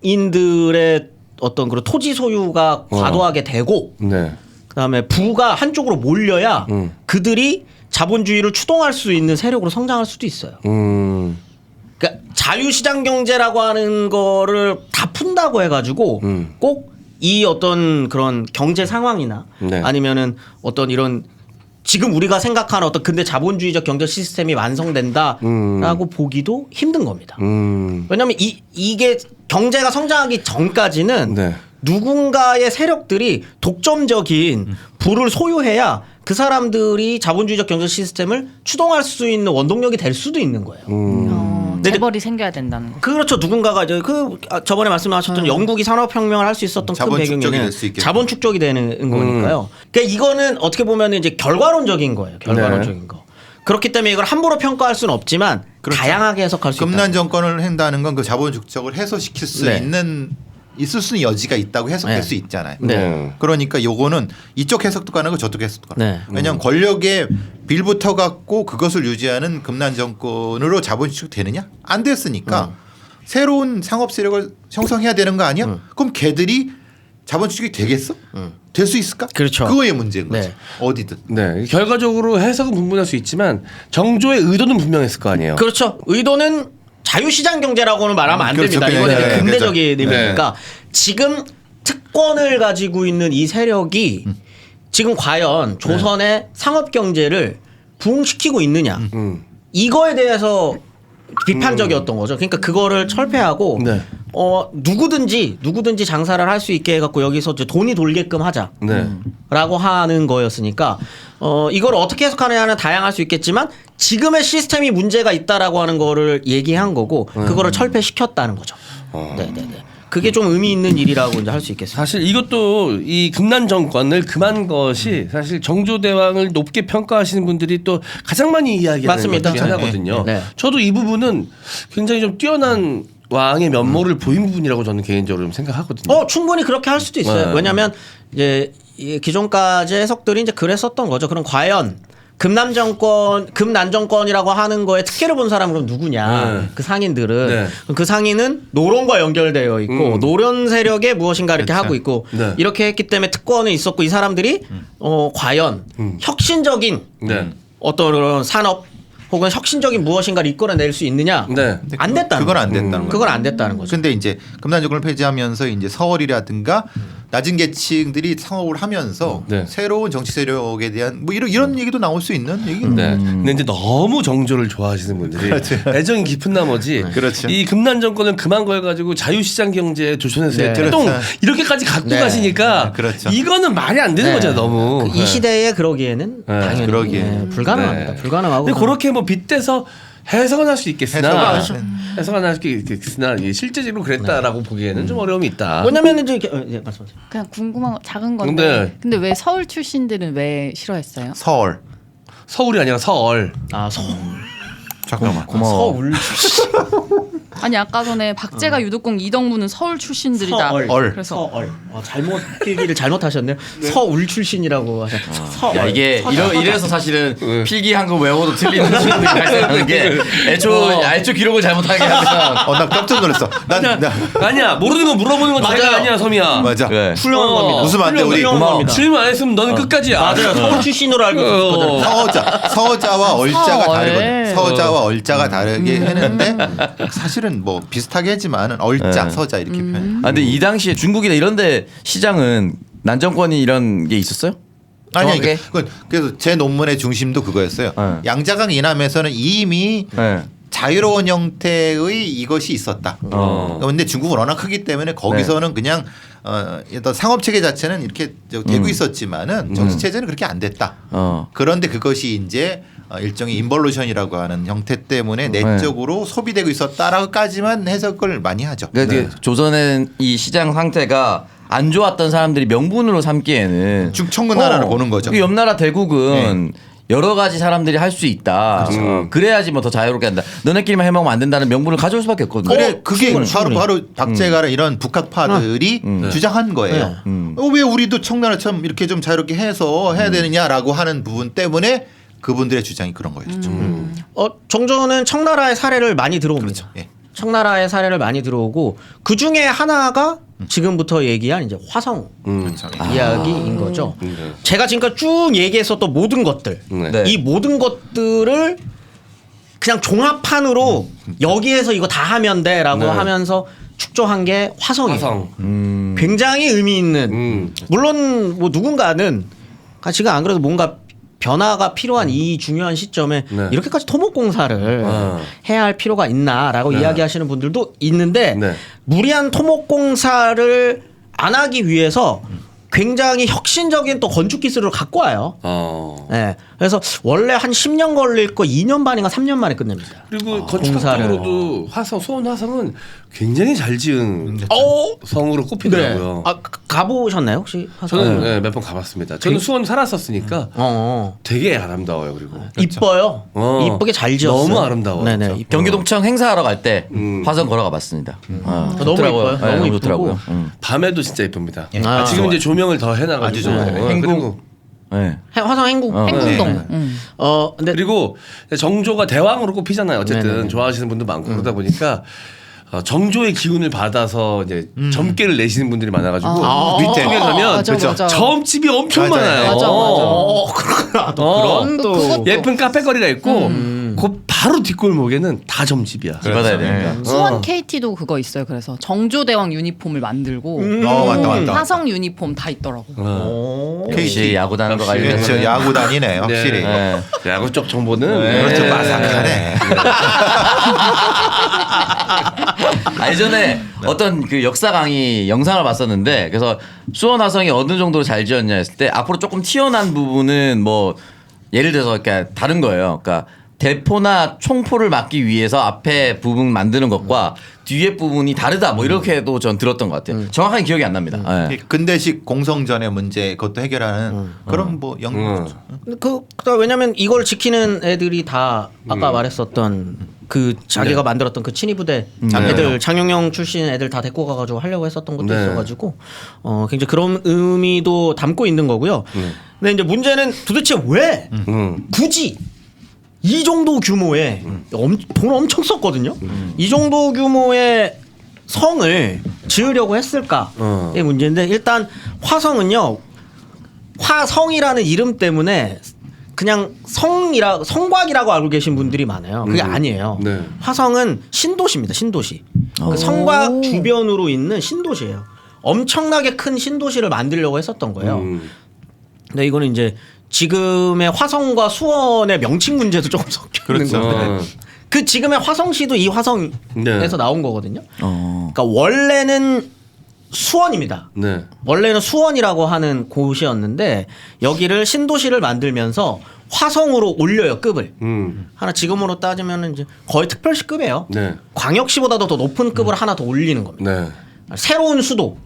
특정인들의 어떤 그런 토지 소유가 과도하게 되고 네. 그다음에 부가 한쪽으로 몰려야 그들이 자본주의를 추동할 수 있는 세력으로 성장할 수도 있어요. 그러니까 자유시장 경제라고 하는 거를 다 푼다고 해가지고 꼭 이 어떤 그런 경제 상황이나 네. 아니면은 어떤 이런 지금 우리가 생각하는 어떤 근대 자본주의적 경제 시스템이 완성된다라고 보기도 힘든 겁니다. 왜냐하면 이게 경제가 성장하기 전까지는 네. 누군가의 세력들이 독점적인 부를 소유해야 그 사람들이 자본주의적 경제 시스템을 추동할 수 있는 원동력이 될 수도 있는 거예요. 재벌이 생겨야 된다는 거. 그렇죠. 누군가가 이제 저번에 말씀하셨던 영국이 산업혁명을 할 수 있었던 큰 자본 축적이 배경에는 될 수 있겠죠. 자본 축적이 되는 거니까요. 그러니까 이거는 어떻게 보면 이제 결과론적인 거예요. 결과론적인 거. 그렇기 때문에 이걸 함부로 평가할 수는 없지만 그렇죠. 다양하게 해석할 수 있다. 금난 정권을 한다는 건 그 자본 축적을 해소시킬 수 네. 있을 수 있는 여지가 있다고 해석될 네. 수 있잖아요. 네. 그러니까 요거는 이쪽 해석도 가능하고 저쪽 해석도 가능해요. 네. 왜냐하면 권력에 빌붙어 갖고 그것을 유지하는 금난 정권으로 자본 축적 되느냐? 안 됐으니까 새로운 상업 세력을 형성해야 되는 거 아니야? 그럼 걔들이 자본 축적이 되겠어? 될 수 있을까? 그렇죠. 그거의 문제인 거죠. 네. 어디든. 네, 결과적으로 해석은 분분할 수 있지만 정조의 의도는 분명했을 거 아니에요. 그렇죠. 의도는 자유시장 경제라고는 말하면 안 그렇죠. 됩니다. 이건 네, 이제 네, 근대적인 네. 의미니까 지금 특권을 가지고 있는 이 세력이 지금 과연 조선의 상업 경제를 부흥시키고 있느냐 이거에 대해서 비판적이었던 거죠. 그러니까 그거를 철폐하고 네. 누구든지 장사를 할 수 있게 해갖고 여기서 이제 돈이 돌게끔 하자. 네. 라고 하는 거였으니까 이걸 어떻게 해석하느냐는 다양할 수 있겠지만 지금의 시스템이 문제가 있다라고 하는 거를 얘기한 거고 그거를 철폐시켰다는 거죠. 네네네. 그게 좀 의미 있는 일이라고 이제 할 수 있겠습니다. 사실 이것도 이 금난 정권을 금한 것이 사실 정조대왕을 높게 평가하시는 분들이 또 가장 많이 이야기하는 맞습니다. 것 중에 하나거든요. 네. 저도 이 부분은 굉장히 좀 뛰어난 왕의 면모를 보인 부분이라고 저는 개인적으로 좀 생각하거든요. 충분히 그렇게 할 수도 있어요. 네. 왜냐하면 이제 이 기존까지 해석들이 이제 그랬었던 거죠. 그럼 과연 금난 정권이라고 하는 거에 특혜를 본 사람은 그럼 누구냐? 네. 그 상인들은 네. 그 상인은 노론과 연결되어 있고 노련 세력에 무엇인가 이렇게 그렇죠. 하고 있고 네. 이렇게 했기 때문에 특권이 있었고 이 사람들이 과연 혁신적인 네. 어떤 그런 산업 혹은 혁신적인 무엇인가를 이끌어낼 수 있느냐? 네. 안 됐다는 그건 거죠. 안 됐다는 거죠. 그건 안 됐다는 거죠. 근데 이제 금난 정권을 폐지하면서 이제 서얼이라든가 낮은 계층들이 창업을 하면서 네. 새로운 정치 세력에 대한 뭐 이런 얘기도 나올 수 있는 얘기인데. 네. 근데 이제 너무 정조를 좋아하시는 분들이 그렇죠. 애정이 깊은 나머지 그렇죠. 이 금난 정권을 금한 걸 가지고 자유시장 경제 조선에서의 네. 태동 그렇죠. 이렇게까지 갖고 네. 가시니까 그렇죠. 이거는 말이 안 되는 네. 거죠 너무. 이 시대에 그러기에는 네. 당연히 그러기에는. 불가능합니다. 네. 불가능하고. 근데 그렇게 뭐 빗대서 해석은 할 수 있겠으나 해석은 할 수 있겠으나 실제적으로 그랬다라고 보기에는 좀 어려움이 있다. 왜냐면 이제 말씀하세요. 그냥 궁금한 거 작은 건데. 근데- 근데 왜 서울 출신들은 왜 싫어했어요? 서얼. 서울이 아니라 서얼. 서울. 잠깐만. 서울. 아니 아까 전에 박재가 유독공 이덕무는 서울 출신들이다. 서얼. 그래서 서얼. 잘못 필기를 잘못하셨네요. 서울 출신이라고 하셨. 서얼. 야 이게 이래서 사실은 필기한 거 외워도 틀리는 수준이 발생하는 게 애초 기록을 잘못하게 하면 나 깜짝 놀랐어. 아니야 모르는 거 물어보는 건 맞아요. 자가 아니야 섬이야. 맞아. 그래. 훌륭한 겁니다. 웃으면 안 돼, 우리. 훌륭한 고마워. 겁니다. 질문 안 했으면 너는 끝까지야. 맞아요. 서울 출신으로 알고 있었거든. 서자와 얼자가 서얼. 다르거든. 서자와 얼자가 다르게 했는데 사실은 뭐 비슷하게 했지만은 얼자, 네. 서자 이렇게 표현. 아 근데 이 당시에 중국이나 이런데 시장은 난정권이 이런 게 있었어요? 아니 정확하게? 그래서 제 논문의 중심도 그거였어요. 네. 양자강 이남에서는 이미 네. 자유로운 형태의 이것이 있었다. 그런데 중국은 워낙 크기 때문에 거기서는 그냥 어떤 상업 체계 자체는 이렇게 되고 있었지만은 정치 체제는 그렇게 안 됐다. 그런데 그것이 이제 일종의 인볼루션이라고 하는 형태 때문에 내적으로 소비되고 있었다라고까지만 해석을 많이 하죠. 그러니까 조선의 이 시장 상태가 안 좋았던 사람들이 명분으로 삼기에는 중천군 나라를 보는 거죠. 그 옆나라 대국은 여러 가지 사람들이 할 수 있다. 그래야지 뭐 더 자유롭게 한다. 너네끼리만 해먹으면 안 된다는 명분을 가져올 수밖에 없거든요. 그래 그게 충분히. 바로 박제가라 이런 북학파들이 주장한 거예요. 왜 우리도 청나라처럼 이렇게 좀 자유롭게 해서 해야 되느냐라고 하는 부분 때문에 그분들의 주장이 그런 거였죠. 정조는 청나라의 사례를 많이 들어옵니다. 예. 청나라의 사례를 많이 들어오고 그 중에 하나가 지금부터 얘기한 이제 화성 이야기인 거죠. 제가 지금까지 쭉 얘기했었던 모든 것들, 네. 이 모든 것들을 그냥 종합판으로 여기에서 이거 다 하면 돼라고 네. 하면서 축조한 게 화성이에요. 화성. 굉장히 의미 있는. 물론 뭐 누군가는 지금 안 그래도 뭔가 변화가 필요한 이 중요한 시점에 네. 이렇게까지 토목공사를 해야 할 필요가 있나라고 이야기하시는 분들도 있는데 네. 무리한 토목공사를 안 하기 위해서 굉장히 혁신적인 또 건축 기술을 갖고 와요. 네. 그래서 원래 한 10년 걸릴 거 2년 반인가 3년 만에 끝냅니다. 그리고 건축학적으로도 화성 수원 화성은 굉장히 잘 지은 성으로 꼽히더라고요. 아, 가보셨나요 혹시? 화성? 저는 네, 몇 번 가봤습니다. 저는 수원 살았었으니까 되게 아름다워요. 그리고 이뻐요. 이쁘게 잘 지었어요. 너무 아름다워. 네네. 진짜. 경기도청 행사하러 갈 때 화성 걸어가 봤습니다. 너무 좋더라고요. 이뻐요. 네, 너무 이쁘고. 좋더라고요. 밤에도 진짜 예쁩니다. 아, 지금 이제 조명을 더 해놔가지고 아주 좋아요. 행궁. 네. 화성 행궁. 행궁동. 근데 그리고 정조가 대왕으로 꼽히잖아요. 어쨌든 네네. 좋아하시는 분도 많고 그러다 보니까 정조의 기운을 받아서 이제 점괘를 내시는 분들이 많아가지고 위쪽에 가면 맞아, 맞아. 점집이 엄청 맞아요. 많아요. 맞아, 맞아. 그렇구나. 또 어. 그런 또 그것도- 예쁜 카페거리가 있고 그 바로 뒷골목에는 다 점집이야. 받아야 되니까. 수원 KT도 그거 있어요. 그래서 정조대왕 유니폼을 만들고 맞다. 화성 유니폼 다 있더라고. 역시 야구단과 관련. 그렇죠. 야구단이네 확실히. 네. 야구 쪽 정보는 그렇죠. 네. 빠삭하네. 예전에 어떤 그 역사 강의 영상을 봤었는데 그래서 수원 화성이 어느 정도로 잘 지었냐 했을 때 앞으로 조금 튀어난 부분은 뭐 예를 들어서 그러니까 다른 거예요. 그러니까 대포나 총포를 막기 위해서 앞에 부분 만드는 것과 뒤에 부분이 다르다 뭐 이렇게도 전 들었던 것 같아요. 정확하게 기억이 안 납니다. 네. 근대식 공성전의 문제 그것도 해결하는 그런 뭐 왜냐면 이걸 지키는 애들이 다 아까 말했었던 그 자기가 만들었던 그 친위부대 애들 장영영 출신 애들 다 데리고 가가지고 하려고 했었던 것도 네. 있어가지고 굉장히 그런 의미도 담고 있는 거고요. 근데 이제 문제는 도대체 왜 굳이 이 정도 규모의 돈 엄청 썼거든요. 이 정도 규모의 성을 지으려고 했을까의 문제인데 일단 화성은요. 화성이라는 이름 때문에 그냥 성곽이라고 알고 계신 분들이 많아요. 그게 아니에요. 네. 화성은 신도시입니다. 신도시. 그 성곽 주변으로 있는 신도시예요. 엄청나게 큰 신도시를 만들려고 했었던 거예요. 근데 이거는 이제 지금의 화성과 수원의 명칭 문제도 조금 섞여 있는 그렇죠. 건데 그 지금의 화성시도 이 화성에서 네. 나온 거거든요. 그러니까 원래는 수원입니다. 네. 원래는 수원이라고 하는 곳이었는데 여기를 신도시를 만들면서 화성으로 올려요 급을. 하나 지금으로 따지면 이제 거의 특별시급이에요. 네. 광역시보다도 더 높은 급을 하나 더 올리는 겁니다. 네. 새로운 수도,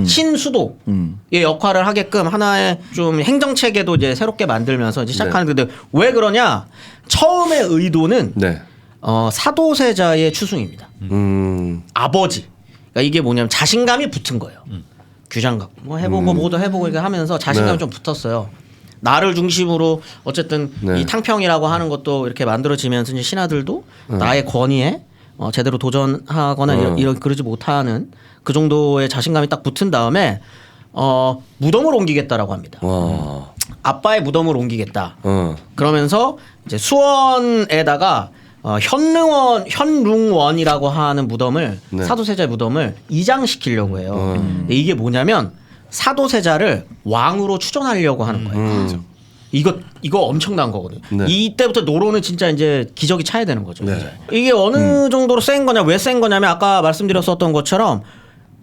신수도의 역할을 하게끔 하나의 좀 행정체계도 이제 새롭게 만들면서 이제 시작하는 건데 왜 그러냐? 처음의 의도는 네. 사도세자의 추승입니다. 아버지. 그러니까 이게 뭐냐면 자신감이 붙은 거예요. 규장 갖고 뭐 해보고 뭐도 해보고 이렇게 하면서 자신감이 네. 좀 붙었어요. 나를 중심으로 어쨌든 네. 이 탕평이라고 하는 것도 이렇게 만들어지면서 이제 신하들도 나의 권위에 제대로 도전하거나 이런 그러지 못하는 그 정도의 자신감이 딱 붙은 다음에 무덤을 옮기겠다라고 합니다. 와. 아빠의 무덤을 옮기겠다. 그러면서 이제 수원에다가 현릉원이라고 하는 무덤을 네. 사도세자의 무덤을 이장시키려고 해요. 근데 이게 뭐냐면 사도세자를 왕으로 추존하려고 하는 거예요. 이거 엄청난 거거든요. 네. 이때부터 노로는 진짜 이제 기적이 차야 되는 거죠. 네. 이제. 이게 어느 정도로 센 거냐, 왜 센 거냐면 아까 말씀드렸었던 것처럼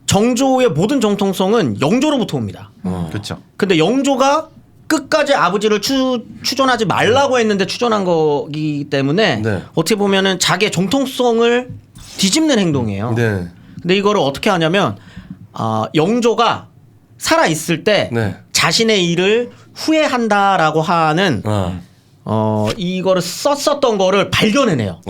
정조의 모든 정통성은 영조로부터 옵니다. 그렇죠. 근데 영조가 끝까지 아버지를 추존하지 말라고 했는데 추존한 거기 때문에 네. 어떻게 보면은 자기의 정통성을 뒤집는 행동이에요. 네. 근데 이거를 어떻게 하냐면 영조가 살아 있을 때 네. 자신의 일을 후회한다라고 하는 이거를 썼었던 거를 발견해내요.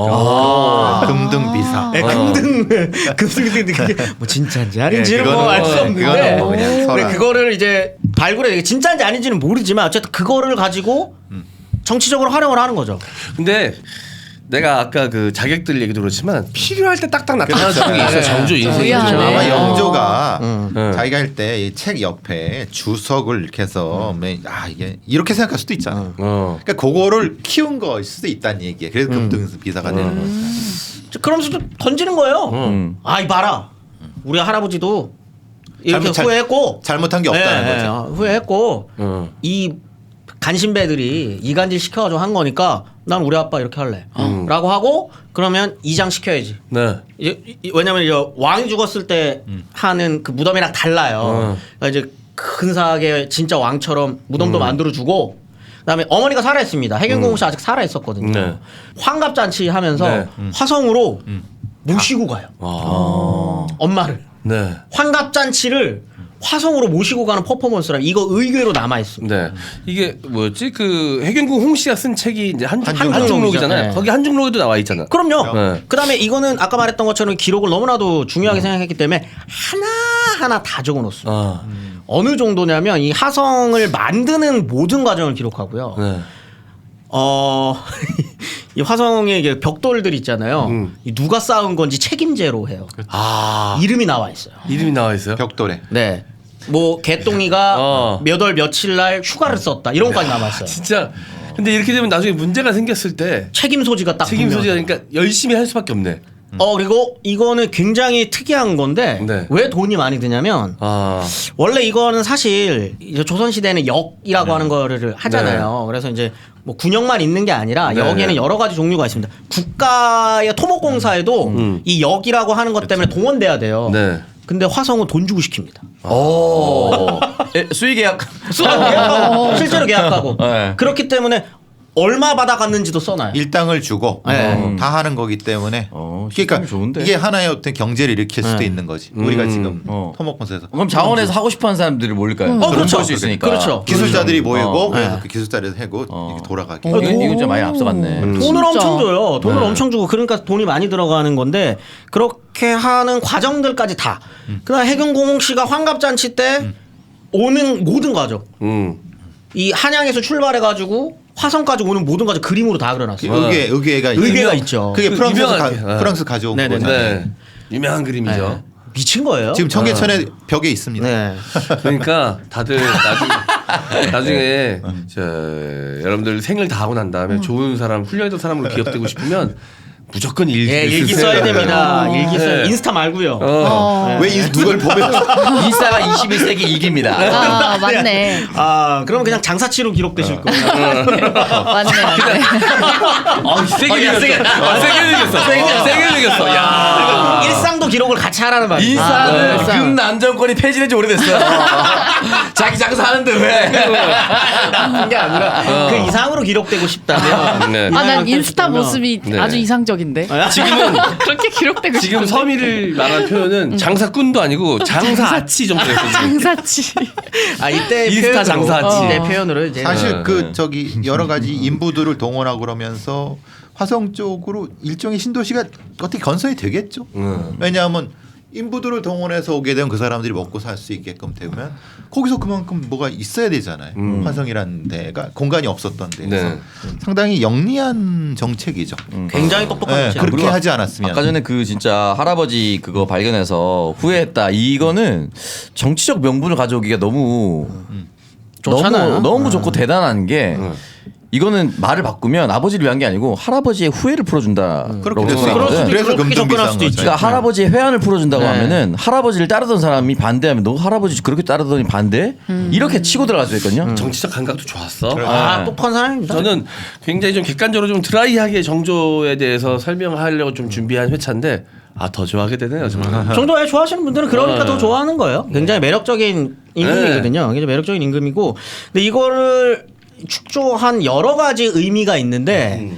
금등비사. 네, 그게 뭐 진짜인지 아닌지는 그거는 뭐 알 수 뭐, 없는데 그거는 뭐 그냥 설화. 근데 그거를 이제 발굴해 이게 진짜인지 아닌지는 모르지만 어쨌든 그거를 가지고 정치적으로 활용을 하는 거죠. 근데 내가 아까 그 자객들 얘기도 그렇지만 필요할 때 딱딱 나타나는 적이 있어요. 정조 인생이. 의아하네. 아마 영조가 네. 자기가 할 때 이 책 옆에 주석을 이렇게 해서 이게 이렇게 생각할 수도 있잖아. 그러니까 그거를 키운 거일 수도 있다는 얘기예요. 그래서 금등비사가 되는 거예요. 그러면서 좀 던지는 거예요. 이 봐라. 우리 할아버지도 이렇게 후회했고 잘못한 게 없다는 거죠. 후회했고 이 간신배들이 이간질 시켜가지고 한 거니까 난 우리 아빠 이렇게 할래. 라고 하고 그러면 이장시켜야지. 네. 왜냐면 이제 왕이 죽었을 때 하는 그 무덤이랑 달라요. 그러니까 이제 근사하게 진짜 왕처럼 무덤도 만들어주고 그다음에 어머니가 살아있습니다. 해경궁 씨 아직 살아있었거든요. 네. 환갑잔치 하면서 네. 화성으로 모시고 가요. 엄마를. 네. 환갑잔치를 화성으로 모시고 가는 퍼포먼스라 이거 의외로 남아 있습니다. 네. 이게 뭐였지? 그 해경궁 홍 씨가 쓴 책이 이제 한중록이잖아요. 한중록이잖아요. 거기 한중록에도 나와 있잖아. 그럼요. 네. 그다음에 이거는 아까 말했던 것처럼 기록을 너무나도 중요하게 생각했기 때문에 하나하나 다 적어놓습니다. 아. 어느 정도냐면 이 화성을 만드는 모든 과정을 기록하고요. 네. 이 화성에 이게 벽돌들 있잖아요. 이 누가 쌓은 건지 책임제로 해요. 아. 이름이 나와 있어요. 이름이 나와 있어요? 벽돌에. 네. 뭐 개똥이가 어. 몇 월 며칠 날 휴가를 썼다 이런 것까지 남아 있어요. 진짜. 근데 이렇게 되면 나중에 문제가 생겼을 때 책임 소지가 딱 책임 소지가 분명해요. 그러니까 열심히 할 수밖에 없네. 그리고 이거는 굉장히 특이한 건데 네. 왜 돈이 많이 드냐면 아. 원래 이거는 사실 이제 조선 시대에는 역이라고 하는 거를 하잖아요. 그래서 이제 뭐 군역만 있는 게 아니라 네. 역에는 여러 가지 종류가 있습니다. 국가의 토목공사에도 이 역이라고 하는 것 때문에 동원돼야 돼요. 네. 근데 화성은 돈 주고 시킵니다. 오. 수의 계약. 계약하고 실제로 계약하고 네. 그렇기 때문에 얼마 받아갔는지도 써놔요. 일당을 주고 네. 다 하는 거기 때문에 시스템이 좋은데. 이게 하나의 어떤 경제를 일으킬 수도 있는 거지. 우리가 지금 어. 토목공사에서 그럼 자원에서 하고 싶어하는 사람들이 모일까요? 그렇죠. 볼수 있으니까. 그렇죠. 기술자들이 모이고 네. 그래서 그 기술자를 해고 이렇게 돌아가게. 이거 좀 많이 앞서갔네. 돈을 진짜. 엄청 줘요. 돈을 엄청 주고 그러니까 돈이 많이 들어가는 건데 그렇게 하는 과정들까지 다. 그다음 해경궁 씨가 환갑잔치 때 오는 모든 과정. 이 한양에서 출발해가지고 화성까지 오는 모든 과정 그림으로 다 그려놨어요. 의궤가 의궤가 있죠. 그게 그 프랑스에서 유명한- 프랑스 가져온 네네네. 거잖아요. 네. 유명한 그림이죠. 네. 미친 거예요. 지금 청계천의 벽에 있습니다. 네. 그러니까 다들 나중에 여러분들 생일 다 하고 난 다음에 좋은 사람, 훌륭했던 사람으로 기억되고 싶으면 무조건 일기 예, 일기 써야 됩니다. 일기 써야 인스타 말고요. 왜 누굴 보면 인싸가 21세기 일기입니다. 아 맞네. 그럼 그냥 장사치로 기록되실 거예요. 맞네. 세게 얘기했어. 세게 얘기했어. 세게 얘기했어. 야. 일상도 기록을 같이 하라는 말이에요. 인싸는 인싸. 금난정권이 폐지된 지 오래됐어요. 자기 장사하는데 왜? 그게 아니라 그 이상으로 기록되고 싶다면. 네. 아 난 이상으로 인스타 기록되면- 모습이 네. 아주 이상적인데. 지금은 그렇게 기록되고 지금 싶은데. 서미를 말한 표현은 장사꾼도 아니고 장사아치 정도 됐어. 장사치. 이때 인스타 장사하지. 이때 표현으로 이제 사실 여러 가지 인부들을 동원하고 그러면서 화성 쪽으로 일종의 신도시가 어떻게 건설이 되겠죠. 왜냐하면 인부들을 동원해서 오게 되면 그 사람들이 먹고 살 수 있게끔 되면 거기서 그만큼 뭐가 있어야 되잖아요. 화성이라는 데가 공간이 없었던 데에서 네. 상당히 영리한 정책이죠. 굉장히 똑똑한 네, 거죠. 그렇게 그리고 하지 않았으면 아까 전에 그 진짜 할아버지 그거 발견해서 후회했다. 이거는 정치적 명분을 가져오기가 너무 좋잖아요. 너무 좋고 대단한 게 이거는 말을 바꾸면 아버지를 위한 게 아니고 할아버지의 후회를 풀어준다라고 그렇게 됐어요. 생각하거든. 그래서 그렇게 금전 접근할 비싼 수도 있죠. 거죠. 그러니까 할아버지의 회한을 풀어준다고 네. 하면은 할아버지를 따르던 사람이 반대하면 너 할아버지 그렇게 따르더니 반대? 이렇게 치고 들어갈 수 있거든요. 정치적 감각도 좋았어. 똑똑한 사람입니다. 저는 굉장히 좀 객관적으로 좀 드라이하게 정조에 대해서 설명하려고 좀 준비한 회차인데 더 좋아하게 되네요 정말. 정도에 좋아하시는 분들은 그러니까 더 좋아하는 거예요. 굉장히 매력적인 임금이거든요. 굉장히 매력적인 임금이고, 근데 이거를 축조한 여러 가지 의미가 있는데,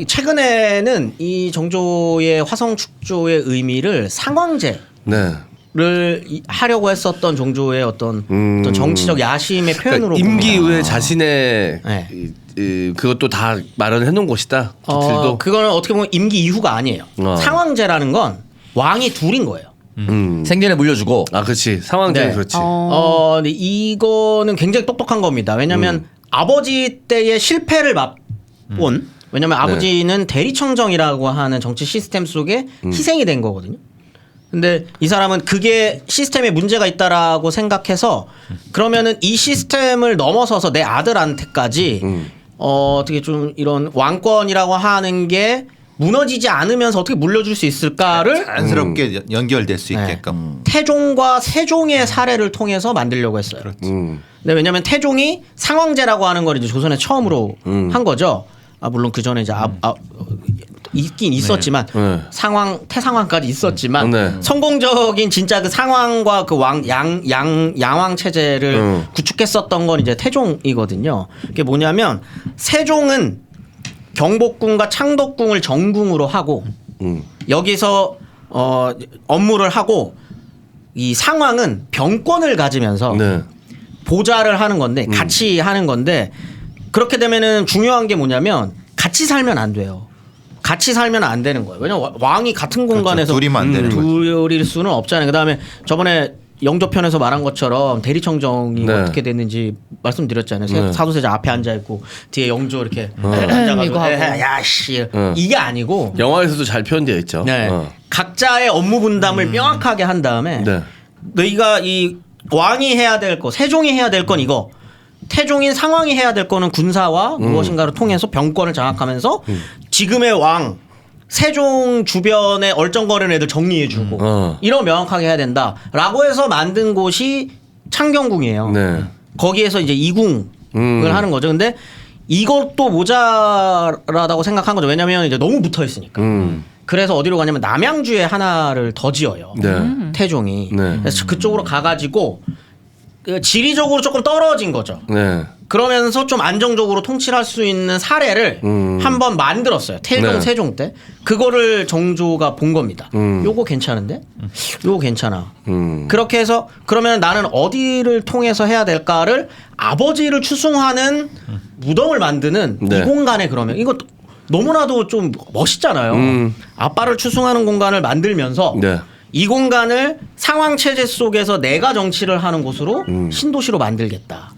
최근에는 이 정조의 화성 축조의 의미를 상황제를 네. 하려고 했었던 정조의 어떤 정치적 야심의 표현으로 그러니까 임기 봅니다. 후에 자신의 네. 그것도 다 마련해 놓은 곳이다. 기틀도. 그거는 어떻게 보면 임기 이후가 아니에요. 상황제라는 건 왕이 둘인 거예요. 생전에 물려주고 그렇지. 상황제는 네. 그렇지. 근데 이거는 굉장히 똑똑한 겁니다. 왜냐하면 아버지 때의 실패를 맛본. 왜냐하면 아버지는 대리청정이라고 하는 정치 시스템 속에 희생이 된 거거든요. 근데 이 사람은 그게 시스템에 문제가 있다라고 생각해서 그러면은 이 시스템을 넘어서서 내 아들한테까지 어떻게 좀 이런 왕권이라고 하는 게 무너지지 않으면서 어떻게 물려줄 수 있을까를 자연스럽게 연결될 수 있게끔. 태종과 세종의 사례를 통해서 만들려고 했어요. 근데 왜냐하면 태종이 상황제라고 하는 걸 이제 조선에 처음으로 한 거죠. 물론 그 전에 이제 있긴 있었지만 네. 태상황까지 있었지만 네. 성공적인 진짜 그 상황과 그 양왕 체제를 구축했었던 건 이제 태종이거든요. 그게 뭐냐면 세종은 경복궁과 창덕궁을 정궁으로 하고 여기서 업무를 하고 이 상황은 병권을 가지면서 네. 보좌를 하는 건데 같이 하는 건데 그렇게 되면은 중요한 게 뭐냐면 같이 살면 안 돼요. 같이 살면 안 되는 거예요. 왜냐면 왕이 같은 공간에서 둘이면 안 되는 거죠. 둘일 수는 없잖아요. 그다음에 저번에 영조편에서 말한 것처럼 대리청정이 네. 어떻게 됐는지 말씀드렸잖아요. 네. 사도세자 앞에 앉아 있고 뒤에 영조 이렇게 이거 앉아가지고 하고. 야씨 이게 아니고 영화에서도 잘 표현되어 있죠. 네. 각자의 업무 분담을 명확하게 한 다음에 네. 너희가 이 왕이 해야 될 거, 세종이 해야 될 건 이거. 태종인 상황이 해야 될 거는 군사와 무엇인가를 통해서 병권을 장악하면서 지금의 왕 세종 주변에 얼쩡거리는 애들 정리해주고 이런 명확하게 해야 된다라고 해서 만든 곳이 창경궁이에요. 네. 거기에서 이제 이궁을 하는 거죠. 근데 이것도 모자라다고 생각한 거죠. 왜냐하면 이제 너무 붙어 있으니까. 그래서 어디로 가냐면 남양주에 하나를 더 지어요. 네. 태종이. 네. 그래서 그쪽으로 가가지고 그 지리적으로 조금 떨어진 거죠. 네. 그러면서 좀 안정적으로 통치를 할 수 있는 사례를 한번 만들었어요. 태종, 네. 세종 때. 그거를 정조가 본 겁니다. 요거 괜찮은데? 요거 괜찮아. 그렇게 해서 그러면 나는 어디를 통해서 해야 될까를 아버지를 추승하는 무덤을 만드는 네. 이 공간에 그러면 이거 너무나도 좀 멋있잖아요. 아빠를 추승하는 공간을 만들면서 네. 이 공간을 상황 체제 속에서 내가 정치를 하는 곳으로 신도시로 만들겠다.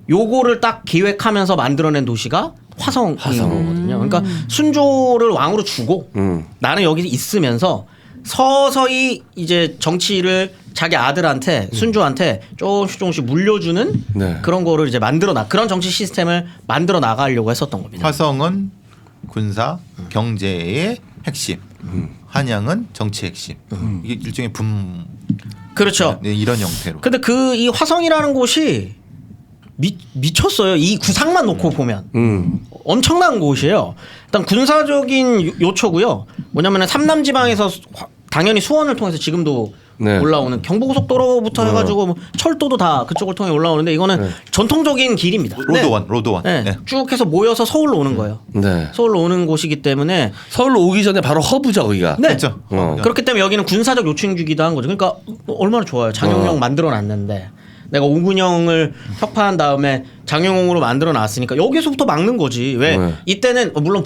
요거를 딱 기획하면서 만들어낸 도시가 화성인 거거든요. 그러니까 순조를 왕으로 주고 나는 여기 있으면서 서서히 이제 정치를 자기 아들한테 순조한테 조금씩 물려주는 네. 그런 거를 이제 그런 정치 시스템을 만들어 나가려고 했었던 겁니다. 화성은 군사 경제의 핵심, 한양은 정치 핵심. 이게 일종의 그렇죠. 네, 이런 형태로. 근데 이 화성이라는 곳이 미쳤어요. 이 구상만 놓고 보면 엄청난 곳이에요. 일단 군사적인 요초고요. 뭐냐면은 삼남 지방에서 당연히 수원을 통해서 지금도 네. 올라오는 경부고속도로부터 해가지고 뭐 철도도 다 그쪽을 통해 올라오는데 이거는 전통적인 길입니다. 로드원. 네. 네. 쭉 해서 모여서 서울로 오는 거예요. 네. 서울로 오는 곳이기 때문에 서울로 오기 전에 바로 허브죠, 거기가. 네. 그렇죠. 그렇기 때문에 여기는 군사적 요충지기도 한 거죠. 그러니까 얼마나 좋아요. 장영용 만들어놨는데 내가 오군영을 혁파한 다음에 장영용으로 만들어놨으니까 여기서부터 막는 거지. 왜 네. 이때는 물론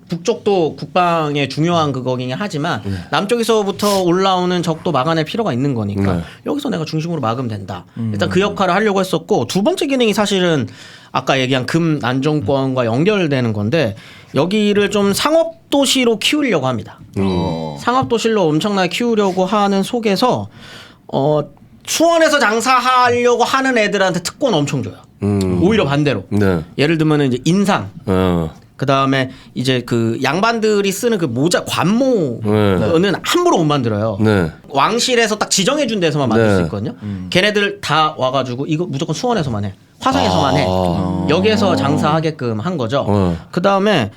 북쪽도 국방에 중요한 그거긴 하지만 남쪽에서부터 올라오는 적도 막아낼 필요가 있는 거니까 네. 여기서 내가 중심으로 막으면 된다. 일단 그 역할을 하려고 했었고 두 번째 기능이 사실은 아까 얘기한 금 난정권과 연결되는 건데 여기를 좀 상업도시로 키우려고 합니다. 상업도시로 엄청나게 키우려고 하는 속에서 수원에서 장사하려고 하는 애들한테 특권 엄청 줘요. 오히려 반대로. 네. 예를 들면 이제 인상. 그 다음에 이제 그 양반들이 쓰는 그 모자 관모는 함부로 못 만들어요. 네. 왕실에서 딱 지정해준 데서만 만들 네. 수 있거든요. 걔네들 다 와가지고 이거 무조건 수원에서만 해. 화성에서만 해. 여기에서 장사하게끔 한 거죠. 그 다음에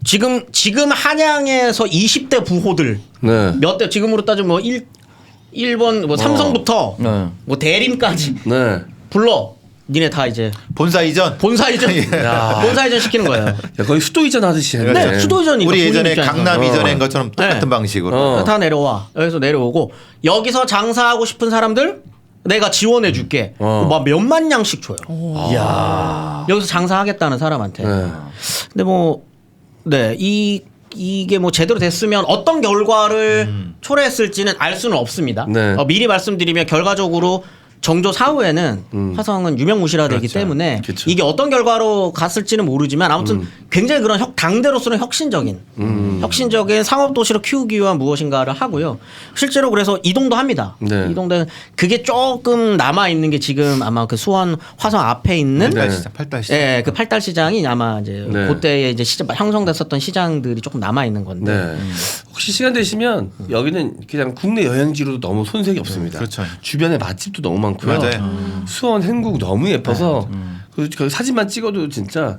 지금 한양에서 20대 부호들 네. 몇 대 지금으로 따지면 뭐 1번 뭐 삼성부터 네. 뭐 대림까지 네. 불러. 니네 다 이제 본사 이전. 본사 이전 시키는 거예요. 야, 거의 수도 이전 하듯이 했네. 네, 수도 이전이니까 우리 예전에 본인 입장에서. 강남 이전한 것처럼 똑같은 네. 방식으로. 다 내려와. 여기서 내려오고 여기서 장사하고 싶은 사람들 내가 지원해 줄게. 막 몇만 냥씩 줘요. 여기서 장사하겠다는 사람한테. 네. 근데 이게 뭐 제대로 됐으면 어떤 결과를 초래했을지는 알 수는 없습니다. 네. 미리 말씀드리면 결과적으로 정조 사후에는 화성은 유명무실화되기 그렇죠. 때문에 그쵸. 이게 어떤 결과로 갔을지는 모르지만 아무튼 굉장히 그런 당대로서는 혁신적인 상업도시로 키우기 위한 무엇인가를 하고요. 실제로 그래서 이동도 합니다. 네. 이동도 그게 조금 남아 있는 게 지금 아마 그 수원 화성 앞에 있는 팔달시장. 예, 그 팔달시장이 아마 이제 네. 그때에 이제 형성됐었던 시장들이 조금 남아 있는 건데. 네. 혹시 시간 되시면 여기는 그냥 국내 여행지로도 너무 손색이 없습니다. 그렇죠. 주변에 맛집도 너무 많고요. 맞아요. 수원 행국 너무 예뻐서 그 사진만 찍어도 진짜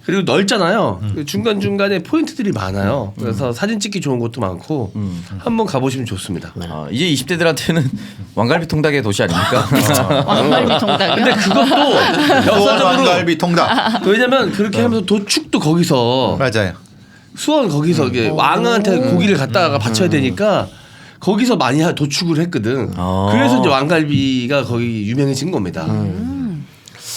그리고 넓잖아요. 중간 중간에 포인트들이 많아요. 그래서 사진 찍기 좋은 곳도 많고 한번 가보시면 좋습니다. 이제 20대들한테는 왕갈비 통닭의 도시 아닙니까? 왕갈비 통닭이요? 근데 그것도 수원 역사적으로 왕갈비 통닭. 왜냐면 그렇게 하면서 도축도 거기서 맞아요. 수원 거기서 이게 왕한테 고기를 갖다가 바쳐야 되니까 거기서 많이 도축을 했거든. 그래서 이제 왕갈비가 거기 유명해진 겁니다.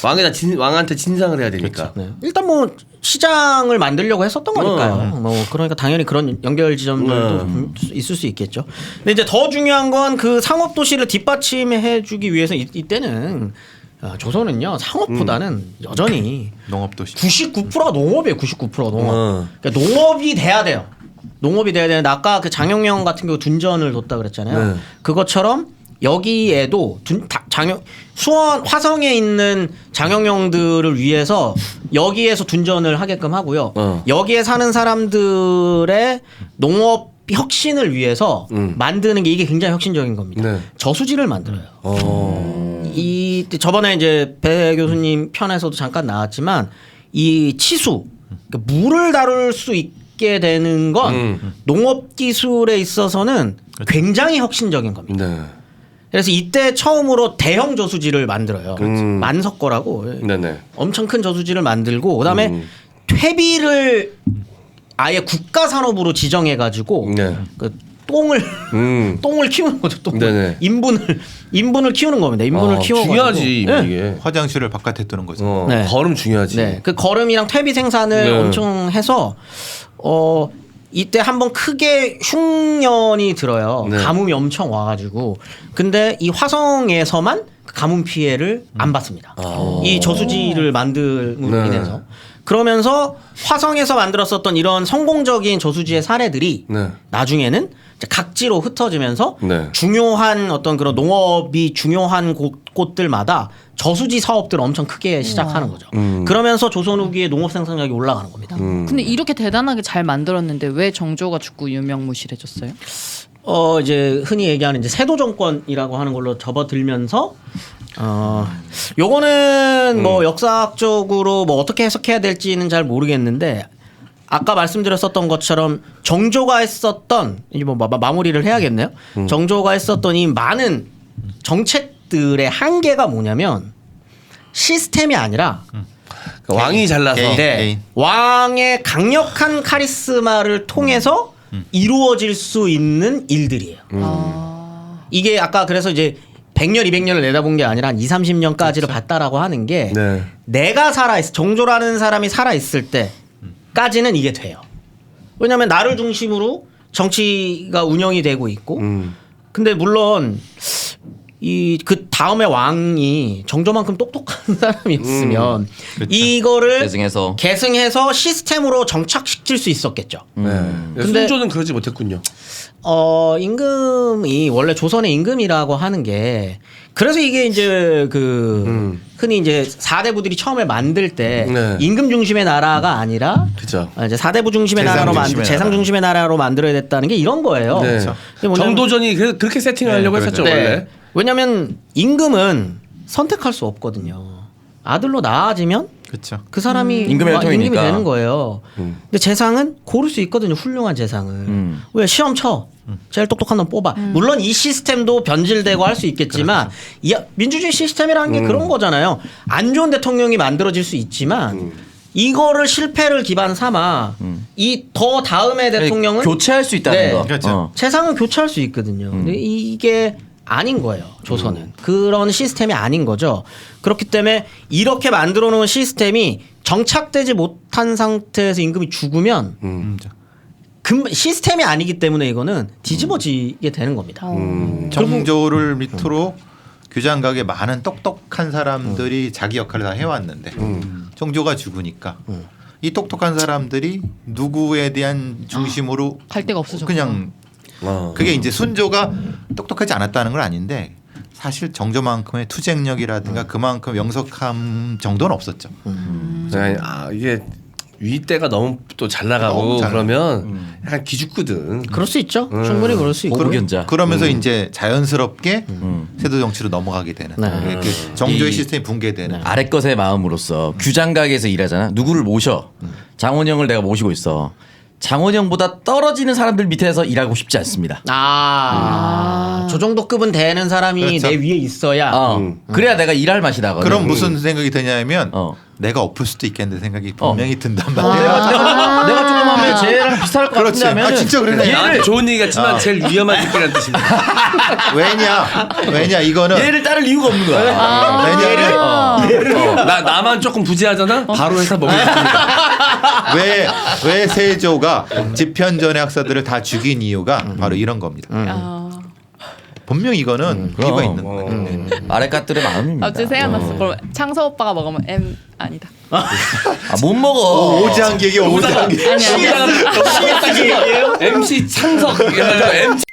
왕한테 진상을 해야 되니까. 네. 일단 뭐 시장을 만들려고 했었던 거니까요. 뭐 그러니까 당연히 그런 연결 지점들도 있을 수 있겠죠. 근데 이제 더 중요한 건 그 상업 도시를 뒷받침해주기 위해서 이때는 조선은요 상업보다는 여전히 농업도시. 99%가 농업이에요. 99%가 농업. 그러니까 농업이 돼야 돼요. 농업이 돼야 되는데 아까 그 장영영 같은 경우 둔전을 뒀다 그랬잖아요. 네. 그것처럼 여기에도 수원 화성에 있는 장영영들을 위해서 여기에서 둔전을 하게끔 하고요. 여기에 사는 사람들의 농업 혁신을 위해서 만드는 게 이게 굉장히 혁신적인 겁니다. 네. 저수지를 만들어요. 이 저번에 이제 배 교수님 편에서도 잠깐 나왔지만 이 치수 그러니까 물을 다룰 수 있게 되는 건 농업 기술에 있어서는 굉장히 혁신적인 겁니다. 네. 그래서 이때 처음으로 대형 저수지를 만들어요. 만석거라고 네네. 엄청 큰 저수지를 만들고 그다음에 퇴비를 아예 국가 산업으로 지정해 가지고 네. 그 똥을 키우는 거죠. 네네. 인분을 키우는 겁니다. 인분을 키워 중요하지 네. 이게. 화장실을 바깥에 두는 거죠. 네. 걸음 중요하지. 네. 그 거름이랑 퇴비 생산을 네. 엄청 해서 이때 한번 크게 흉년이 들어요. 네. 가뭄이 엄청 와가지고. 근데 이 화성에서만 그 가뭄 피해를 안 받습니다. 이 저수지를 만들므로 네. 인해서. 그러면서 화성에서 만들었었던 이런 성공적인 저수지의 사례들이 네. 나중에는 이제 각지로 흩어지면서 네. 중요한 어떤 그런 농업이 중요한 곳들마다 저수지 사업들을 엄청 크게 시작하는 거죠. 그러면서 조선 후기에 농업 생산량이 올라가는 겁니다. 근데 이렇게 대단하게 잘 만들었는데 왜 정조가 죽고 유명무실해졌어요? 이제 흔히 얘기하는 이제 세도 정권이라고 하는 걸로 접어들면서 요거는 뭐 역사학적으로 뭐 어떻게 해석해야 될지는 잘 모르겠는데 아까 말씀드렸었던 것처럼 정조가 했었던 이제 뭐 마무리를 해야겠네요. 정조가 했었던 이 많은 정책들의 한계가 뭐냐면 시스템이 아니라 그러니까 왕이 잘나서. 네, 왕의 강력한 카리스마를 통해서 이루어질 수 있는 일들이에요. 이게 아까 그래서 이제 100년, 200년을 내다본 게 아니라 한 2, 30년까지를 봤다라고 하는 게 네. 내가 정조라는 사람이 살아있을 때까지는 이게 돼요. 왜냐하면 나를 중심으로 정치가 운영이 되고 있고 근데 물론 그 다음에 왕이 정조만큼 똑똑한 사람이 있으면 이거를 계승해서 시스템으로 정착시킬 수 있었겠죠. 근데 순조는 그러지 못했군요. 임금이 원래 조선의 임금이라고 하는 게 그래서 이게 이제 그 흔히 이제 4대부들이 처음에 만들 때 네. 임금 중심의 나라가 아니라 그죠. 이제 4대부 중심의 재상 나라로 중심의 재상 나라. 중심의 나라로 만들어야 됐다는 게 이런 거예요. 네. 근데 뭐냐면- 정도전이 그렇게 세팅을 하려고 그렇죠. 했었죠 네. 원래. 왜냐하면 임금은 선택할 수 없거든요. 아들로 낳아지면 그렇죠. 그 사람이 임금의 혈통이니까. 되는 거예요. 근데 재상은 고를 수 있거든요. 훌륭한 재상을. 왜 시험 쳐? 제일 똑똑한 놈 뽑아. 물론 이 시스템도 변질되고 할 수 있겠지만 민주주의 시스템이라는 게 그런 거잖아요. 안 좋은 대통령이 만들어질 수 있지만 이거를 실패를 기반 삼아 이 더 다음의 대통령은 교체할 수 있다는 네. 거. 그렇죠. 재상은 교체할 수 있거든요. 근데 이게 아닌 거예요. 조선은. 그런 시스템이 아닌 거죠. 그렇기 때문에 이렇게 만들어 놓은 시스템이 정착되지 못한 상태에서 임금이 죽으면 시스템이 아니기 때문에 이거는 뒤집어지게 되는 겁니다. 정조를 밑으로 규장각에 많은 똑똑한 사람들이 자기 역할을 다 해왔는데 정조가 죽으니까 이 똑똑한 사람들이 누구에 대한 중심으로 갈 데가 없어졌구나. 그냥 그게 이제 순조가 똑똑하지 않았다는 건 아닌데 사실 정조만큼의 투쟁력이라든가 그만큼 영석함 정도는 없었죠. 네, 이게 위대가 너무 또 잘 나가고 너무 잘 그러면 약간 기죽거든. 그럴 수 있죠. 충분히 그럴 수 있고. 고견자. 그러면서 이제 자연스럽게 세도 정치로 넘어가게 되는 네. 이렇게 정조의 이- 시스템이 붕괴되는. 아래 것의 마음으로서 규장각에서 일하잖아. 누구를 모셔. 장원영을 내가 모시고 있어. 장원영보다 떨어지는 사람들 밑에서 일하고 싶지 않습니다. 저 정도 급은 되는 사람이 그렇죠. 내 위에 있어야. 그래야 내가 일할 맛이 나거든. 그럼 무슨 생각이 드냐면 어. 내가 엎을 수도 있겠는데 생각이 분명히 든단 내가, 말이야. 내가 조금 하면 쟤랑 비슷할 것 그렇지. 같은데 하면 아, 진짜 그러네. 나한테 좋은 얘기 같지만 제일 위험한 새끼라는 뜻입니다. 왜냐 이거는 얘를 따를 이유가 없는 거야. 왜냐면 나만 조금 부재하잖아. 바로 해서 먹을 수 있습니다. 왜 세조가 집현전의 학사들을 다 죽인 이유가 바로 이런 겁니다. 분명 이거는 이유가 그럼. 있는 거예요. 아래 것들의 마음입니다. 갑자기 생각났어. 그럼 창서 오빠가 먹으면 M 아니다. 아, 못 먹어. 오장객이 오장객. MC 창석 MC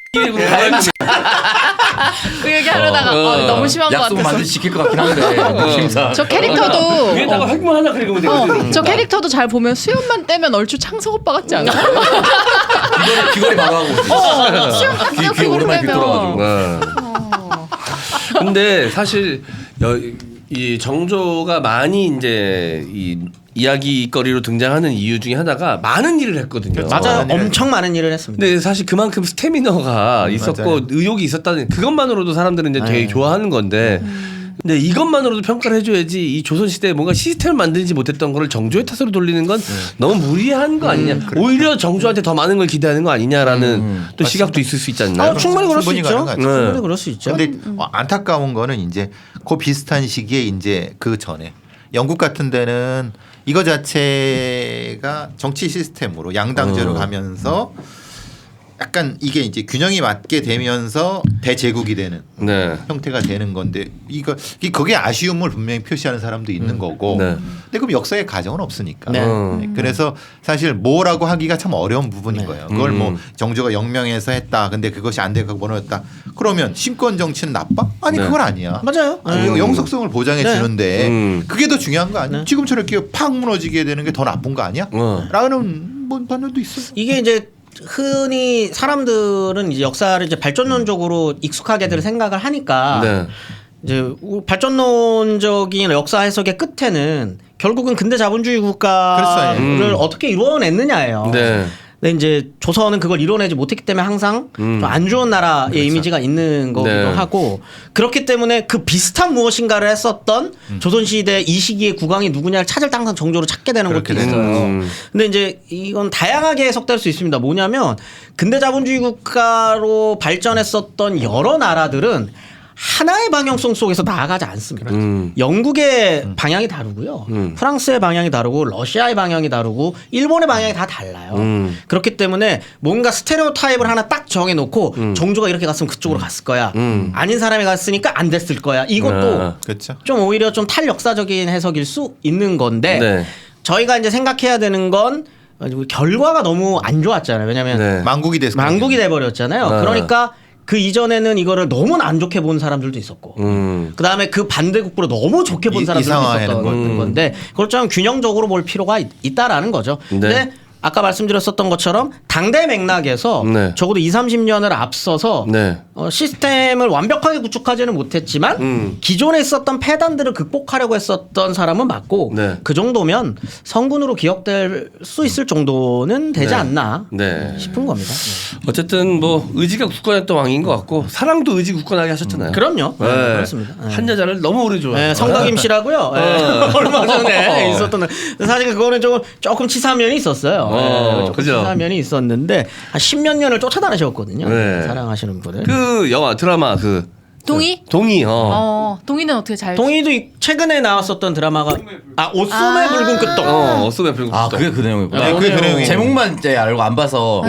그 얘기 하려다가 너무 심한 것 약속 같아서. 만들 시킬 것 같긴 한데. 심사. 저 캐릭터도 위에다가 핵문 하나 그리고 되거든. 저 캐릭터도 잘 보면 수염만 떼면 얼추 창석 오빠 같지 않아? 귀걸이 바로 하고. 수염 딱 귀 떼고 오랜만에 귀 빼면. 돌아가지고. 근데 사실 이 정조가 많이 이제 이 이야기거리로 등장하는 이유 중에 하나가 많은 일을 했거든요. 맞아요. 많은 일을 엄청 많은 일을 했습니다. 근데 사실 그만큼 스태미너가 있었고 맞아요. 의욕이 있었다는 그것만으로도 사람들은 이제 되게 좋아하는 건데. 근데 이것만으로도 평가를 해줘야지 이 조선시대에 뭔가 시스템을 만들지 못했던 거를 정조의 탓으로 돌리는 건 너무 무리한 거 아니냐. 오히려 정조한테 더 많은 걸 기대하는 거 아니냐라는 또 시각도 있을 수 있지 않나요? 충분히 그럴 수 충분히 있죠. 가능하죠. 충분히 그럴 수 있죠. 근데 안타까운 거는 이제 그 비슷한 시기에 이제 그 전에 영국 같은 데는 이거 자체가 정치 시스템으로 양당제로 가면서 약간 이게 이제 균형이 맞게 되면서 대제국이 되는 네. 형태가 되는 건데 거기에 아쉬움을 분명히 표시하는 사람도 있는 거고. 네. 근데 그럼 역사의 가정은 없으니까. 네. 네. 그래서 사실 뭐라고 하기가 참 어려운 부분인 거예요. 그걸 뭐 정조가 영명해서 했다. 근데 그것이 안 되고 무너졌다. 그러면 신권 정치는 나빠? 아니 네. 그건 아니야. 맞아요. 영속성을 보장해 네. 주는데 그게 더 중요한 거 아니야? 지금처럼 이렇게 팍 무너지게 되는 게 더 나쁜 거 아니야? 라는 뭐 반론도 있어요. 이게 이제 흔히 사람들은 이제 역사를 이제 발전론적으로 익숙하게들 생각을 하니까 네. 이제 발전론적인 역사 해석의 끝에는 결국은 근대 자본주의 국가를 그렇죠. 어떻게 이루어냈느냐예요. 네. 근데 이제 조선은 그걸 이뤄내지 못했기 때문에 항상 좀 안 좋은 나라의 이미지가 있는 거기도 네. 하고 그렇기 때문에 그 비슷한 무엇인가를 했었던 조선시대 이 시기의 국왕이 누구냐를 찾을 때 항상 정조로 찾게 되는 것도 그렇게 되는 있어요. 근데 이제 이건 다양하게 해석될 수 있습니다. 뭐냐면 근대 자본주의 국가로 발전했었던 여러 나라들은 하나의 방향성 속에서 나아가지 않습니다. 영국의 방향이 다르고요. 프랑스의 방향이 다르고 러시아의 방향이 다르고 일본의 방향이 다 달라요. 그렇기 때문에 뭔가 스테레오 타입을 하나 딱 정해놓고 정조가 이렇게 갔으면 그쪽으로 갔을 거야. 아닌 사람이 갔으니까 안 됐을 거야. 이것도 그렇죠. 좀 오히려 좀 탈역사적인 해석일 수 있는 건데 네. 저희가 이제 생각해야 되는 건 결과가 너무 안 좋았잖아요. 왜냐하면 네. 망국이 됐어요. 망국이 돼버렸잖아요. 네. 그러니까 그 이전에는 이거를 너무나 안 좋게 본 사람들도 있었고 그 다음에 그 반대국부로 너무 좋게 본 사람들도 이상화하는 있었던 건데 그걸 좀 균형적으로 볼 필요가 있다라는 거죠. 근데 아까 말씀드렸었던 것처럼 당대 맥락에서 네. 적어도 20-30년을 앞서서 네. 시스템을 완벽하게 구축하지는 못했지만 기존에 있었던 폐단들을 극복하려고 했었던 사람은 맞고 네. 그 정도면 성군으로 기억될 수 있을 정도는 되지 네. 않나 네. 싶은 겁니다. 어쨌든 뭐 의지가 굳건했던 왕인 것 같고 사랑도 의지 굳건하게 하셨잖아요. 그럼요. 네, 네. 그렇습니다. 네. 한 여자를 너무 오래 좋아해요. 네, 성덕임 씨라고요. 네. 얼마 전에 있었던 사실 그거는 조금 치사면이 있었어요. 네, 조금 그죠. 치사면이 있었는데 한 10몇 년을 쫓아다니셨거든요. 네. 사랑하시는 분을. 그 영화 드라마 그 동의? 동의 동의는 어떻게 잘? 동의도 최근에 나왔었던 드라마가 옷소매 붉은 끝동. 어스맨 불금. 아 그게 그 내용이구나. 네, 그게 그 내용이에요. 제목만 이제 알고 안 봐서.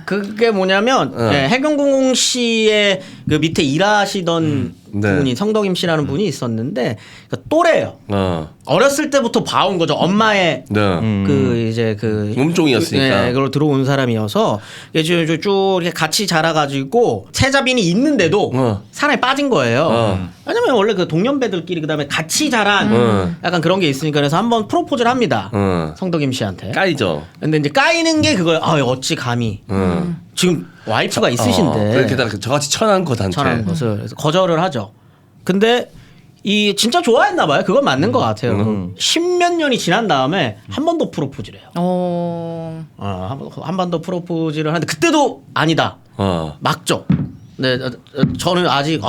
그게 뭐냐면 해경궁 씨의 그 밑에 일하시던 네. 분이 성덕임 씨라는 분이 있었는데 그러니까 또래예요. 어. 어렸을 때부터 봐온 거죠. 엄마의 네. 그 이제 그 몸종이었으니까. 네, 그걸 들어온 사람이어서 이제 쭉 이렇게 같이 자라가지고 세자빈이 있는데도 어. 사랑에 빠진 거예요. 어. 왜냐면 원래 그 동년배들끼리 그다음에 같이 자란 약간 그런 게 있으니까 그래서 한번 프로포즈를 합니다. 성덕임 씨한테. 까이죠. 근데 이제 까이는 게 그거예요. 아, 어찌 감히. 지금 와이프가 있으신데 그렇게다가 저같이 천한 것한테. 전하는 것을 그래서 거절을 하죠. 근데 이 진짜 좋아했나 봐요. 그건 맞는 것 같아요. 10몇 년이 지난 다음에 한 번 더 프로포즈를 해요. 한 번 더 프로포즈를 하는데 그때도 아니다. 막죠. 네, 저는 아직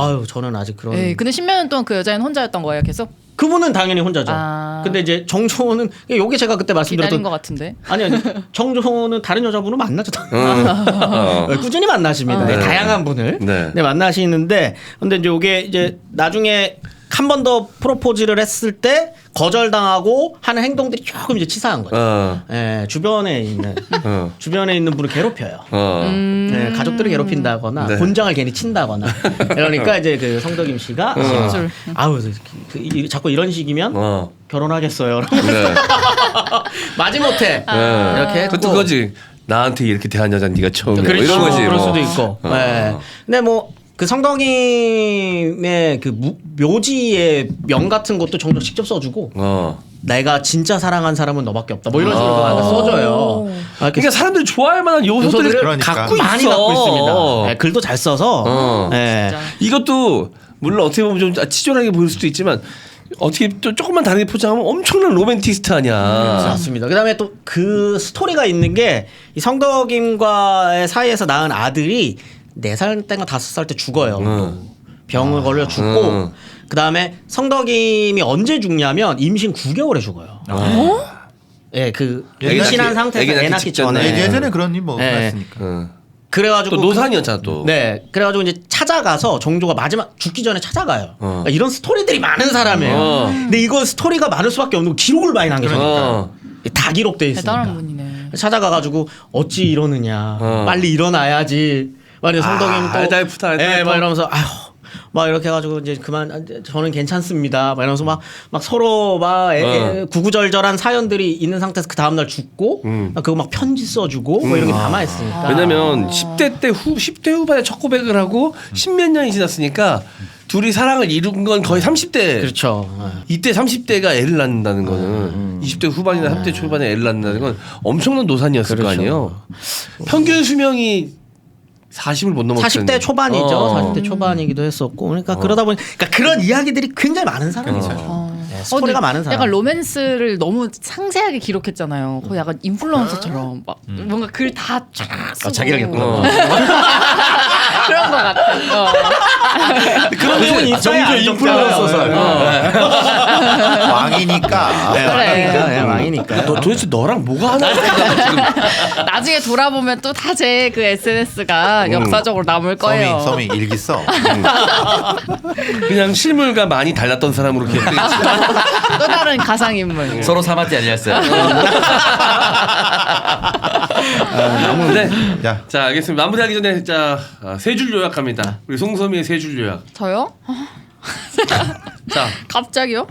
그런. 에이, 근데 10몇 년 동안 그 여자애는 혼자였던 거예요, 계속? 그분은 당연히 혼자죠. 아. 근데 이제 정조는 요게 제가 그때 기다린 말씀드렸던 것 같은데. 아니 정조는 다른 여자분을 만나죠. 꾸준히 만나십니다. 네. 다양한 분을 네. 만나시는데 근데 이제 요게 이제 나중에 한 번 더 프로포즈를 했을 때 거절당하고 하는 행동들이 조금 이제 치사한 거죠. 예, 주변에 있는 분을 괴롭혀요. 네, 가족들을 괴롭힌다거나 네. 곤장을 괜히 친다거나 그러니까 이제 그 성덕임 씨가 아우 자꾸 이런 식이면 결혼하겠어요. 네. 마지못해 이렇게 했고 그것도 그거지. 나한테 이렇게 대한 여자 네가 처음이야. 그렇죠. 이런 거지. 그럴 뭐. 수도 있고. 네. 근데 뭐 그 성덕임의 그 묘지의 명 같은 것도 정조 직접 써주고 내가 진짜 사랑한 사람은 너밖에 없다. 뭐 이런 식으로 써줘요. 그러니까 사람들이 좋아할 만한 요소들을 그러니까. 갖고 있어. 많이 갖고 있습니다. 네, 글도 잘 써서. 네. 이것도 물론 어떻게 보면 좀 치졸하게 보일 수도 있지만 어떻게 또 조금만 다르게 포장하면 엄청난 로맨티스트 아니야. 맞습니다. 그다음에 또 그 스토리가 있는 게 이 성덕임과의 사이에서 낳은 아들이 4살 때인가 5살 때 죽어요. 병을 걸려 죽고 그다음에 성덕임이 언제 죽냐면 임신 9개월에 죽어요. 예, 그 임신한 상태에서 애 낳기 전에. 예전에 그런 일 뭐 네. 났으니까. 그래가지고 또 노산이었잖아 또. 네, 그래가지고 이제 찾아가서 정조가 마지막 죽기 전에 찾아가요. 그러니까 이런 스토리들이 많은 사람이에요. 근데 이거 스토리가 많을 수밖에 없는 거 기록을 많이 남겨주니까 다 기록돼 있으니까. 대단한 분이네. 찾아가가지고 어찌 이러느냐, 빨리 일어나야지. 말이야 성덕이는 또, 알달프다, 예, 막 이러면서 아휴. 막 이렇게 해가지고 이제 그만 저는 괜찮습니다. 막 이러면서 막 서로 막 구구절절한 사연들이 있는 상태에서 그 다음 날 죽고 그거 막 편지 써주고 뭐 이런 게 남아 있으니까. 왜냐면 10대 후반에 첫 고백을 하고 10몇 년이 지났으니까 둘이 사랑을 이룬 건 거의 30대. 그렇죠. 이때 30대가 애를 낳는다는 거는 20대 후반이나 30대 초반에 애를 낳는다는 건 엄청난 노산이었을 거 아니에요. 평균 수명이 40을 못 넘었어요. 40대 초반이죠. 40대 초반이기도 했었고. 그러니까 그러다 보니 그런 이야기들이 굉장히 많은 사람이죠. 네, 스토리가 많은 사람. 약간 로맨스를 너무 상세하게 기록했잖아요. 거의 약간 인플루언서처럼 막 뭔가 글 다 쫙 쓰고 자기랑 했구나. 그런 것 같아. 그런 내용은 인정조 인플루언서서. 왕이니까. 네, 왕이니까. 왕이니까. 너 도대체 너랑 뭐가 하나 지금 나중에 돌아보면 또 다 제 그 SNS가 역사적으로 남을 거예요. 서미 일기 써. 그냥 실물과 많이 달랐던 사람으로 기억되겠지. 또 다른 가상 인물. 서로 사마티 아니었어요. 네. 야. 자, 알겠습니다. 마무리하기 전에 세 줄 요약합니다. 우리 송소미의 세 줄 요약. 저요? 자, 갑자기요?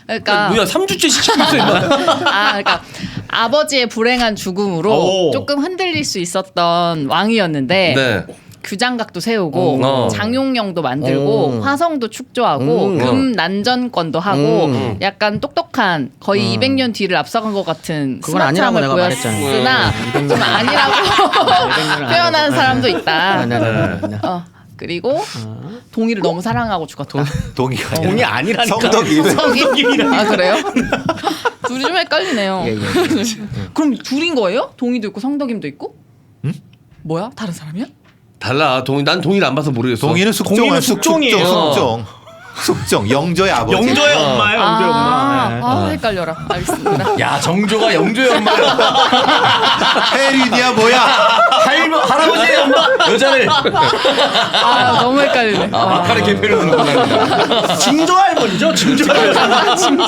그러니까 뭐야 3주째 시키고 있어 임마. 그러니까 아버지의 불행한 죽음으로 오. 조금 흔들릴 수 있었던 왕이었는데 네. 규장각도 세우고 어. 장용령도 만들고 화성도 축조하고 금난전권도 하고 약간 똑똑한 거의 200년 뒤를 앞서간 것 같은 그건 아니라고 스마트함을 내가 보였으나 말했잖아요. 좀 아니라고 표현하는 사람도 있다. 네. 그리고 동의를 너무 사랑하고 죽었다. 동의가 동이 아니라니까. 성덕이. 아 그래요? 둘이 좀 헷갈리네요. 예. 그럼 둘인 거예요? 동의도 있고 성덕임도 있고? 뭐야? 다른 사람이야? 달라. 난 동의를 안 봐서 모르겠어. 동의는 동의는 숙종이에요. 숙종 영조의 아버지. 영조의 엄마예요. 영조의 엄마. 헷갈려라. 알겠습니다. 야 정조가 영조의 엄마야. 혜린이야 뭐야? 할아버지 엄마 여자를 아 너무 헷갈리네. 아까는 개표를 하는구나. 징조 할머니죠, 징조 할머니.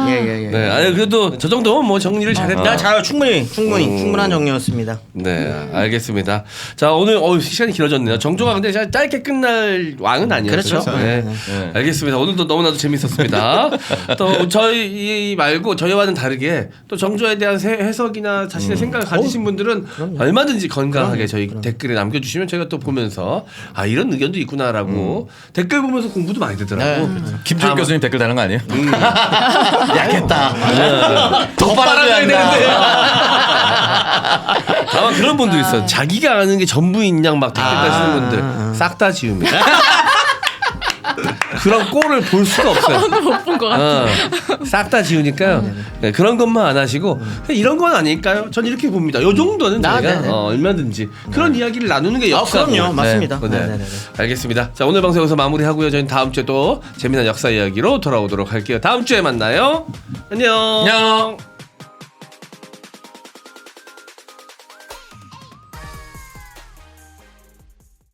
예예예. 네, 아니 그래도 저 정도면 뭐 정리를 잘했다. 잘 충분한 정리였습니다. 네, 알겠습니다. 자, 오늘 시간이 길어졌네요. 정조가 근데 짧게 끝날 왕은 아니었어요. 그렇죠. 네. 알겠습니다. 오늘도 너무나도 재밌었습니다. 또 저희 말고 저희와는 다르게 또 정조에 대한 해석이나 자신의 생각을 가지신 분들은 얼마든지 건강하게 저희 댓글에 남겨주시면 저희가 또 보면서 아 이런 의견도 있구나라고 댓글 보면서 공부도 많이 되더라고. 김준 교수님 댓글 다는 거 아니에요? 약했다. 더 빨아줘야 되는데. 다만 그런 분들 있어. 자기가 아는 게 전부인 양 막 댓글 다시는 분들 싹 다 지웁니다. 그런 꼴을 볼 수가 없어요. 못 본 것 같아. 싹 다 지우니까요. 네, 그런 것만 안 하시고 그냥 이런 건 아닐까요? 전 이렇게 봅니다. 요 정도는 저희가 네네. 얼마든지 그런 이야기를 나누는 게 역사고. 그럼요. 맞습니다. 네. 네네네. 알겠습니다. 자, 오늘 방송 여기서 마무리하고요. 저희는 다음 주에 또 재미난 역사 이야기로 돌아오도록 할게요. 다음 주에 만나요. 안녕. 안녕.